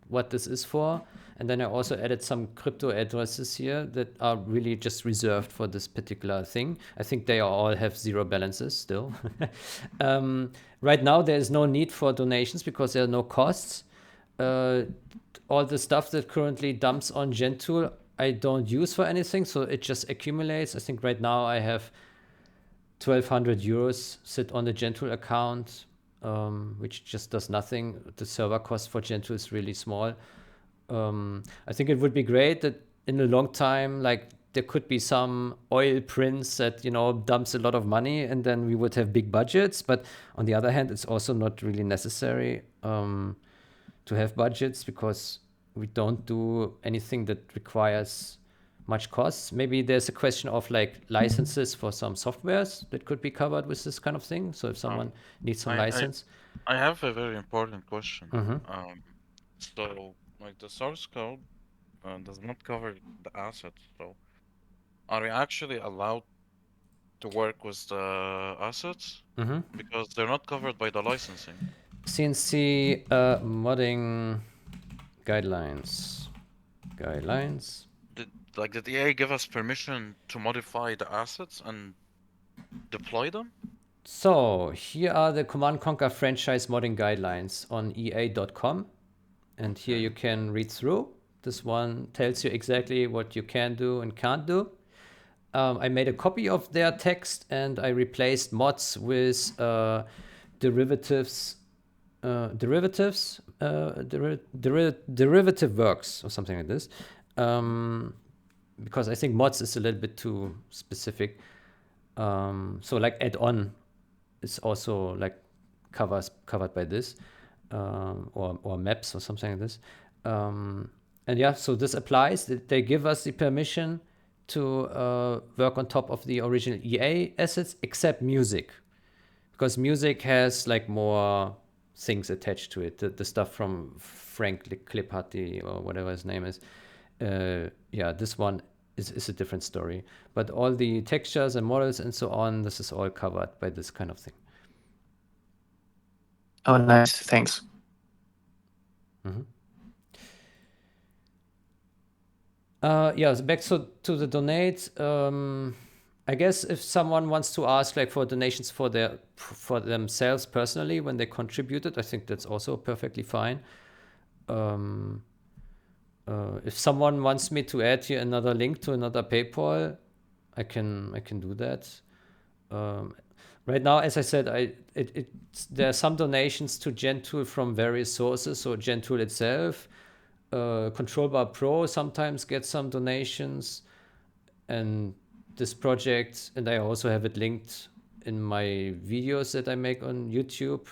Speaker 1: what this is for. And then I also added some crypto addresses here that are really just reserved for this particular thing. I think they all have zero balances still. Right now, there is no need for donations because there are no costs. All the stuff that currently dumps on Gentool, I don't use for anything, so it just accumulates. I think right now I have 1,200 euros sit on the Gentool account, which just does nothing. The server cost for Gentool is really small. I think it would be great that in a long time, like there could be some oil prince that, dumps a lot of money and then we would have big budgets. But on the other hand, it's also not really necessary to have budgets because we don't do anything that requires much costs. Maybe there's a question of like licenses for some softwares that could be covered with this kind of thing. So if someone needs some license.
Speaker 5: I have a very important question. So like the source code does not cover the assets. So are we actually allowed to work with the assets? Because they're not covered by the licensing.
Speaker 1: CNC modding guidelines.
Speaker 5: Did EA give us permission to modify the assets and deploy them?
Speaker 1: So here are the Command Conquer franchise modding guidelines on ea.com. And here you can read through. This one tells you exactly what you can do and can't do. I made a copy of their text and I replaced mods with derivative works or something like this. Because I think mods is a little bit too specific. So like add-on is also like covered by this, or maps or something like this. And yeah, so this applies. They give us the permission to work on top of the original EA assets, except music, because music has like more things attached to it. The stuff from Frank Clipharty or whatever his name is. Yeah, this one is a different story. But all the textures and models and so on, this is all covered by this kind of thing.
Speaker 8: Oh, nice. Thanks.
Speaker 1: Yeah, so back to the donate. I guess if someone wants to ask like for donations for themselves personally when they contributed, I think that's also perfectly fine. If someone wants me to add here another link to another PayPal, I can do that. Right now, as I said, there are some donations to Gentool from various sources. So Gentool itself, Control Bar Pro sometimes gets some donations, and this project, and I also have it linked in my videos that I make on YouTube.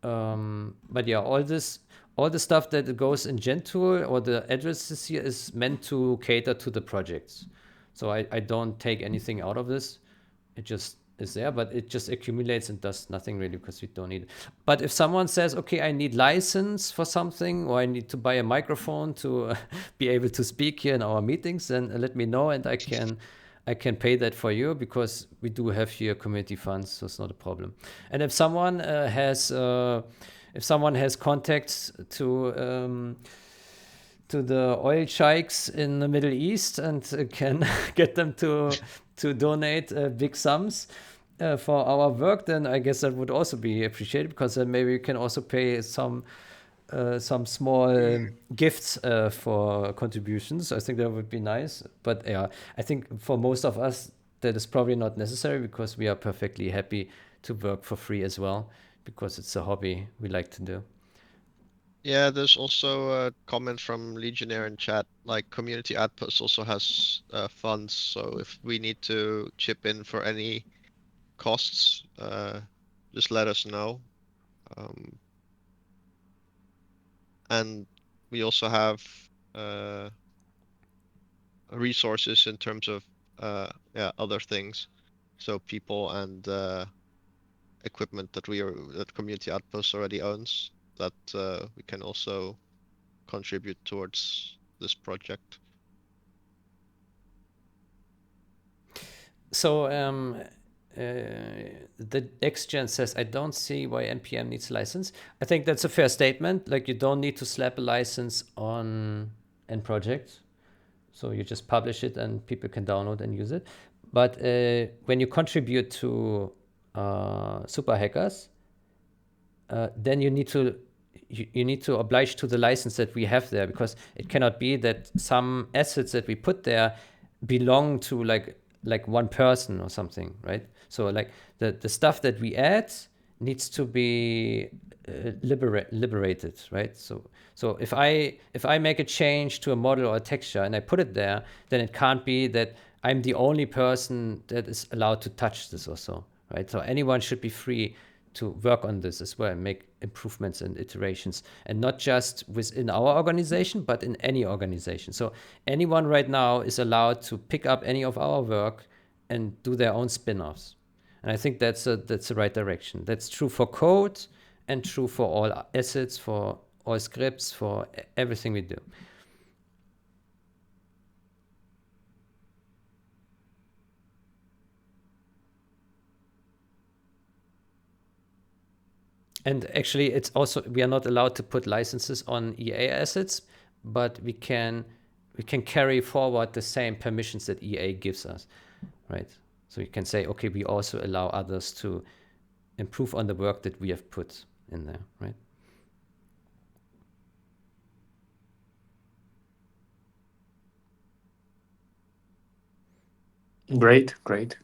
Speaker 1: But yeah, all the stuff that goes in Gentool or the addresses here is meant to cater to the projects. So I don't take anything out of this. It is there, but it just accumulates and does nothing really because we don't need it. But if someone says, okay, I need license for something, or I need to buy a microphone to be able to speak here in our meetings, then let me know and I can pay that for you, because we do have here community funds, so it's not a problem. And if someone has contacts to the oil sheiks in the Middle East and can get them to donate big sums for our work, then I guess that would also be appreciated, because then maybe you can also pay some small gifts for contributions. I think that would be nice. But yeah, I think for most of us that is probably not necessary, because we are perfectly happy to work for free as well, because it's a hobby we like to do.
Speaker 4: Yeah, there's also a comment from Legionnaire in chat, like Community Outpost also has funds, so if we need to chip in for any costs, just let us know. And we also have resources in terms of other things, so people and equipment that Community Outpost already owns, that we can also contribute towards this project.
Speaker 1: So the XGen says, I don't see why NPM needs a license. I think that's a fair statement. Like, you don't need to slap a license on N project. So you just publish it and people can download and use it. But when you contribute to super hackers, then you need to oblige to the license that we have there, because it cannot be that some assets that we put there belong to like one person or something, right? So like the stuff that we add needs to be liberated, right? So if I make a change to a model or a texture and I put it there, then it can't be that I'm the only person that is allowed to touch this or so, right? So anyone should be free to work on this as well and make improvements and iterations, and not just within our organization, but in any organization. So anyone right now is allowed to pick up any of our work and do their own spin-offs. And I think that's the right direction. That's true for code and true for all assets, for all scripts, for everything we do. And actually, it's also, we are not allowed to put licenses on EA assets, but we can carry forward the same permissions that EA gives us, right? So you can say, okay, we also allow others to improve on the work that we have put in there, right?
Speaker 8: Great, great.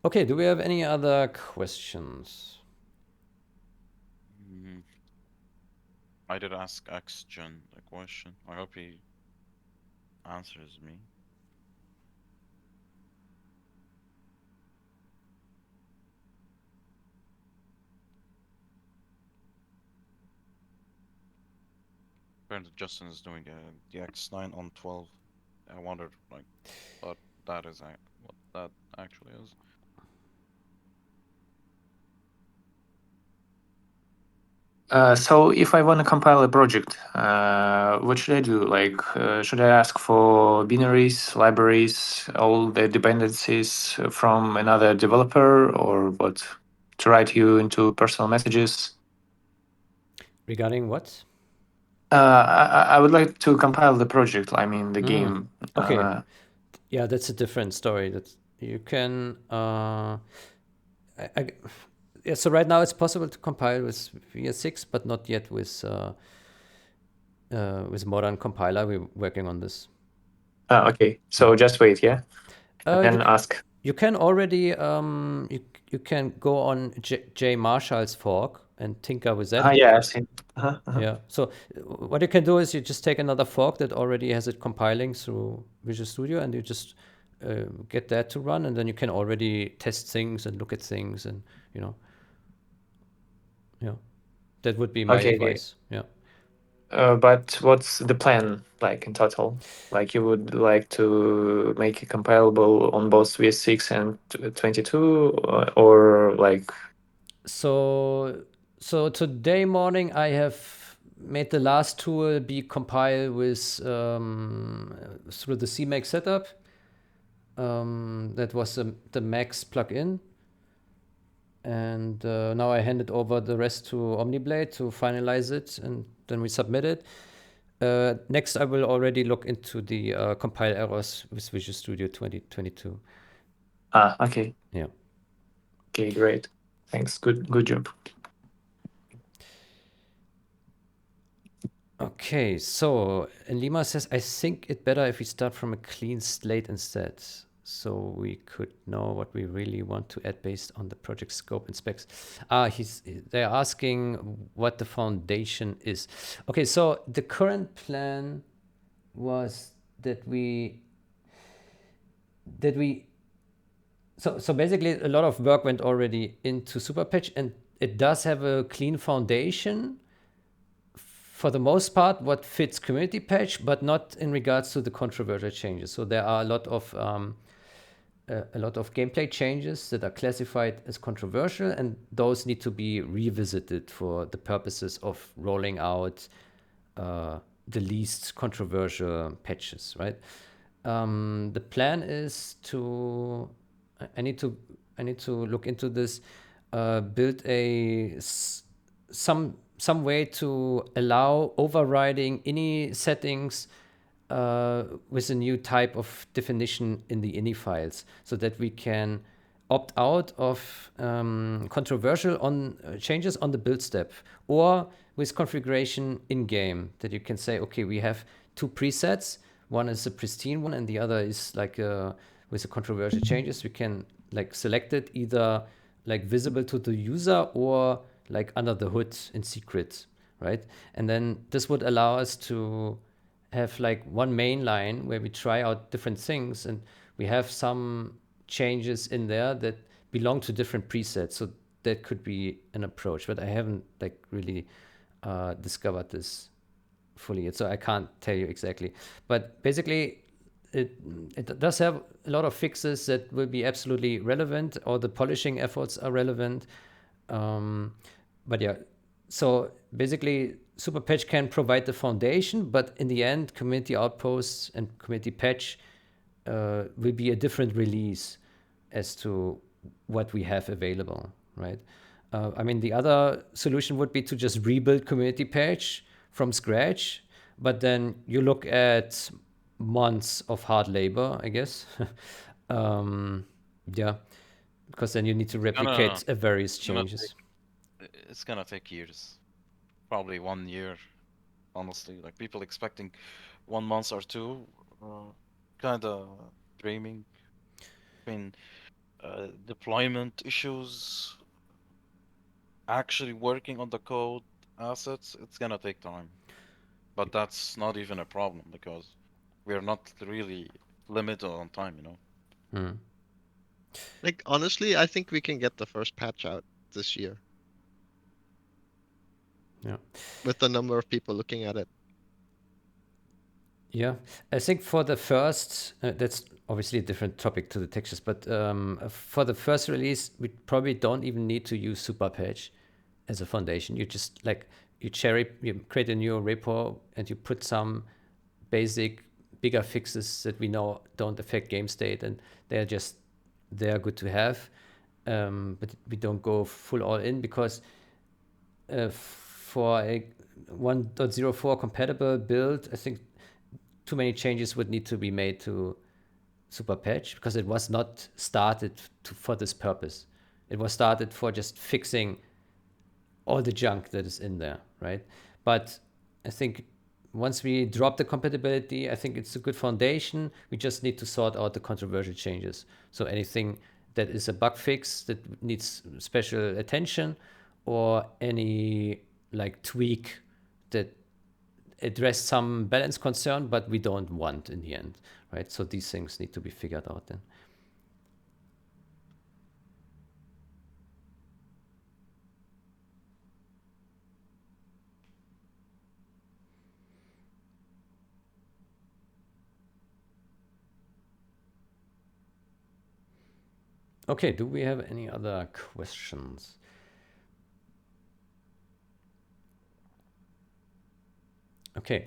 Speaker 1: Okay, do we have any other questions?
Speaker 5: I did ask XGen a question. I hope he answers me. Apparently Justin is doing the X9 on 12. I wondered like what that actually is.
Speaker 8: So if I want to compile a project, what should I do? Like, should I ask for binaries, libraries, all the dependencies from another developer, or what? To write you into personal messages?
Speaker 1: Regarding what?
Speaker 8: I would like to compile the project. I mean, the game.
Speaker 1: Okay. Yeah, that's a different story. That you can. Yeah, so right now it's possible to compile with VS6, but not yet with modern compiler. We're working on this.
Speaker 8: Okay, so just wait, yeah, and ask.
Speaker 1: You can already you can go on J Marshall's fork and tinker with that.
Speaker 8: Yeah, I've seen.
Speaker 1: Yeah. So what you can do is you just take another fork that already has it compiling through Visual Studio, and you just get that to run, and then you can already test things and look at things, and yeah. That would be my advice. Yeah.
Speaker 8: But what's the plan like in total? Like you would like to make it compilable on both VS6 and 22, or like?
Speaker 1: So today morning I have made the last tool be compiled with through the CMake setup. That was the Max plugin. And now I handed over the rest to OmniBlade to finalize it, and then we submit it. Next, I will already look into the compile errors with Visual Studio 2022.
Speaker 8: Okay.
Speaker 1: Yeah.
Speaker 8: Okay, great. Thanks. Good job.
Speaker 1: Okay, so Lima says, I think it better if we start from a clean slate instead, so we could know what we really want to add based on the project scope and specs. They're asking what the foundation is. Okay, so the current plan was that so basically a lot of work went already into Superpatch, and it does have a clean foundation for the most part what fits Community Patch, but not in regards to the controversial changes. So there are a lot of gameplay changes that are classified as controversial, and those need to be revisited for the purposes of rolling out the least controversial patches, right? The plan is to I need to look into this, build some way to allow overriding any settings with a new type of definition in the ini files, so that we can opt out of controversial changes on the build step, or with configuration in game, that you can say, okay, we have two presets. One is a pristine one, and the other is like with the controversial changes. We can like select it either like visible to the user or like under the hood in secret, right? And then this would allow us to have like one main line where we try out different things, and we have some changes in there that belong to different presets. So that could be an approach, but I haven't like really discovered this fully yet, so I can't tell you exactly. But basically, it does have a lot of fixes that will be absolutely relevant, or the polishing efforts are relevant. But yeah, so basically, Superpatch can provide the foundation, but in the end, Community Outposts and Community Patch will be a different release as to what we have available, right? I mean, the other solution would be to just rebuild Community Patch from scratch, but then you look at months of hard labor, I guess. Yeah, because then you need to replicate various changes.
Speaker 5: It's gonna take years, probably 1 year, honestly. Like people expecting 1 month or two, kind of dreaming. I mean, deployment issues, actually working on the code assets, it's gonna take time. But that's not even a problem because we're not really limited on time, you know.
Speaker 4: Like honestly, I think we can get the first patch out this year.
Speaker 1: Yeah.
Speaker 4: With the number of people looking at it.
Speaker 1: Yeah, I think for the first, that's obviously a different topic to the textures, but for the first release, we probably don't even need to use Superpatch as a foundation. You just like, you create a new repo, and you put some basic bigger fixes that we know don't affect game state, and they're good to have. But we don't go full all in, because for a 1.04 compatible build, I think too many changes would need to be made to Superpatch, because it was not started for this purpose. It was started for just fixing all the junk that is in there, right? But I think once we drop the compatibility, I think it's a good foundation. We just need to sort out the controversial changes. So anything that is a bug fix that needs special attention, or any like tweak that address some balance concern, but we don't want in the end, right? So these things need to be figured out then. Okay, do we have any other questions? Okay.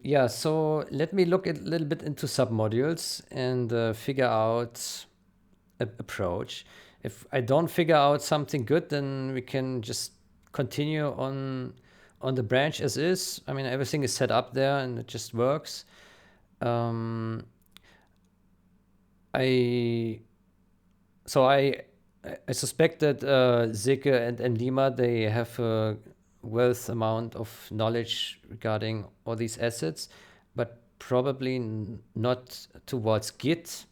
Speaker 1: Yeah, so let me look a little bit into submodules and figure out an approach. If I don't figure out something good, then we can just continue on the branch as is. I mean, everything is set up there and it just works. I suspect that Zeke and Lima, they have a wealth amount of knowledge regarding all these assets, but probably not towards Git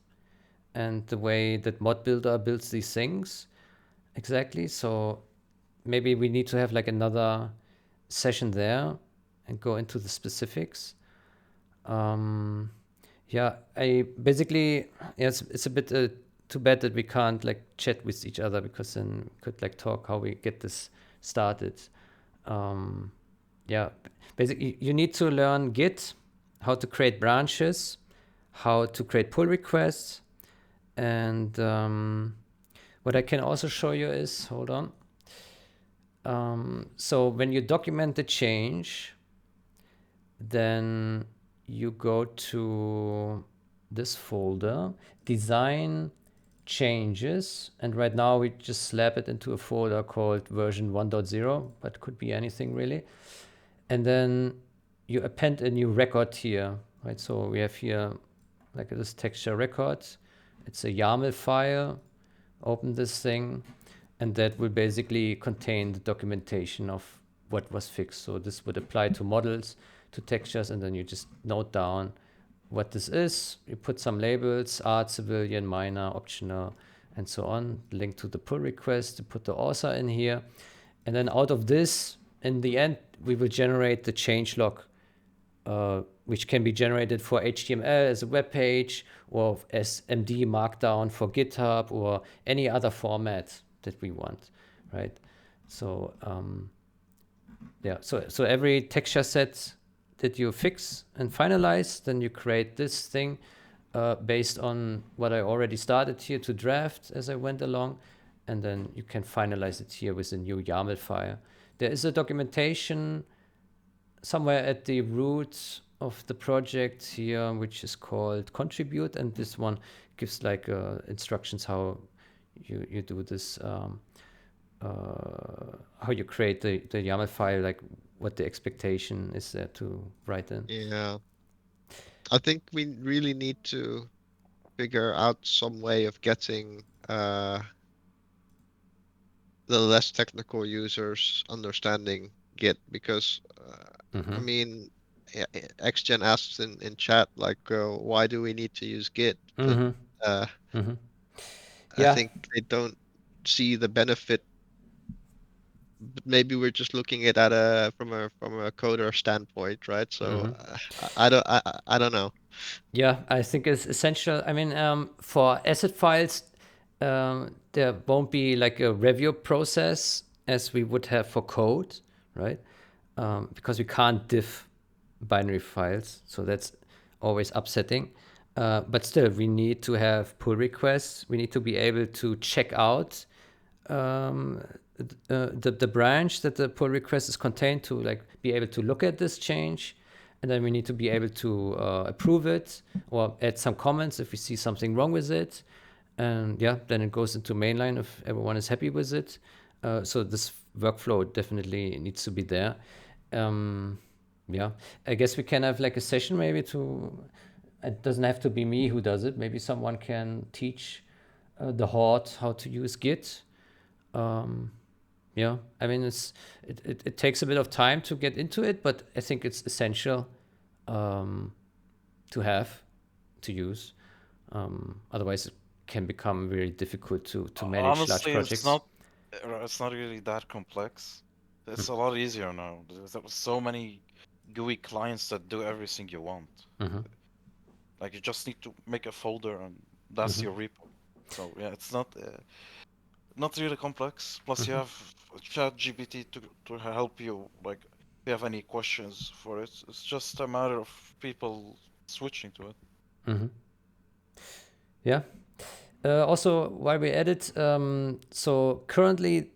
Speaker 1: and the way that mod builder builds these things exactly. So maybe we need to have like another session there and go into the specifics. Yeah, I basically, yeah, it's a bit too bad that we can't like chat with each other, because then we could like talk how we get this started. Yeah, basically you need to learn Git, how to create branches, how to create pull requests, and what I can also show you is, hold on. So when you document the change, then you go to this folder, design changes, and right now we just slap it into a folder called version 1.0, but could be anything really. And then you append a new record here, right? So we have here like this texture record. It's a YAML file. Open this thing, and that will basically contain the documentation of what was fixed. So this would apply to models, to textures, and then you just note down what this is. You put some labels, art, civilian, minor, optional, and so on. Link to the pull request, you put the author in here. And then out of this, in the end, we will generate the changelog, which can be generated for HTML as a web page, or as MD Markdown for GitHub, or any other format that we want, right? So yeah, so every texture set that you fix and finalize, then you create this thing based on what I already started here to draft as I went along, and then you can finalize it here with a new YAML file. There is a documentation somewhere at the root of the project here, which is called contribute, and this one gives like instructions how you do this, how you create the YAML file, like what the expectation is there to write in.
Speaker 4: Yeah. I think we really need to figure out some way of getting the less technical users understanding Git, because I mean, XGen asks in chat like, why do we need to use Git? But I
Speaker 1: Yeah.
Speaker 4: think they don't see the benefit. Maybe we're just looking at from a coder standpoint, right? So I don't know.
Speaker 1: Yeah, I think it's essential. I mean, for asset files, there won't be like a review process as we would have for code, right? Because we can't diff binary files, so that's always upsetting. But still, we need to have pull requests. We need to be able to check out the branch that the pull request is contained to, like be able to look at this change, and then we need to be able to approve it or add some comments if we see something wrong with it. And yeah, then it goes into mainline if everyone is happy with it. So this workflow definitely needs to be there. Yeah, I guess we can have like a session maybe to, it doesn't have to be me who does it. Maybe someone can teach the Horde how to use Git. Yeah, I mean, it takes a bit of time to get into it, but I think it's essential to have, to use. Otherwise, it can become very difficult to manage large
Speaker 5: Honestly,
Speaker 1: projects.
Speaker 5: it's not really that complex. It's a lot easier now. There's so many GUI clients that do everything you want. Like you just need to make a folder and that's your repo. So yeah, it's not really complex. Plus you have ChatGPT to help you. Like if you have any questions for it, it's just a matter of people switching to it.
Speaker 1: Yeah. Also, while we edit, so currently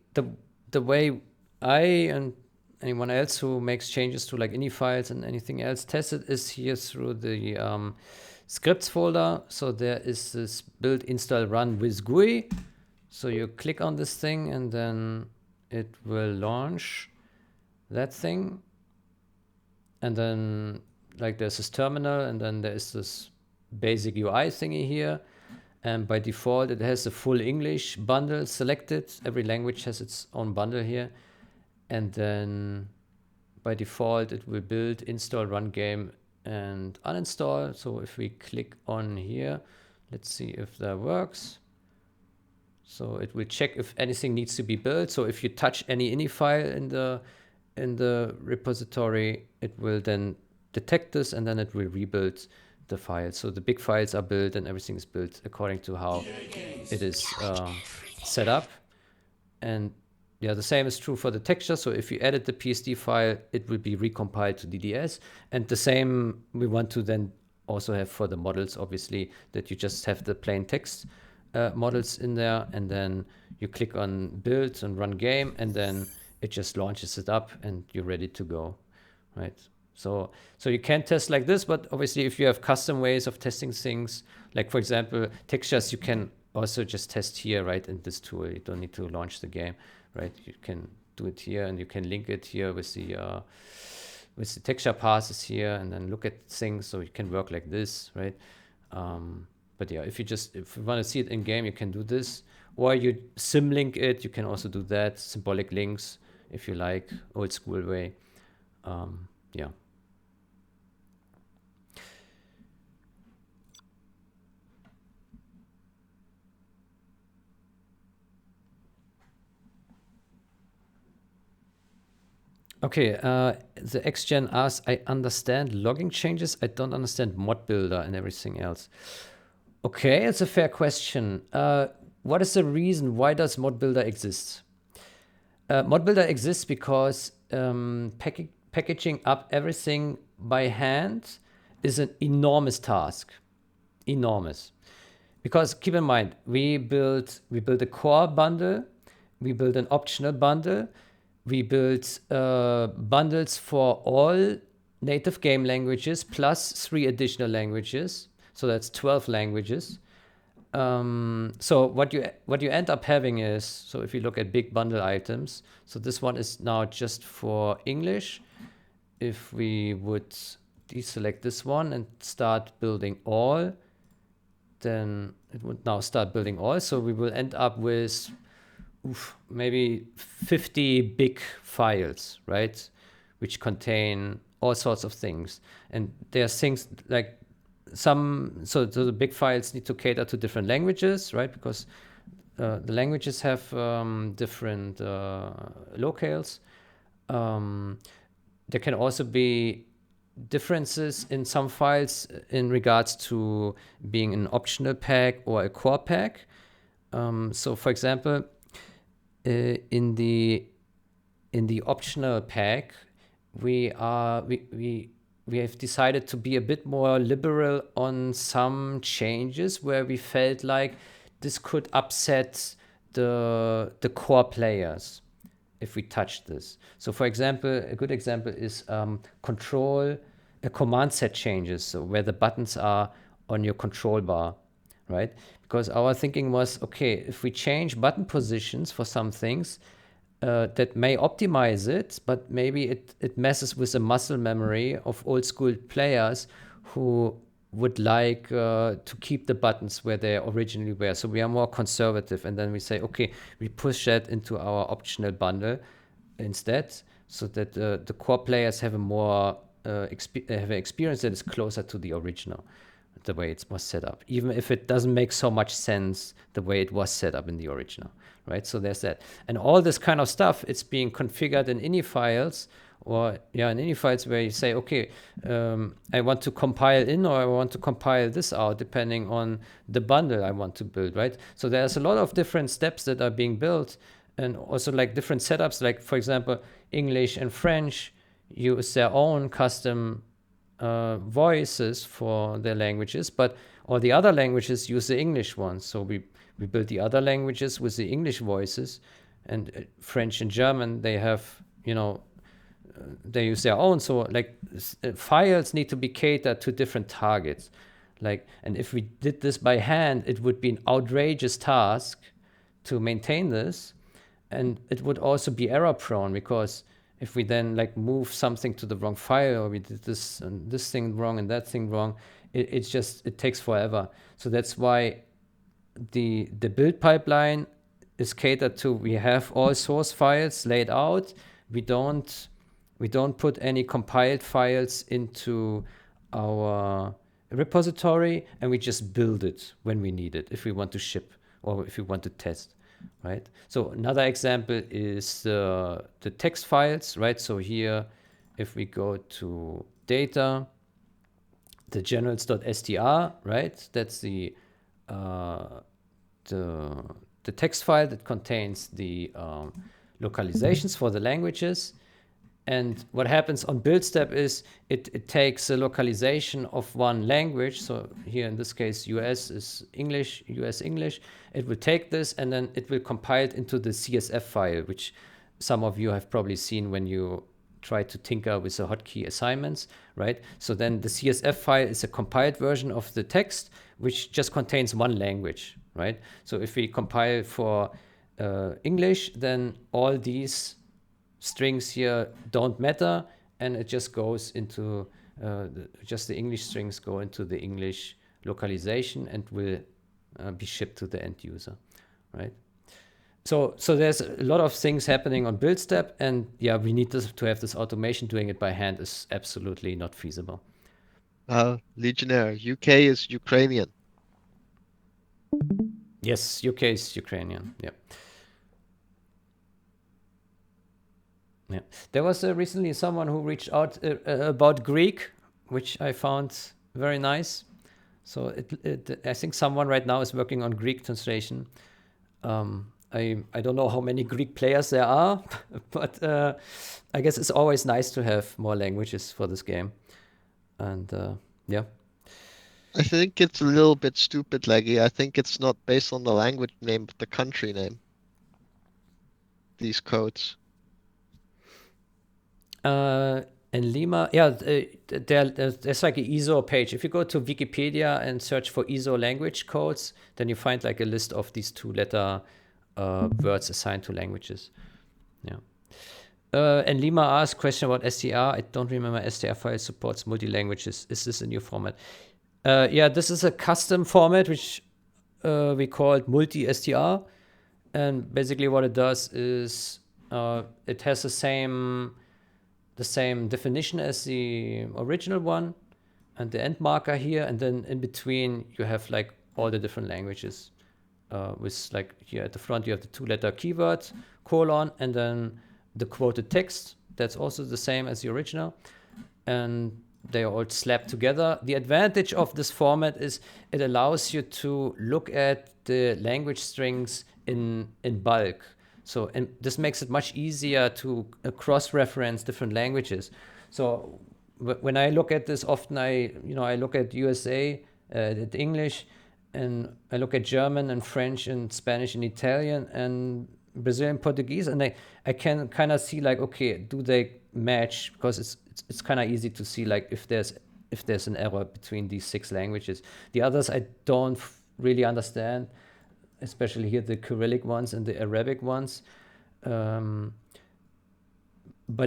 Speaker 1: the way I and anyone else who makes changes to like ini files and anything else test it is here through the scripts folder. So there is this build install run with GUI. So you click on this thing and then it will launch that thing. And then like there's this terminal and then there is this basic UI thingy here. And by default, it has the full English bundle selected. Every language has its own bundle here. And then by default, it will build, install, run game, and uninstall. So if we click on here, let's see if that works. So it will check if anything needs to be built. So if you touch any ini file in the repository, it will then detect this and then it will rebuild the files. So the big files are built and everything is built according to how it is set up. And yeah, the same is true for the texture. So if you edit the PSD file, it will be recompiled to DDS. And the same we want to then also have for the models, obviously, that you just have the plain text models in there. And then you click on build and run game, and then it just launches it up and you're ready to go, right? So you can test like this, but obviously if you have custom ways of testing things, like for example, textures, you can also just test here, right, in this tool. You don't need to launch the game, right? You can do it here and you can link it here with the texture passes here and then look at things. So you can work like this, right? But yeah, if you want to see it in game, you can do this, or you symlink it. You can also do that, symbolic links, if you like, old school way. Yeah. Okay, the XGen asks, I understand logging changes. I don't understand mod builder and everything else. Okay, it's a fair question. What is the reason? Why does mod builder exist? Mod builder exists because packaging up everything by hand is an enormous task. Enormous. Because keep in mind, we build a core bundle, we build an optional bundle, we build bundles for all native game languages plus 3 additional languages. So that's 12 languages. So what you end up having is, so if you look at big bundle items, so this one is now just for English. If we would deselect this one and start building all, then it would now start building all. So we will end up with maybe 50 big files, right? Which contain all sorts of things. And there's things like so the big files need to cater to different languages, right? Because the languages have different locales. There can also be differences in some files in regards to being an optional pack or a core pack. So for example, in the optional pack, we have decided to be a bit more liberal on some changes where we felt like this could upset the core players if we touch this. So for example, a good example is command set changes, so where the buttons are on your control bar, right? Because our thinking was, okay, if we change button positions for some things, that may optimize it, but maybe it messes with the muscle memory of old school players who would like to keep the buttons where they originally were. So we are more conservative, and then we say, okay, we push that into our optional bundle instead, so that the core players have a more have an experience that is closer to the original, the way it was set up, even if it doesn't make so much sense the way it was set up in the original, right? So there's that. And all this kind of stuff, it's being configured in ini files, or in ini files where you say, okay, I want to compile in, or I want to compile this out, depending on the bundle I want to build, right? So there's a lot of different steps that are being built, and also like different setups, like for example, English and French use their own custom voices for their languages, but all the other languages use the English ones. So we build the other languages with the English voices, and French and German, they have, they use their own. So like files need to be catered to different targets. Like, and if we did this by hand, it would be an outrageous task to maintain this, and it would also be error prone, because if we then like move something to the wrong file, or we did this and this thing wrong and that thing wrong, it takes forever. So that's why the build pipeline is catered to, we have all source files laid out. We don't put any compiled files into our repository, and we just build it when we need it, if we want to ship or if we want to test, right? So another example is the text files, right? So here, if we go to data, the generals.str, right? That's the text file that contains the localizations for the languages. And what happens on build step is it takes a localization of one language. So here in this case, US is English, US English. It will take this and then it will compile it into the CSF file, which some of you have probably seen when you try to tinker with the hotkey assignments, right? So then the CSF file is a compiled version of the text, which just contains one language, right? So if we compile for English, then all these strings here don't matter, and it just goes into just the English strings go into the English localization and will be shipped to the end user, right? So there's a lot of things happening on build step, and yeah, we need to have this automation. Doing it by hand is absolutely not feasible.
Speaker 4: Legionnaire, UK is Ukrainian.
Speaker 1: Yes, UK is Ukrainian. Yeah. Yeah. There was recently someone who reached out about Greek, which I found very nice. So I think someone right now is working on Greek translation. I don't know how many Greek players there are, but I guess it's always nice to have more languages for this game. And yeah.
Speaker 4: I think it's a little bit stupid, Leggy. I think it's not based on the language name, but the country name. These codes.
Speaker 1: In Lima, yeah, there's like an ISO page. If you go to Wikipedia and search for ISO language codes, then you find like a list of these 2-letter words assigned to languages. Yeah. And Lima asked question about STR. I don't remember. STR file supports multi-languages. Is this a new format? Yeah, this is a custom format which we called multi-STR. And basically what it does is it has the same definition as the original one and the end marker here, and then in between you have like all the different languages with like here at the front you have the 2-letter keyword colon and then the quoted text. That's also the same as the original, and they are all slapped together. The advantage of this format is it allows you to look at the language strings in bulk. So, and this makes it much easier to cross-reference different languages. So when I look at this, often I look at USA, at English, and I look at German and French and Spanish and Italian and Brazilian Portuguese, and I can kind of see like, okay, do they match? Because it's kind of easy to see like if there's an error between these 6 languages. The others I don't really understand, especially here the Cyrillic ones and the Arabic ones. But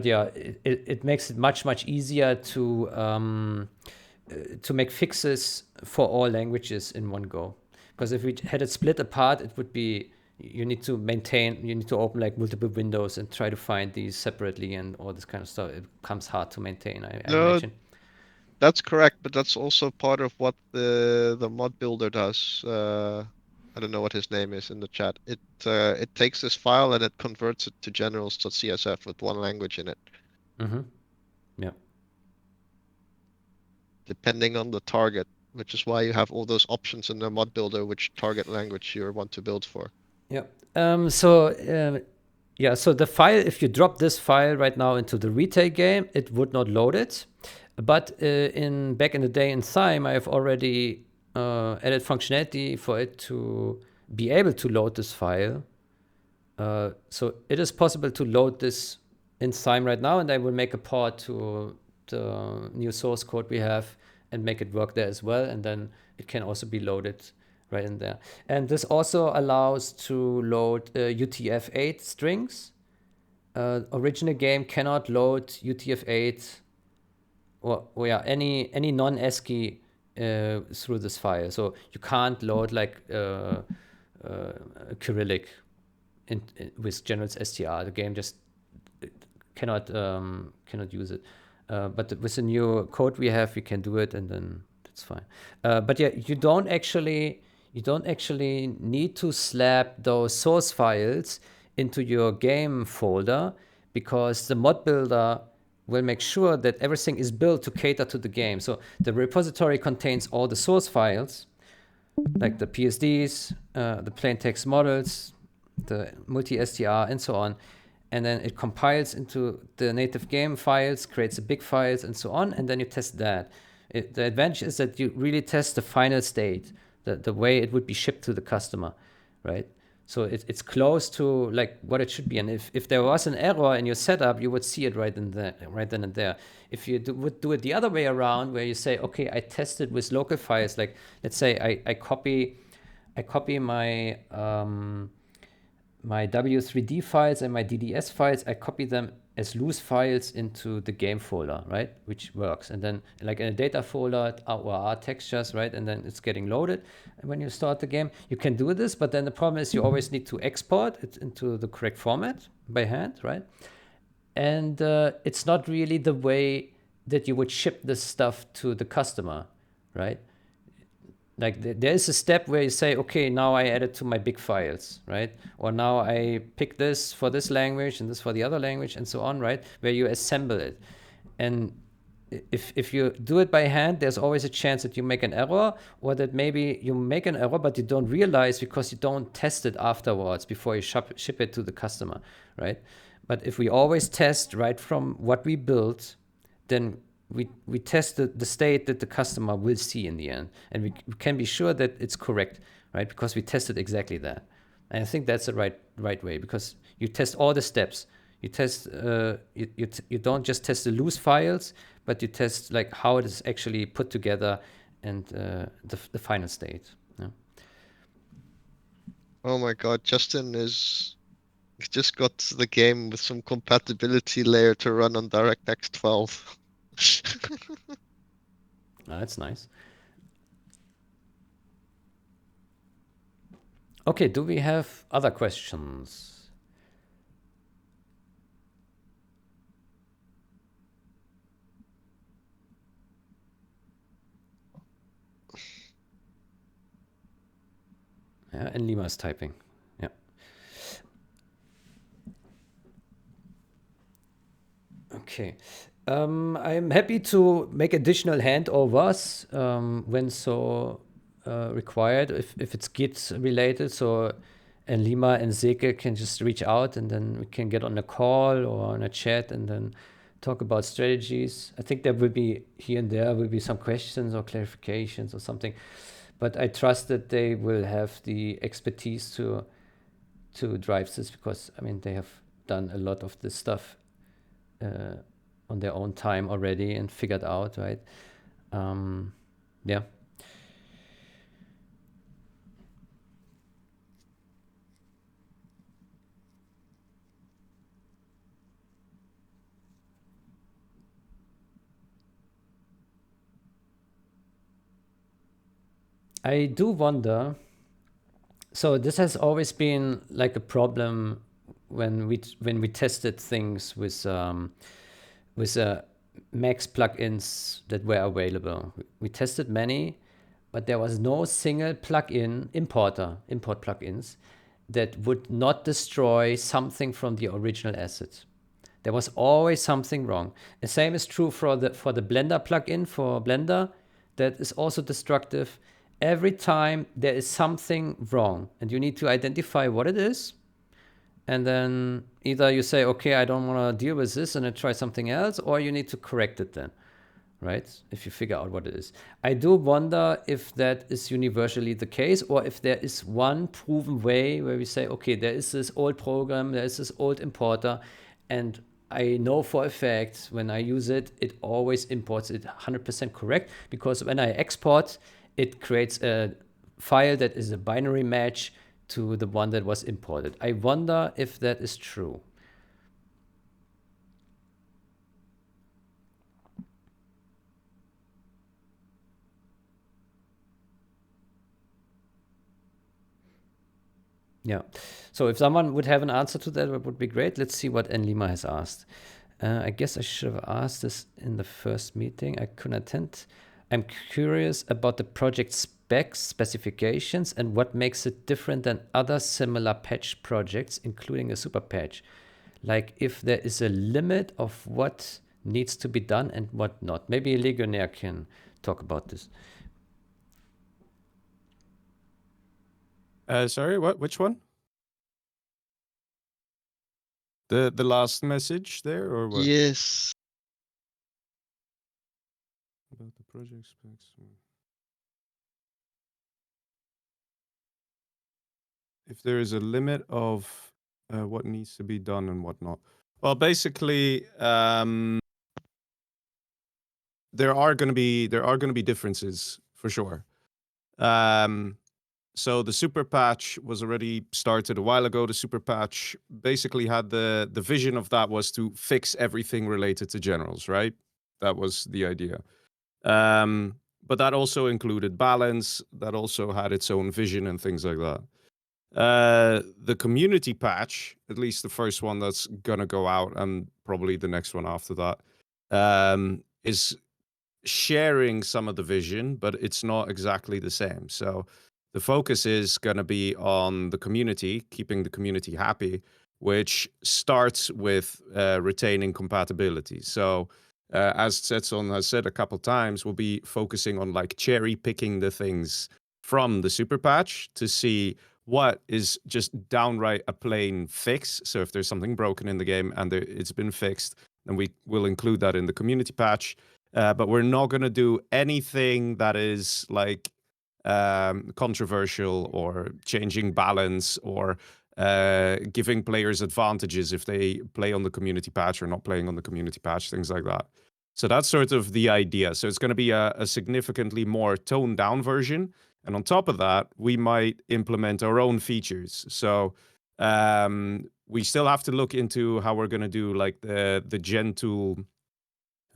Speaker 1: yeah, it makes it much easier to make fixes for all languages in one go. Because if we had it split apart, it would be you need to open like multiple windows and try to find these separately and all this kind of stuff. It becomes hard to maintain, I imagine.
Speaker 4: That's correct, but that's also part of what the mod builder does. I don't know what his name is in the chat. It takes this file and it converts it to generals.csf with one language in it.
Speaker 1: Mm-hmm. Yeah.
Speaker 4: Depending on the target, which is why you have all those options in the mod builder, which target language you want to build for.
Speaker 1: Yeah. So Yeah, so the file, if you drop this file right now into the retail game, it would not load it. But back in the day in Thyme, I have already added functionality for it to be able to load this file. So it is possible to load this in Thyme right now, and I will make a port to the new source code we have and make it work there as well. And then it can also be loaded right in there. And this also allows to load UTF-8 strings. Original game cannot load UTF-8 or any non-ASCII through this file. So you can't load like Cyrillic with generals str. The game just cannot use it. But with the new code we have, we can do it, and then that's fine. But yeah, you don't actually need to slap those source files into your game folder, because the mod builder will make sure that everything is built to cater to the game. So the repository contains all the source files, like the PSDs, the plain text models, the multi-str, and so on. And then it compiles into the native game files, creates the big files, and so on, and then you test that. The advantage is that you really test the final state, the way it would be shipped to the customer, right? So it's close to like what it should be. And if there was an error in your setup, you would see it right then and there. If you would do it the other way around, where you say, okay, I tested with local files, like let's say I copy my my W3D files and my DDS files, I copy them as loose files into the game folder, right? Which works. And then like in a data folder, OR textures, right? And then it's getting loaded. And when you start the game, you can do this, but then the problem is you always need to export it into the correct format by hand, right? And it's not really the way that you would ship this stuff to the customer, right? Like there is a step where you say, okay, now I add it to my big files, right? Or now I pick this for this language and this for the other language and so on, right? Where you assemble it. And if you do it by hand, there's always a chance that you make an error, or that maybe you make an error, but you don't realize because you don't test it afterwards before you ship it to the customer, right? But if we always test right from what we built, then we test the state that the customer will see in the end, and we can be sure that it's correct, right? Because we tested exactly that. And I think that's the right way, because you test all the steps. You test you don't just test the loose files, but you test like how it is actually put together and the final state. Yeah.
Speaker 4: Oh my God, Justin just got the game with some compatibility layer to run on DirectX 12.
Speaker 1: That's nice. Okay, do we have other questions? Yeah, and Lima is typing. Yeah. Okay. I'm happy to make additional handovers when so required, if it's Git related. So, and Lima and Zeke can just reach out, and then we can get on a call or on a chat and then talk about strategies. I think there will be here and there will be some questions or clarifications or something, but I trust that they will have the expertise to drive this, because I mean they have done a lot of this stuff on their own time already and figured out, right? Yeah. I do wonder. So this has always been like a problem when we tested things with Max plugins that were available. We tested many, but there was no single plugin import plugins that would not destroy something from the original asset. There was always something wrong. The same is true for the Blender plugin for Blender, that is also destructive. Every time there is something wrong, and you need to identify what it is, and then either you say, okay, I don't want to deal with this and then try something else, or you need to correct it then, right? If you figure out what it is. I do wonder if that is universally the case, or if there is one proven way where we say, okay, there is this old program, there is this old importer, and I know for a fact when I use it, it always imports it 100% correct, because when I export, it creates a file that is a binary match to the one that was imported. I wonder if that is true. Yeah. So if someone would have an answer to that, it would be great. Let's see what Enlima has asked. I guess I should have asked this in the first meeting. I couldn't attend. I'm curious about the project specs, specifications, and what makes it different than other similar patch projects, including a super patch. Like if there is a limit of what needs to be done and what not. Maybe Legionnaire can talk about this.
Speaker 3: Sorry, what? Which one? The last message there, or what?
Speaker 4: Yes.
Speaker 3: About the project specs. If there is a limit of what needs to be done and what not. Well, basically, there are going to be differences for sure. So the super patch was already started a while ago. The super patch basically had the vision of that was to fix everything related to generals, right? That was the idea. But that also included balance. That also had its own vision and things like that. The community patch, at least the first one that's gonna go out, and probably the next one after that, is sharing some of the vision, but it's not exactly the same. So the focus is going to be on the community, keeping the community happy, which starts with retaining compatibility. So as Setson has said a couple times, we'll be focusing on like cherry picking the things from the super patch to see what is just downright a plain fix. So if there's something broken in the game and it's been fixed, then we will include that in the community patch. But we're not going to do anything that is like controversial or changing balance or giving players advantages if they play on the community patch or not playing on the community patch, things like that. So that's sort of the idea. So it's going to be a significantly more toned down version. And on top of that, we might implement our own features. So we still have to look into how we're going to do like the Gen tool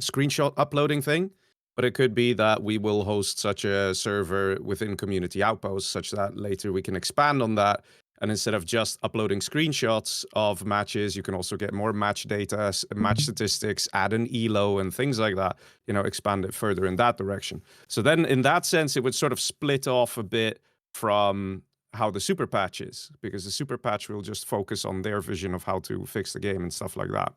Speaker 3: screenshot uploading thing, but it could be that we will host such a server within Community Outpost such that later we can expand on that. And instead of just uploading screenshots of matches, you can also get more match data, match statistics, add an ELO and things like that, expand it further in that direction. So then in that sense, it would sort of split off a bit from how the super patch is, because the super patch will just focus on their vision of how to fix the game and stuff like that.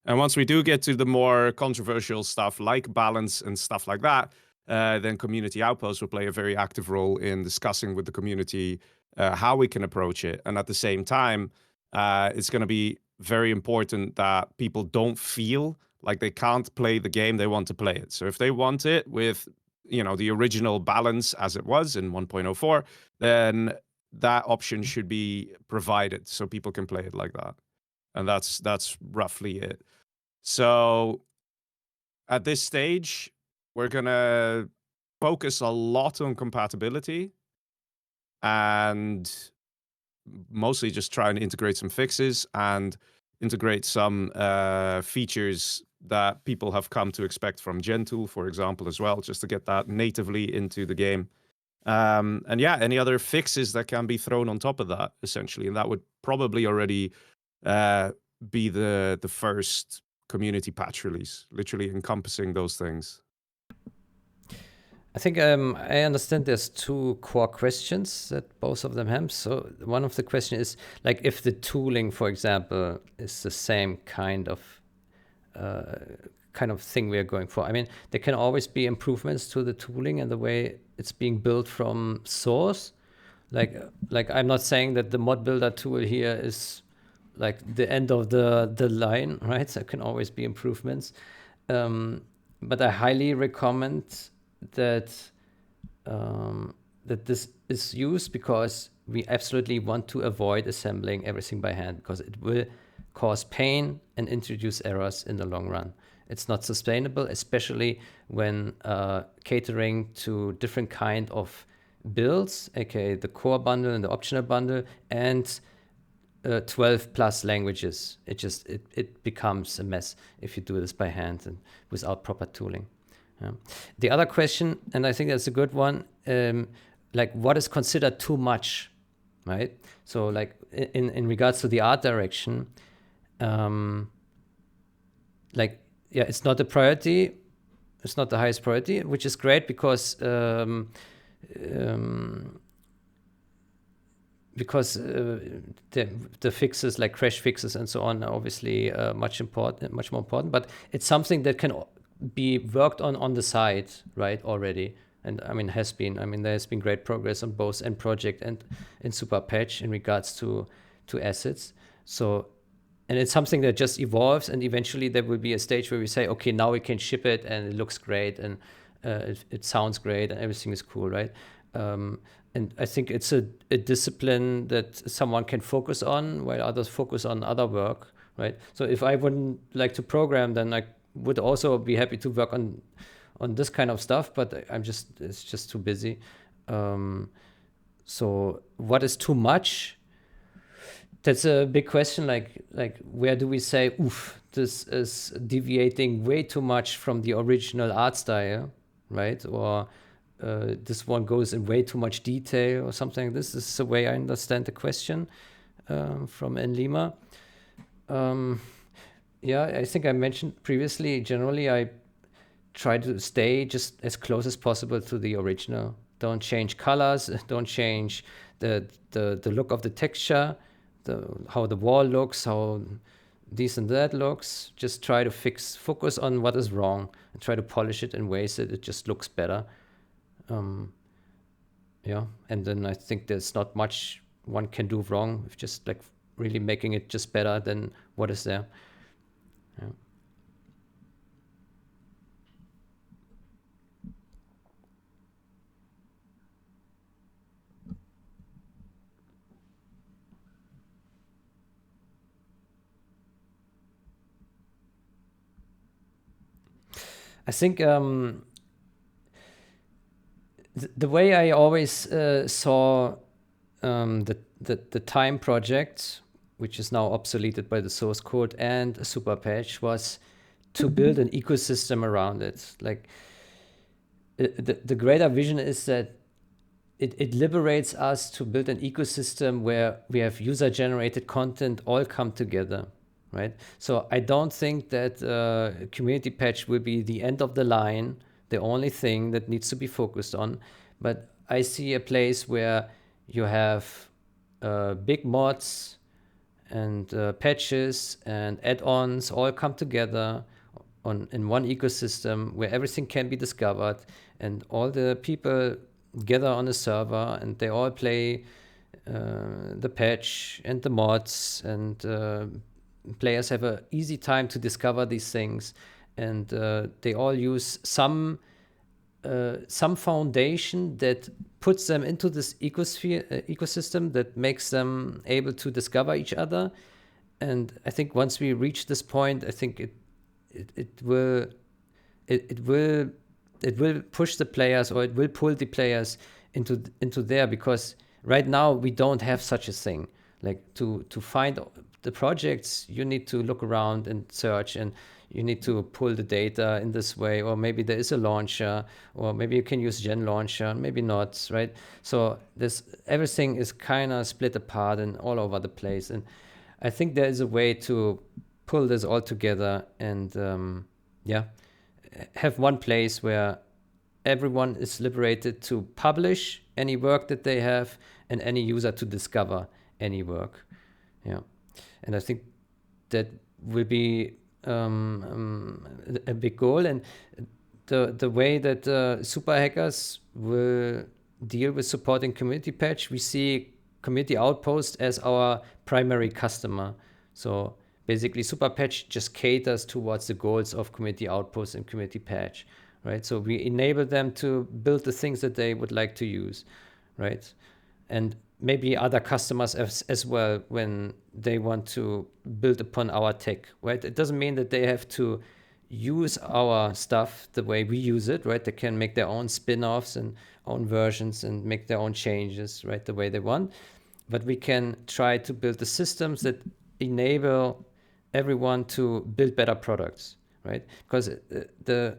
Speaker 3: And once we do get to the more controversial stuff like balance and stuff like that, then Community Outpost will play a very active role in discussing with the community how we can approach it. And at the same time, it's going to be very important that people don't feel like they can't play the game they want to play it. So if they want it with, the original balance as it was in 1.04, then that option should be provided so people can play it like that. And that's roughly it. So at this stage, we're going to focus a lot on compatibility and mostly just try and integrate some fixes and integrate some features that people have come to expect from Gentool, for example, as well, just to get that natively into the game. And yeah, any other fixes that can be thrown on top of that, essentially. And that would probably already be the first community patch release, literally encompassing those things.
Speaker 1: I think I understand there's two core questions that both of them have. So one of the question is like if the tooling, for example, is the same kind of thing we are going for. I mean, there can always be improvements to the tooling and the way it's being built from source. Like I'm not saying that the mod builder tool here is like the end of the line, right? There can always be improvements. But I highly recommend that that this is used, because we absolutely want to avoid assembling everything by hand, because it will cause pain and introduce errors in the long run. It's not sustainable, especially when catering to different kind of builds, aka the core bundle and the optional bundle, and 12 plus languages. It becomes a mess if you do this by hand and without proper tooling. The other question, and I think that's a good one, like what is considered too much, right? So like in regards to the art direction, like, yeah, it's not a priority. It's not the highest priority, which is great, because the fixes like crash fixes and so on are obviously much more important, but it's something that can be worked on the side, right, already. And I mean, there has been great progress on both end project and in Super Patch in regards to assets. So, and it's something that just evolves, and eventually there will be a stage where we say, okay, now we can ship it and it looks great and it sounds great and everything is cool, right? And I think it's a discipline that someone can focus on while others focus on other work, right? So if I wouldn't like to program, then I would also be happy to work on this kind of stuff, but it's just too busy. So what is too much? That's a big question. Like where do we say, oof, this is deviating way too much from the original art style, right? Or this one goes in way too much detail or something. This is the way I understand the question from Enlima. Yeah, I think I mentioned previously, generally I try to stay just as close as possible to the original. Don't change colors, don't change the look of the texture, how the wall looks, how this and that looks. Just try to focus on what is wrong and try to polish it in ways that it just looks better. Yeah, and then I think there's not much one can do wrong with just like really making it just better than what is there. Yeah. I think the way I always saw the time project, which is now obsoleted by the source code and a super patch, was to build an ecosystem around it. Like the greater vision is that it liberates us to build an ecosystem where we have user-generated content all come together, right? So I don't think that community patch will be the end of the line, the only thing that needs to be focused on. But I see a place where you have big mods and patches and add-ons all come together in one ecosystem where everything can be discovered, and all the people gather on a server and they all play the patch and the mods, and players have an easy time to discover these things, and they all use some foundation that puts them into this ecosystem that makes them able to discover each other. And I think once we reach this point, I think it will push the players, or it will pull the players into there, because right now we don't have such a thing. Like to find the projects, you need to look around and search, and you need to pull the data in this way, or maybe there is a launcher, or maybe you can use Gen launcher, maybe not, right? So everything is kind of split apart and all over the place. And I think there is a way to pull this all together and have one place where everyone is liberated to publish any work that they have, and any user to discover any work. Yeah, and I think that will be a big goal. And the way that super hackers will deal with supporting community patch, we see Community Outpost as our primary customer. So basically Super Patch just caters towards the goals of Community Outpost and Community Patch, right? So we enable them to build the things that they would like to use, right? And maybe other customers as well when they want to build upon our tech, right? It doesn't mean that they have to use our stuff the way we use it, right? They can make their own spin-offs and own versions and make their own changes, right, the way they want. But we can try to build the systems that enable everyone to build better products, right? Because the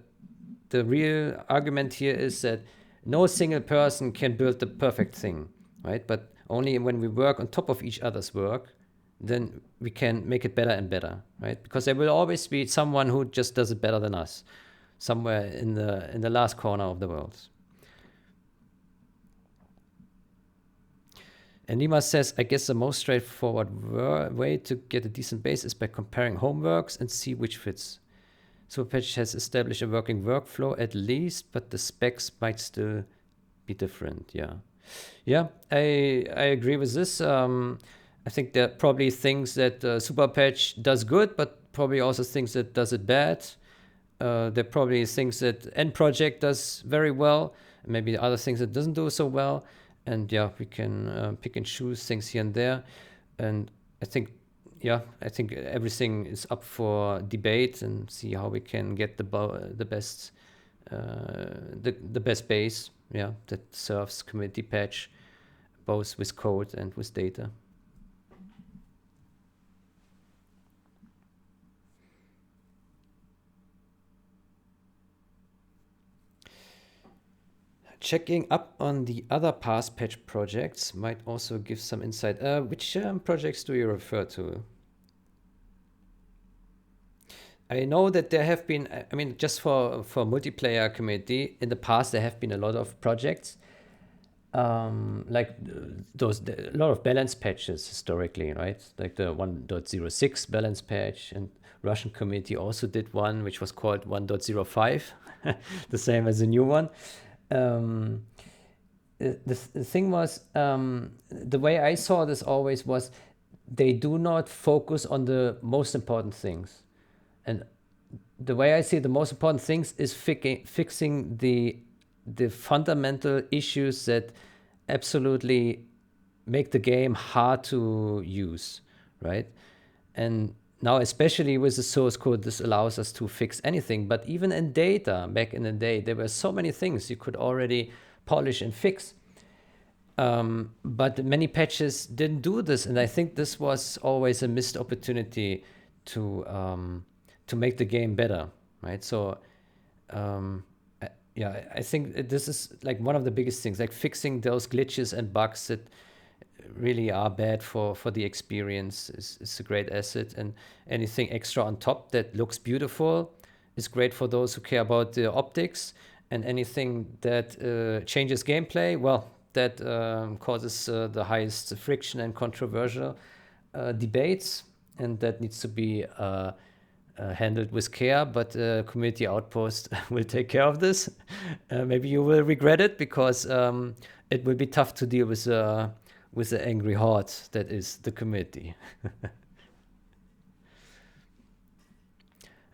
Speaker 1: real argument here is that no single person can build the perfect thing, right? But only when we work on top of each other's work, then we can make it better and better, right? Because there will always be someone who just does it better than us, somewhere in the last corner of the world. And Nima says, I guess the most straightforward way to get a decent base is by comparing homeworks and see which fits. Superpatch has established a working workflow at least, but the specs might still be different. Yeah, I agree with this. I think there are probably things that Superpatch does good, but probably also things that does it bad. There are probably things that End Project does very well, and maybe other things that doesn't do so well. And yeah, we can pick and choose things here and there. And I think everything is up for debate and see how we can get the best base, that serves Community Patch, both with code and with data. Checking up on the other past patch projects might also give some insight. Which projects do you refer to? I know that there have been, I mean, just for multiplayer community, in the past there have been a lot of projects, like a lot of balance patches historically, right? Like the 1.06 balance patch, and Russian community also did one, which was called 1.05, the same as the new one. The thing was, the way I saw this always was they do not focus on the most important things. And the way I see the most important things is fixing the fundamental issues that absolutely make the game hard to use, right? And now, especially with the source code, this allows us to fix anything. But even in data, back in the day, there were so many things you could already polish and fix. But many patches didn't do this. And I think this was always a missed opportunity to make the game better, right? So, I think this is like one of the biggest things, like fixing those glitches and bugs that really are bad for the experience is a great asset, and anything extra on top that looks beautiful is great for those who care about the optics, and anything that changes gameplay, well, that causes the highest friction and controversial debates, and that needs to be handled with care, but Community Outpost will take care of this. Maybe you will regret it, because it will be tough to deal with the angry horde that is the community.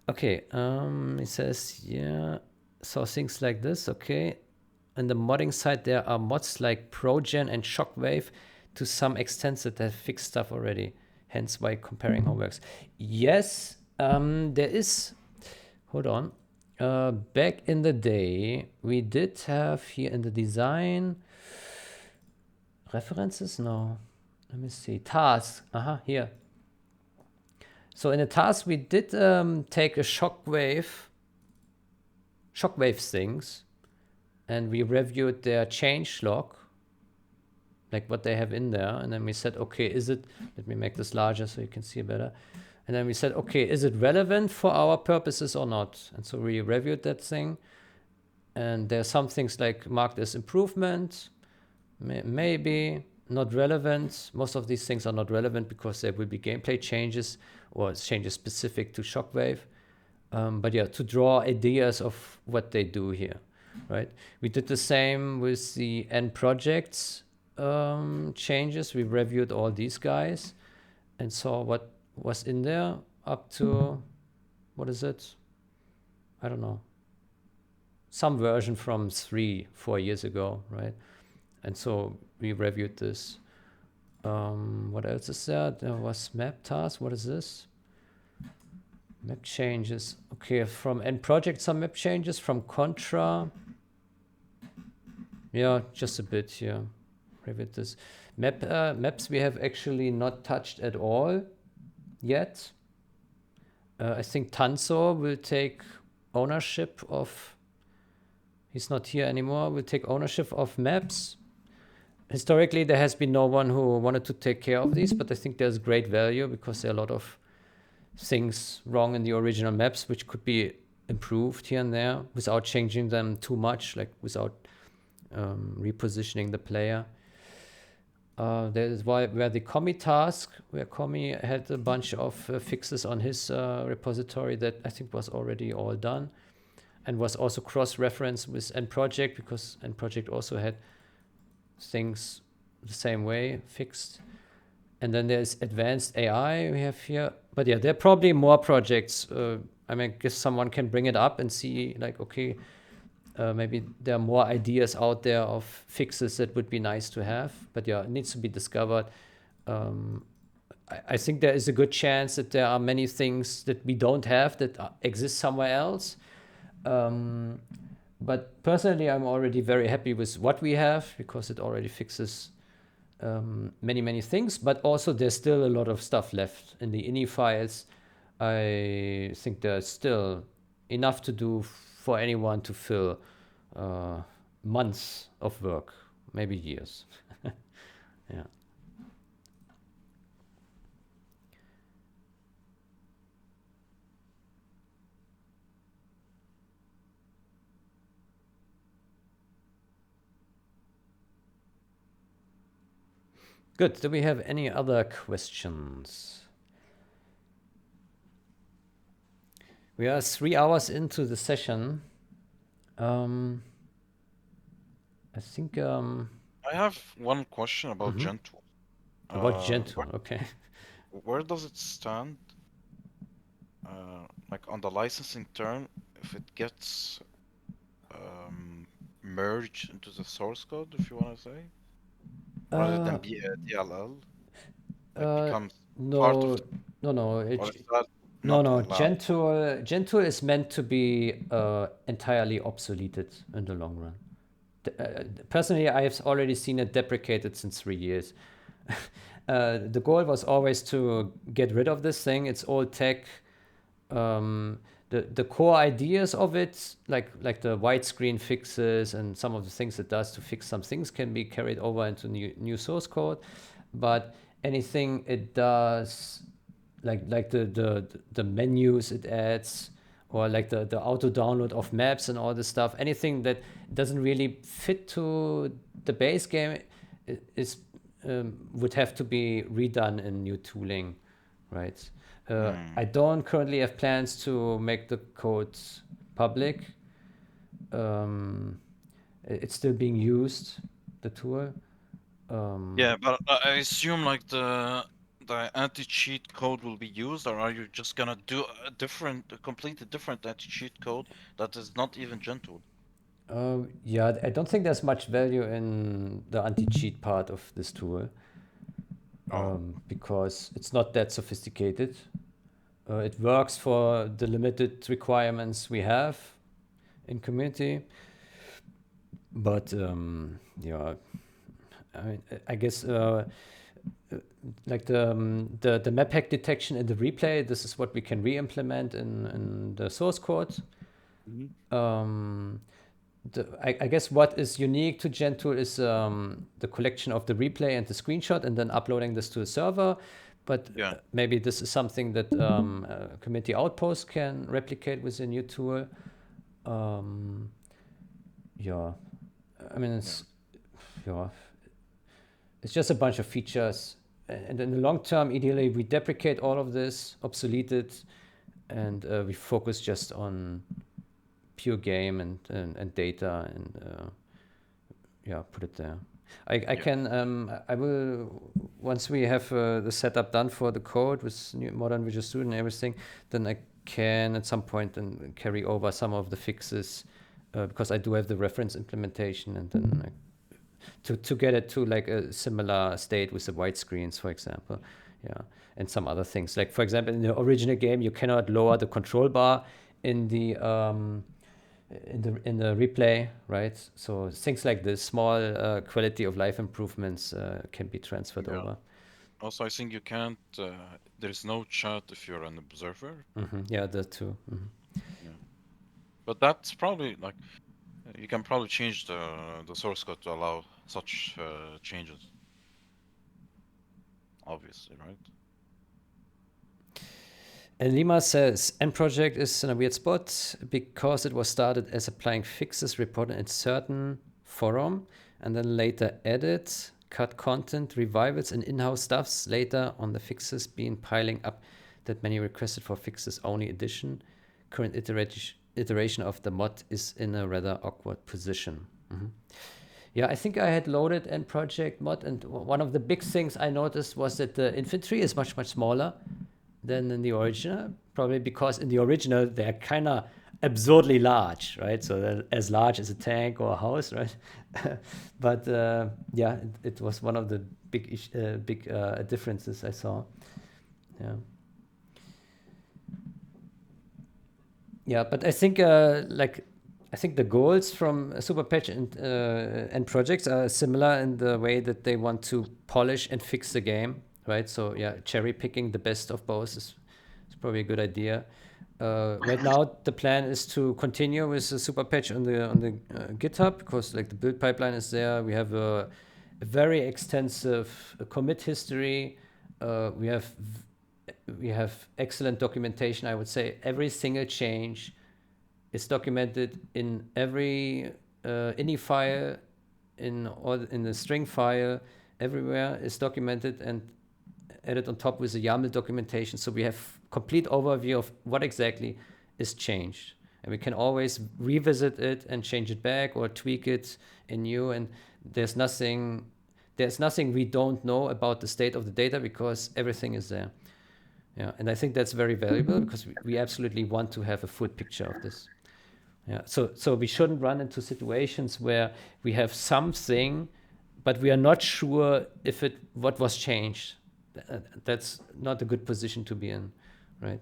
Speaker 1: Okay, it says, yeah, so things like this, okay. On the modding side, there are mods like Progen and Shockwave to some extent that have fixed stuff already, hence why comparing homeworks. Yes, there is, hold on, back in the day, we did have here in the design, references? No. Let me see. Tasks. Here. So in the task, we did take a shockwave things, and we reviewed their change log, like what they have in there. And then we said, okay, let me make this larger so you can see better. And then we said, okay, is it relevant for our purposes or not? And so we reviewed that thing. And there are some things like marked as improvement, maybe not relevant. Most of these things are not relevant because there will be gameplay changes or changes specific to Shockwave. But yeah, to draw ideas of what they do here, right? We did the same with the end projects changes. We reviewed all these guys and saw what was in there up to, what is it? I don't know. Some version from 3-4 years ago, right? And so we reviewed this. What else is there? There was map task. What is this? Map changes. Okay, from end project, some map changes. From Contra. Yeah, just a bit here. Reviewed this. Maps we have actually not touched at all yet. I think Tanso will take ownership of, he's not here anymore, will take ownership of maps. Historically, there has been no one who wanted to take care of these, but I think there's great value because there are a lot of things wrong in the original maps which could be improved here and there without changing them too much, like without repositioning the player. There is where the Comi task, where Comi had a bunch of fixes on his repository that I think was already all done, and was also cross-referenced with NProject because NProject also had things the same way fixed. And then there's advanced AI we have here. But yeah, there are probably more projects. I mean, I guess someone can bring it up and see, like, okay, maybe there are more ideas out there of fixes that would be nice to have. But yeah, it needs to be discovered. I think there is a good chance that there are many things that we don't have that exist somewhere else. But personally, I'm already very happy with what we have because it already fixes many things. But also, there's still a lot of stuff left in the ini files. I think there's still enough to do for anyone to fill months of work, maybe years. Yeah. Good. Do we have any other questions? We are 3 hours into the session. I think
Speaker 5: I have one question about Gentoo.
Speaker 1: about Gentoo. Okay.
Speaker 5: Where does it stand? Like on the licensing term, if it gets merged into the source code, if you want to say, rather than be a DLL, it becomes part of it,
Speaker 1: no.
Speaker 5: or is that not allowed?
Speaker 1: Gentoo is meant to be entirely obsoleted in the long run. Personally, I have already seen it deprecated since 3 years. The goal was always to get rid of this thing. It's old tech. The core ideas of it, like the widescreen fixes and some of the things it does to fix some things, can be carried over into new source code. But anything it does, like the menus it adds, or like the auto download of maps and all this stuff, anything that doesn't really fit to the base game is would have to be redone in new tooling, right? I don't currently have plans to make the code public. It's still being used, the tool.
Speaker 5: Yeah, but I assume like the anti-cheat code will be used, or are you just gonna do a completely different anti-cheat code that is not even Gentoo?
Speaker 1: Yeah, I don't think there's much value in the anti-cheat part of this tool. Because it's not that sophisticated. It works for the limited requirements we have in Community. But yeah, I mean, I guess like the map hack detection in the replay, this is what we can re-implement in the source code. I guess what is unique to Gentoo is the collection of the replay and the screenshot and then uploading this to a server. But maybe this is something that Community Outpost can replicate with a new tool. Yeah, I mean, it's just a bunch of features. And in the long term, ideally, we deprecate all of this, obsolete it, and we focus just on pure game and data and put it there. I will once we have the setup done for the code with modern Visual Studio and everything, then I can at some point then carry over some of the fixes because I do have the reference implementation, and then to get it to like a similar state with the white screens, for example. Yeah, and some other things. Like, for example, in the original game, you cannot lower the control bar in the replay, right? So things like this, small quality of life improvements can be transferred over.
Speaker 5: Also, I think you can't. There's no chat if you're an observer.
Speaker 1: Yeah, that too.
Speaker 5: Yeah, but that's probably like you can probably change the source code to allow such changes. Obviously, right?
Speaker 1: And Lima says, N project is in a weird spot because it was started as applying fixes reported in certain forum and then later added, cut content, revivals, and in-house stuffs later on the fixes being piling up that many requested for fixes only edition. Current iteration of the mod is in a rather awkward position. Yeah, I think I had loaded N project mod, and one of the big things I noticed was that the infantry is much, much smaller than in the original, probably because in the original they're kind of absurdly large, right? So they're as large as a tank or a house, right? But yeah, it was one of the big differences I saw. Yeah, but I think I think the goals from Super Patch and projects are similar in the way that they want to polish and fix the game, right? So yeah, cherry picking the best of both is probably a good idea. Right now, the plan is to continue with the Super Patch on the GitHub because like the build pipeline is there. We have a very extensive commit history. We have excellent documentation. I would say every single change is documented in every ini file, in the string file. Everywhere is documented and added on top with the YAML documentation. So we have complete overview of what exactly is changed. And we can always revisit it and change it back or tweak it in new. And there's nothing we don't know about the state of the data because everything is there. Yeah, and I think that's very valuable because we absolutely want to have a full picture of this. Yeah, so we shouldn't run into situations where we have something, but we are not sure if what was changed. That's not a good position to be in, right?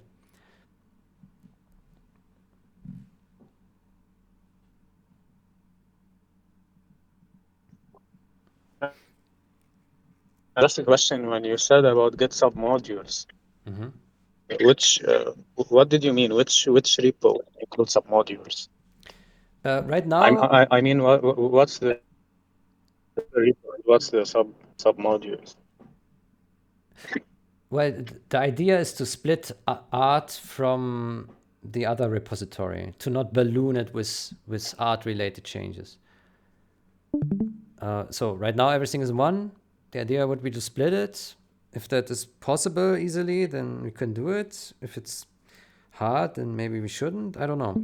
Speaker 9: Just a question when you said about get submodules. Which what did you mean? Which repo includes submodules?
Speaker 1: Right now,
Speaker 9: I mean, what's the repo? What's the submodules?
Speaker 1: Well, the idea is to split art from the other repository, to not balloon it with art-related changes. So right now everything is one. The idea would be to split it. If that is possible easily, then we can do it. If it's hard, then maybe we shouldn't. I don't know.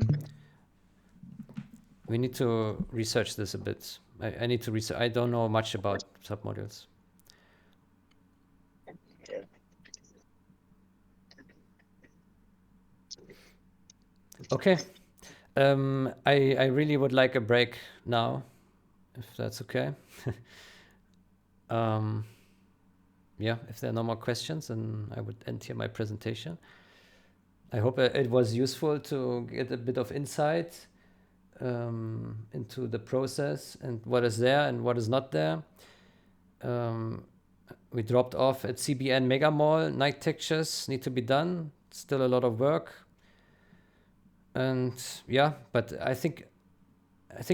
Speaker 1: We need to research this a bit. I need to research. I don't know much about submodules. Okay. I really would like a break now, if that's okay. Yeah, if there are no more questions, then I would end here my presentation. I hope it was useful to get a bit of insight into the process and what is there and what is not there. We dropped off at CBN Mega Mall. Night textures need to be done. Still a lot of work. And yeah, but I think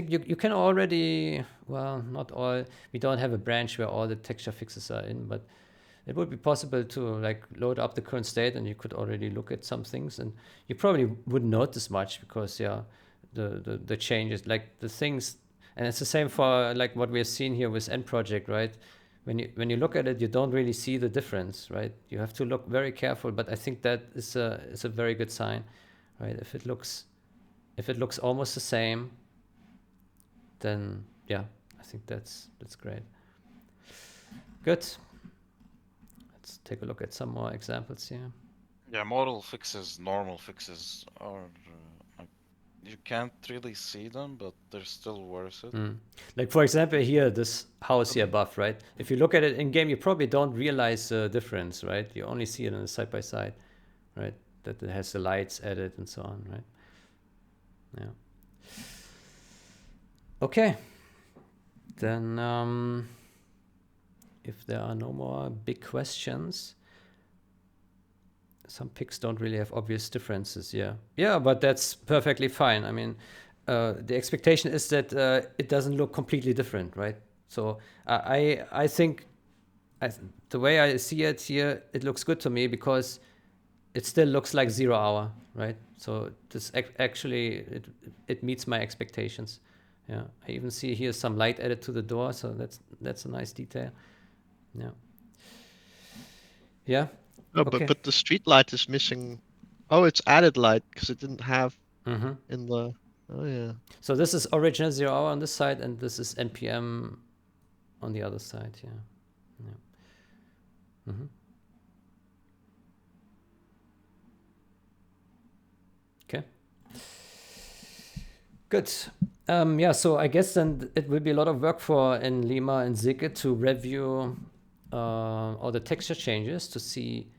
Speaker 1: you can already, well, not all. We don't have a branch where all the texture fixes are in, but it would be possible to like load up the current state and you could already look at some things, and you probably wouldn't notice much because yeah, the changes, like the things, and it's the same for like what we have seen here with N project, right? When you look at it, you don't really see the difference, right? You have to look very careful, but I think that is a very good sign, right? If it looks almost the same, then yeah, I think that's great. Good. Let's take a look at some more examples here.
Speaker 5: Yeah, model fixes, normal fixes are like, you can't really see them, but they're still worth it.
Speaker 1: Like for example here, this house here above, right? If you look at it in game, you probably don't realize the difference, right? You only see it on the side by side, right? That it has the lights added and so on, right? Yeah. Okay. Then if there are no more big questions, some pics don't really have obvious differences. Yeah, but that's perfectly fine. I mean, the expectation is that it doesn't look completely different, right? So I think the way I see it here, it looks good to me because it still looks like 0 hour, right? So this actually it meets my expectations. Yeah, I even see here some light added to the door, so that's a nice detail. Yeah. Yeah.
Speaker 4: No,
Speaker 1: Okay.
Speaker 4: but the street light is missing. Oh, it's added light because it didn't have
Speaker 1: Mm-hmm.
Speaker 4: in the. Oh yeah.
Speaker 1: So this is original 0 hour on this side, and this is NPM on the other side. Yeah. Yeah. Mm-hmm. Okay. Good. Yeah, so I guess then it will be a lot of work for in Lima and Zigge to review all the texture changes to see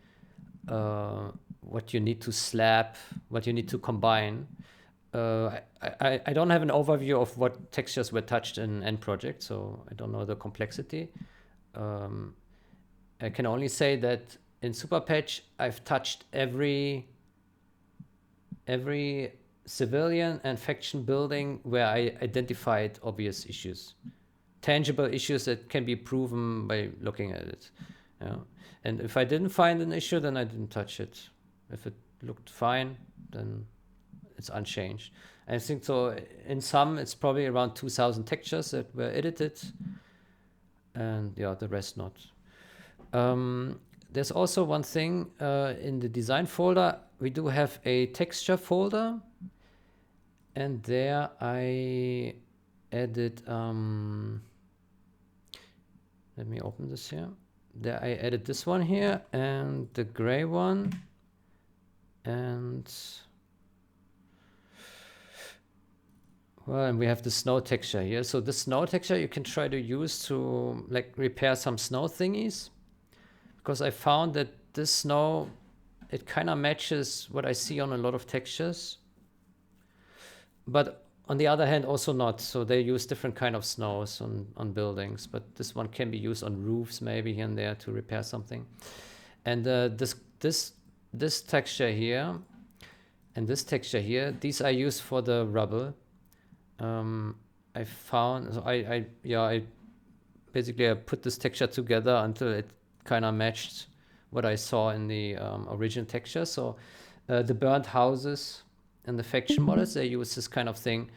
Speaker 1: what you need to slap, what you need to combine. I don't have an overview of what textures were touched in End Project, so I don't know the complexity. I can only say that in Superpatch, I've touched every civilian and faction building where I identified obvious issues, tangible issues that can be proven by looking at it. Yeah. And if I didn't find an issue, then I didn't touch it. If it looked fine, then it's unchanged. I think so. In some, it's probably around 2,000 textures that were edited, and yeah, the rest not. There's also one thing in the design folder. We do have a texture folder, and there I added. Let me open this here. There I added this one here and the gray one, and well, and we have the snow texture here. So the snow texture you can try to use to like repair some snow thingies, because I found that this snow, it kind of matches what I see on a lot of textures, but on the other hand also not. So they use different kind of snows on buildings, but this one can be used on roofs maybe here and there to repair something. And this texture here and this texture here, these I use for the rubble. I found, so I basically I put this texture together until it kind of matched what I saw in the original texture. So the burnt houses and the faction models, they use this kind of thing.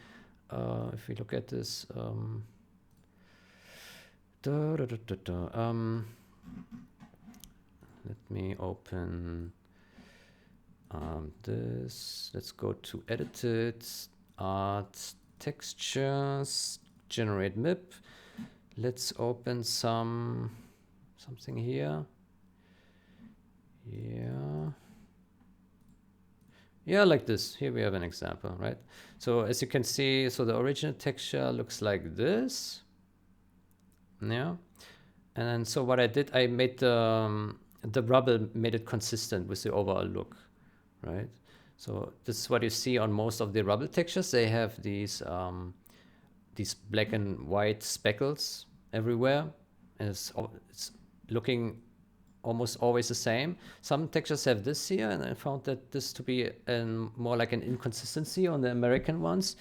Speaker 1: If we look at this, let me open this. Let's go to edited, art, textures, generate MIP. Let's open something here. Yeah, like this. Here we have an example, right? So as you can see, so the original texture looks like this. Yeah. And then so what I did, I made the rubble, made it consistent with the overall look, right? So this is what you see on most of the rubble textures. They have these black and white speckles everywhere, and it's looking almost always the same. Some textures have this here, and I found that this to be more like an inconsistency on the American ones,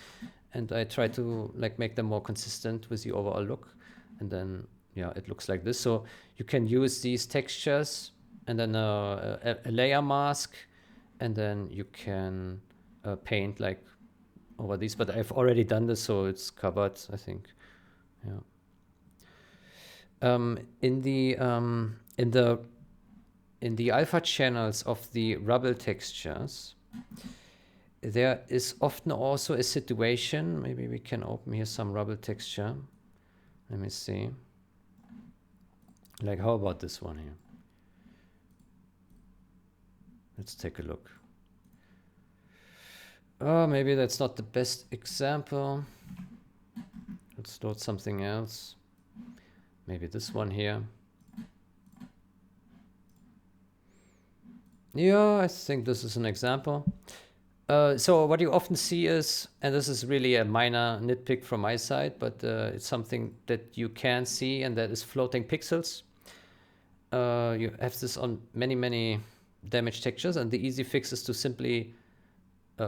Speaker 1: and I try to like make them more consistent with the overall look, and then yeah, it looks like this. So you can use these textures and then a layer mask, and then you can paint like over these, but I've already done this, so it's covered, I think. Yeah. In the alpha channels of the rubble textures, there is often also a situation. Maybe we can open here some rubble texture. Let me see. Like, how about this one here? Let's take a look. Oh, maybe that's not the best example. Let's load something else. Maybe this one here. Yeah, I think this is an example. So what you often see is, and this is really a minor nitpick from my side, but it's something that you can see, and that is floating pixels. You have this on many damage textures, and the easy fix is to simply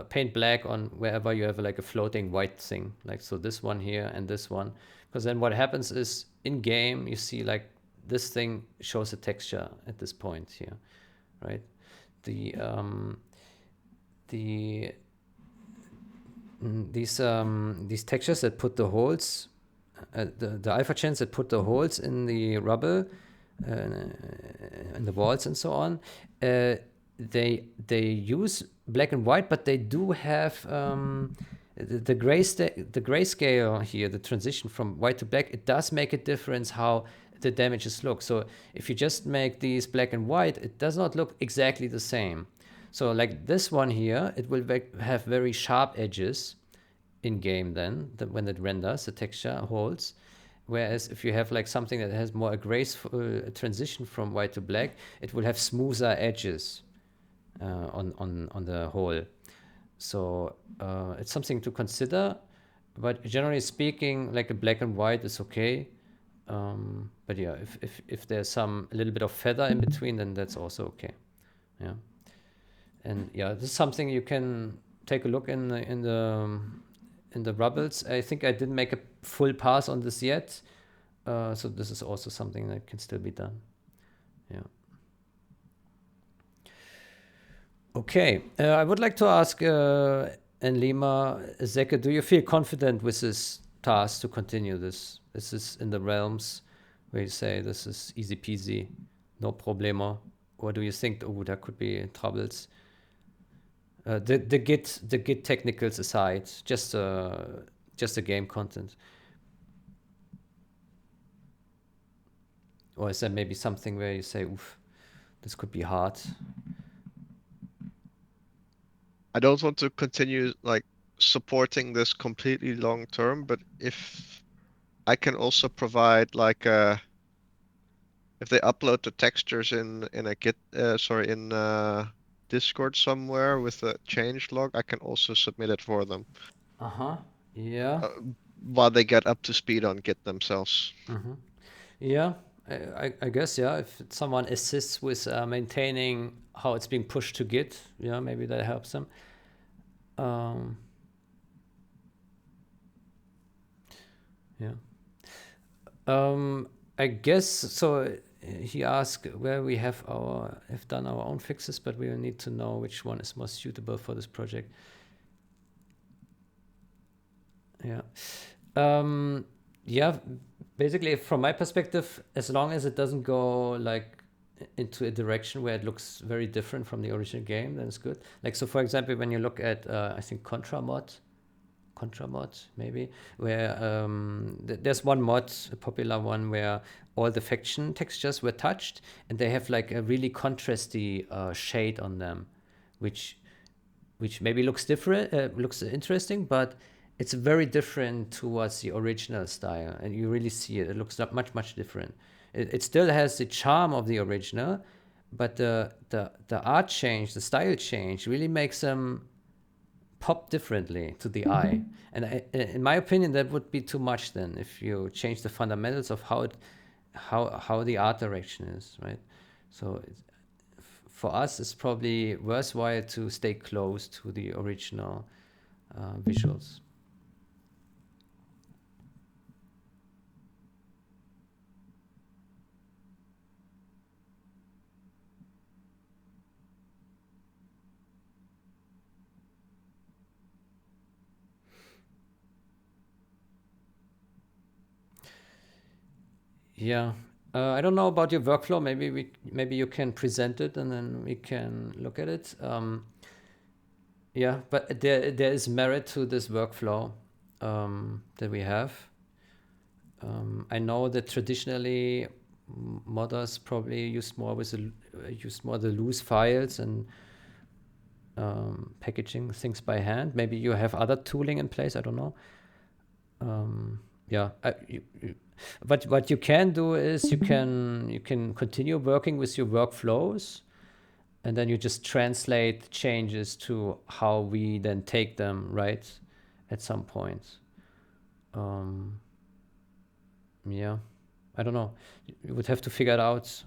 Speaker 1: paint black on wherever you have like a floating white thing, like so this one here and this one, because then what happens is in game you see like this thing shows a texture at this point here, right? These textures that put the holes, the alpha chance that put the holes in the rubble, in the walls and so on, they use black and white, but they do have the grayscale here, the transition from white to black. It does make a difference how the damages look. So if you just make these black and white, it does not look exactly the same. So like this one here, it will have very sharp edges in game then, when it renders, the texture holds. Whereas if you have like something that has more a graceful transition from white to black, it will have smoother edges on the whole. So it's something to consider, but generally speaking, like a black and white is okay. But yeah, if there's a little bit of feather in between, then that's also okay. Yeah, and yeah, this is something you can take a look in the rubbles. I think I didn't make a full pass on this yet, so this is also something that can still be done. Yeah. Okay, I would like to ask Enlima, Zeke, do you feel confident with this task to continue this? This is in the realms where you say this is easy peasy, no problemo, or do you think there could be troubles? The Git technicals aside, just the game content, or is there maybe something where you say, "Oof, this could be hard"?
Speaker 4: I don't want to continue like supporting this completely long term, but if I can also provide like if they upload the textures in a Git, in Discord somewhere with a change log, I can also submit it for them.
Speaker 1: Yeah.
Speaker 4: While they get up to speed on Git themselves.
Speaker 1: Yeah, I guess, yeah, if someone assists with maintaining how it's being pushed to Git, yeah, maybe that helps them. Yeah. I guess so. He asked where we have done our own fixes, but we will need to know which one is most suitable for this project. Yeah. Yeah, basically from my perspective, as long as it doesn't go like into a direction where it looks very different from the original game, then it's good. Like, so for example, when you look at I think Contra mod maybe, where there's one mod, a popular one, where all the faction textures were touched and they have like a really contrasty shade on them, which maybe looks different, looks interesting, but it's very different towards the original style, and you really see it. It looks much different. It still has the charm of the original, but the art change, the style change, really makes them pop differently to the eye. And in my opinion, that would be too much then if you change the fundamentals of how the art direction is, right? So for us, it's probably worthwhile to stay close to the original visuals. Yeah, I don't know about your workflow. Maybe you can present it and then we can look at it. Yeah, but there is merit to this workflow that we have. I know that traditionally modders probably use more the loose files, and packaging things by hand. Maybe you have other tooling in place. I don't know. Yeah, but what you can do is you can continue working with your workflows, and then you just translate changes to how we then take them, right, at some point. Yeah, I don't know. You would have to figure it out,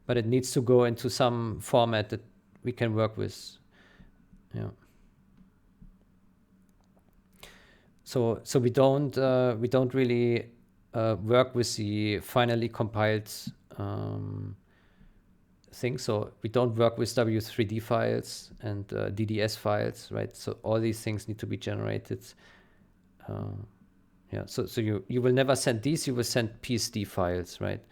Speaker 1: but it needs to go into some format that we can work with. Yeah. So we don't really work with the finally compiled thing. So we don't work with W3D files and DDS files, right? So all these things need to be generated. Yeah. So you will never send these. You will send PSD files, right?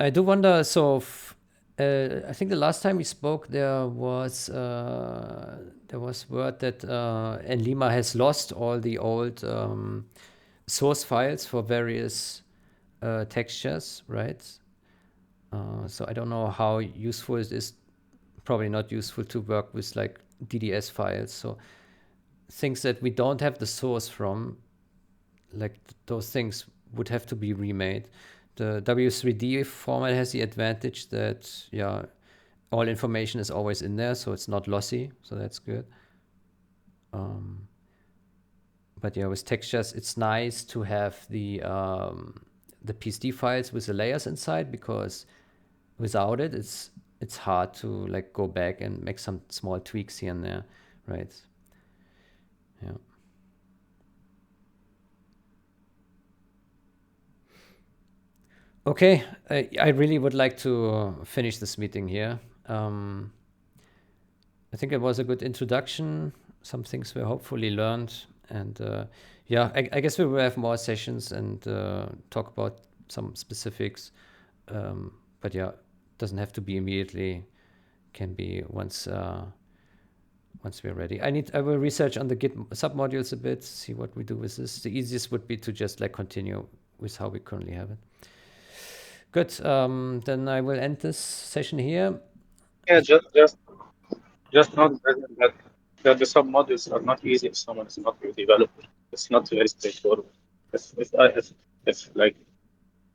Speaker 1: I do wonder. So I think the last time we spoke, there was word that Enlima has lost all the old source files for various textures, right? So I don't know how useful it is. Probably not useful to work with like DDS files. So things that we don't have the source from, like those things would have to be remade. The W3D format has the advantage that, yeah, all information is always in there, so it's not lossy, so that's good. But yeah, with textures, it's nice to have the PSD files with the layers inside, because without it, it's hard to like go back and make some small tweaks here and there, right? Yeah. Okay, I really would like to finish this meeting here. I think it was a good introduction. Some things were hopefully learned, and yeah, I guess we will have more sessions and talk about some specifics. But yeah, doesn't have to be immediately. Can be once we're ready. I will research on the Git submodules a bit, see what we do with this. The easiest would be to just like continue with how we currently have it. Good. Then I will end this session here.
Speaker 9: Yeah, just note that the submodules are not easy if someone is not a developer. It's not very straightforward. If like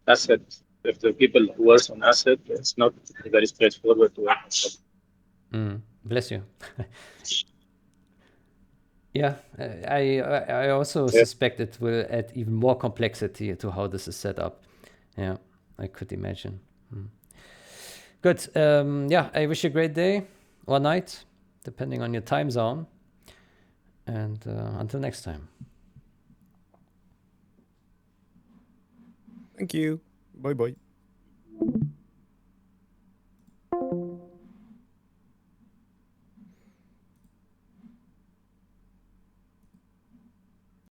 Speaker 9: asset, if the people who work on asset, it's not very straightforward to work on sub.
Speaker 1: Bless you. Yeah, I also suspect it will add even more complexity to how this is set up. Yeah, I could imagine. Good. Yeah, I wish you a great day or night, depending on your time zone. And until next time.
Speaker 3: Thank you. Bye bye.